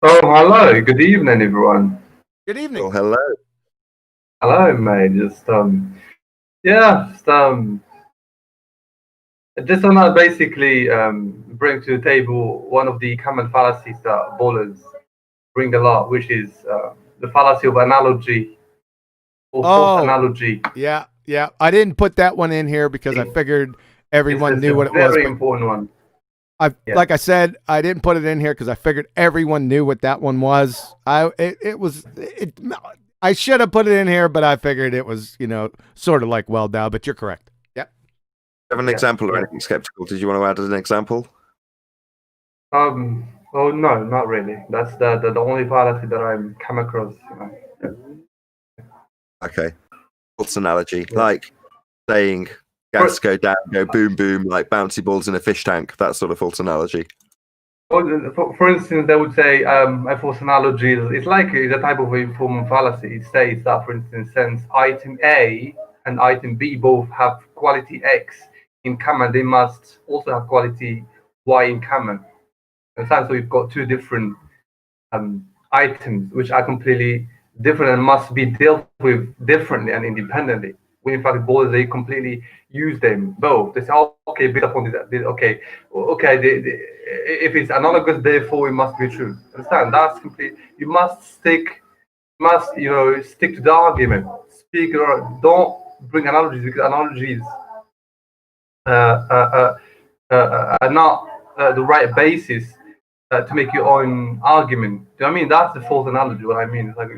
Oh, hello. Good evening, everyone.
Good evening.
Oh, hello.
Hello, mate. Just want to basically bring to the table one of the common fallacies that ballers bring a lot, which is the fallacy of analogy or false analogy.
Yeah. I didn't put that one in here because I figured everyone knew what it was.
Very important one.
Like I said, I didn't put it in here because I figured everyone knew what that one was. I should have put it in here, but I figured it was, sort of like well down, but you're correct. Yep.
Have an example of anything skeptical? Did you want to add an example?
Oh no, not really. That's the only fallacy that I've come across.
Okay. False analogy, like saying gas go down, go boom boom, like bouncy balls in a fish tank. That sort of false analogy.
For instance, they would say a false analogy is like a type of informal fallacy. It states that, for instance, since item A and item B both have quality X in common, they must also have quality Y in common. So we've got two different items which are completely different and must be dealt with differently and independently. When in fact, ballers, they completely use them both. They say, "Oh, okay, build upon this. Okay. If it's analogous, therefore it must be true." Understand? That's complete. You must stick to the argument. Speak or don't bring analogies, because analogies are not the right basis to make your own argument. Do you know what I mean? That's the false analogy. What I mean is like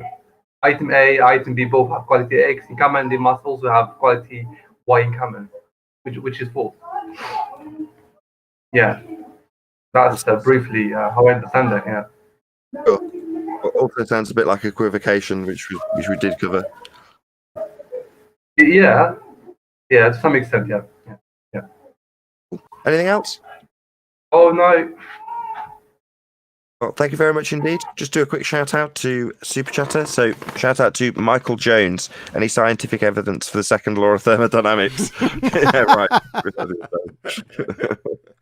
item A, item B both have quality X in common. They must also have quality Y in common, which is false. Yeah, that's briefly how I understand that. Yeah.
Sure. Also sounds a bit like equivocation, which we did cover.
Yeah, to some extent. Yeah.
Anything else?
Oh no.
Well, thank you very much indeed. Just do a quick shout out to Super Chatter. So, shout out to Michael Jones. Any scientific evidence for the second law of thermodynamics? Yeah, right.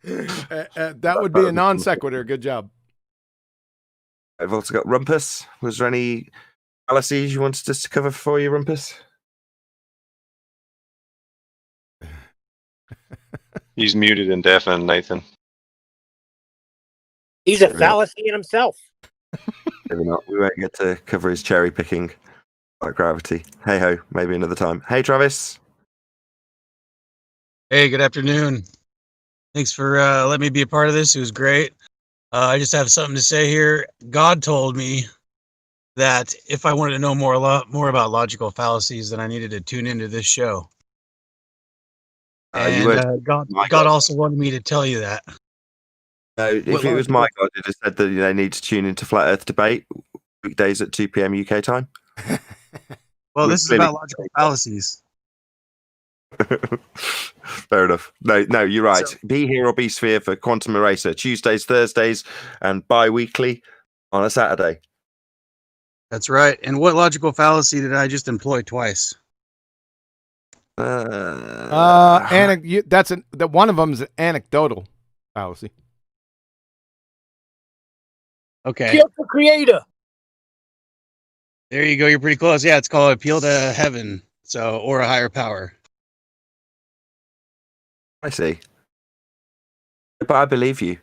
That would be a non sequitur. Good job.
I've also got Rumpus. Was there any fallacies you wanted us to cover for you, Rumpus?
He's muted and deafened, Nathan.
He's a fallacy in himself.
Maybe not. We won't get to cover his cherry picking. Like gravity. Hey ho, maybe another time. Hey Travis.
Hey, good afternoon. Thanks for letting me be a part of this. It was great. I just have something to say here. God told me that if I wanted to know more about logical fallacies, then I needed to tune into this show. And God also wanted me to tell you that.
No, if it was my God, it had said that they need to tune into Flat Earth Debate weekdays at 2 p.m. UK time.
Well, this is about logical fallacies.
Fair enough. No, you're right. Be Here or Be Sphere for Quantum Eraser, Tuesdays, Thursdays, and bi-weekly on a Saturday.
That's right. And what logical fallacy did I just employ twice?
That one of them is an anecdotal fallacy.
Okay.
Appeal to creator.
There you go. You're pretty close. Yeah, it's called appeal to heaven, or a higher power.
I see. But I believe you.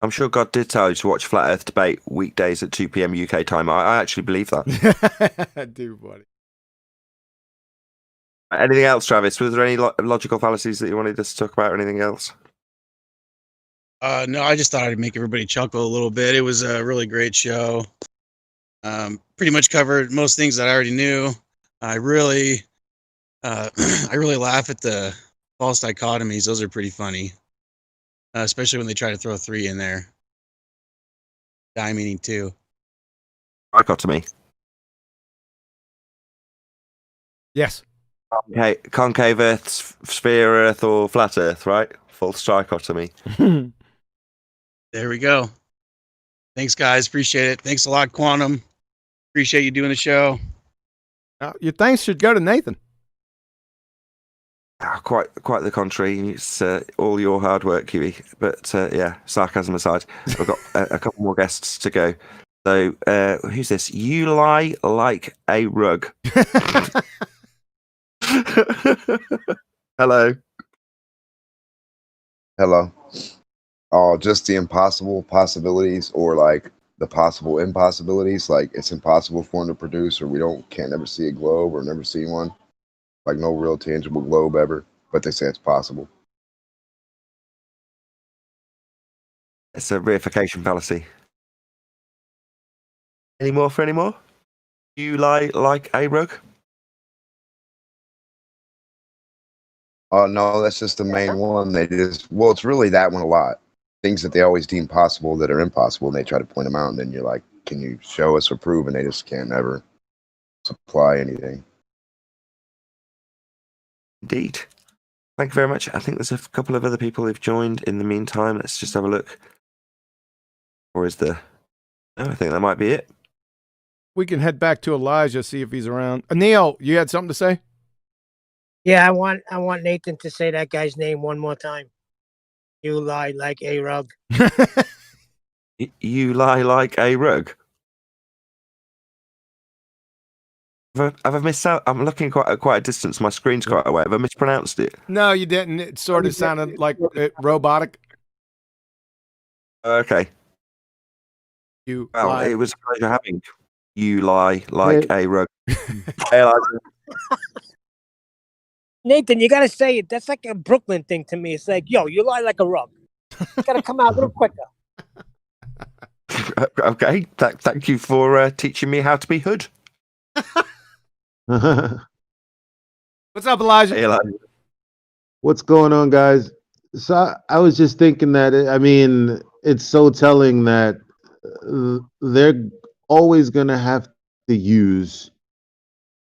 I'm sure God did tell you to watch Flat Earth Debate weekdays at 2 p.m. UK time. I actually believe that.
I do, buddy.
Anything else, Travis? Was there any logical fallacies that you wanted us to talk about or anything else?
No, I just thought I'd make everybody chuckle a little bit. It was a really great show. Pretty much covered most things that I already knew. I really laugh at the false dichotomies. Those are pretty funny, especially when they try to throw 3 in there. Die meaning 2.
Dichotomy.
Yes.
Okay, concave Earth, sphere Earth, or flat Earth, right? False dichotomy.
There we go. Thanks, guys. Appreciate it. Thanks a lot, Quantum. Appreciate you doing the show.
Your thanks should go to Nathan.
Quite the contrary. It's all your hard work, Kiwi. But yeah, sarcasm aside, we've got a couple more guests to go. So who's this? You lie like a rug. Hello.
Hello. Oh, just the impossible possibilities, or like the possible impossibilities. Like it's impossible for them to produce, or can't ever see a globe or never see one. Like no real tangible globe ever, but they say it's possible.
It's a reification fallacy. Any more? You lie like a rug.
Oh no, that's just the main one. It's really that one a lot. Things that they always deem possible that are impossible, and they try to point them out, and then you're like, can you show us or prove? And they just can't ever supply anything.
Indeed. Thank you very much. I think there's a couple of other people who've joined in the meantime. Let's just have a look. Or is there? No, I think that might be it.
We can head back to Elijah, see if he's around. Neil, you had something to say?
Yeah, I want Nathan to say that guy's name one more time. You lie like a rug.
You lie like a rug. Have I missed out? I'm looking quite a distance. My screen's quite away. Have I mispronounced it?
No, you didn't. It sort of sounded like robotic.
Okay. It was a pleasure having you lie like a rug. Hey, Elijah.
Nathan, you gotta say it. That's like a Brooklyn thing to me. It's like, yo, you lie like a rug. You gotta come out a little quicker.
Okay. Thank you for teaching me how to be hood.
What's up, Elijah?
Hey, Elijah.
What's going on, guys? So I was just thinking that, it's so telling that they're always going to have to use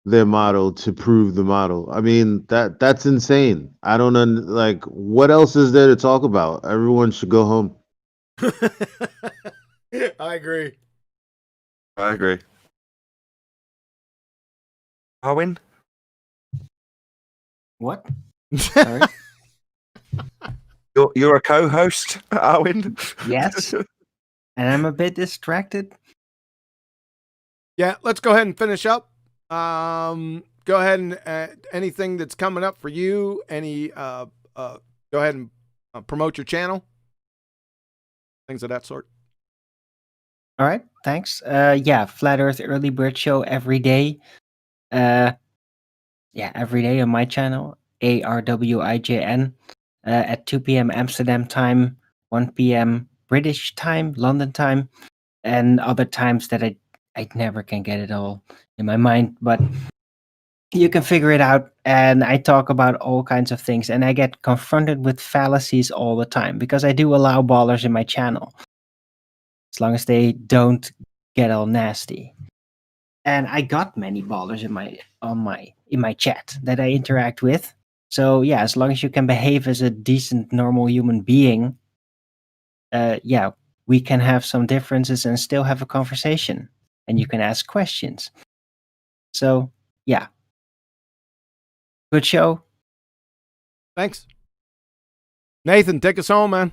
their model to prove the model. I mean, that's insane. I don't what else is there to talk about? Everyone should go home.
I agree.
Arwin?
What? Sorry?
You're a co-host, Arwin?
Yes. And I'm a bit distracted.
Yeah, let's go ahead and finish up. Go ahead and anything that's coming up for you, go ahead and promote your channel. Things of that sort.
All right, thanks. Yeah, Flat Earth Early Bird Show every day. Yeah, every day on my channel, ARWIJN, at 2 p.m. Amsterdam time, 1 p.m. British time, London time, and other times that I never can get it all in my mind, but you can figure it out. And I talk about all kinds of things, and I get confronted with fallacies all the time because I do allow ballers in my channel, as long as they don't get all nasty. And I got many ballers in my chat that I interact with. So yeah, as long as you can behave as a decent, normal human being, yeah, we can have some differences and still have a conversation, and you can ask questions. So yeah, good show.
Thanks, Nathan. Take us home, man.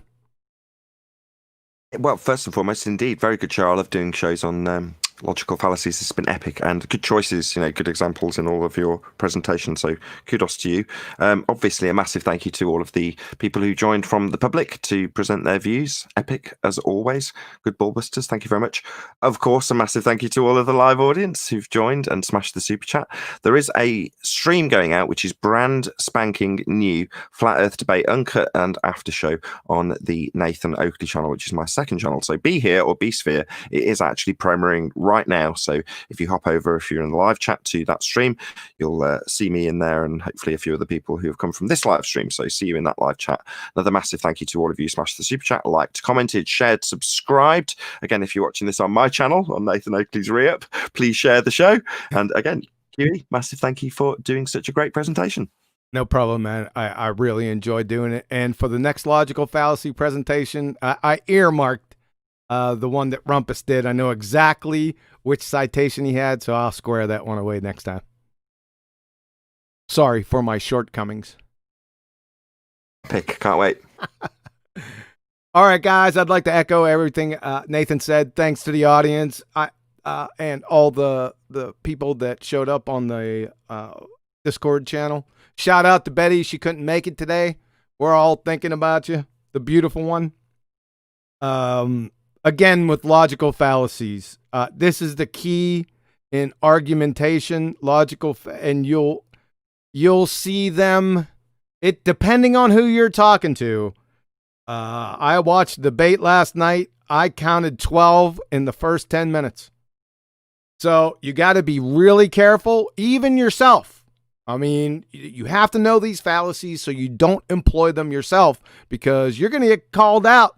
Well, first and foremost, indeed, very good show. I love doing shows on logical fallacies. It's been epic and good choices, good examples in all of your presentations. So kudos to you. Obviously, a massive thank you to all of the people who joined from the public to present their views. Epic as always. Good ballbusters. Thank you very much. Of course, a massive thank you to all of the live audience who've joined and smashed the super chat. There is a stream going out, which is brand spanking new Flat Earth Debate Uncut and After Show on the Nathan Oakley channel, which is my second channel. So be here or be sphere. It is actually premiering right now, so if you hop over, if you're in the live chat to that stream, you'll see me in there, and hopefully a few other people who have come from this live stream. So see you in that live chat. Another massive thank you to all of you. Smashed the super chat, liked, commented, shared, subscribed. Again, if you're watching this on my channel, on Nathan Oakley's Re-Up, please share the show. And again, Huey, massive thank you for doing such a great presentation.
No problem, man. I really enjoyed doing it. And for the next logical fallacy presentation, I earmarked the one that Rumpus did. I know exactly which citation he had, so I'll square that one away next time. Sorry for my shortcomings.
Pick, can't wait.
All right, guys, I'd like to echo everything Nathan said. Thanks to the audience and all the people that showed up on the Discord channel. Shout out to Betty. She couldn't make it today. We're all thinking about you, the beautiful one. Again, with logical fallacies, this is the key in argumentation, and you'll see them. It depending on who you're talking to. I watched the debate last night. I counted 12 in the first 10 minutes. So you got to be really careful, even yourself. I mean, you have to know these fallacies so you don't employ them yourself, because you're going to get called out.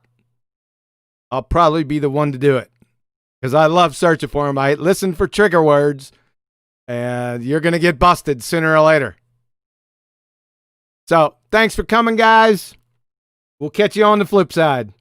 I'll probably be the one to do it because I love searching for them. I listen for trigger words, and you're going to get busted sooner or later. So thanks for coming, guys. We'll catch you on the flip side.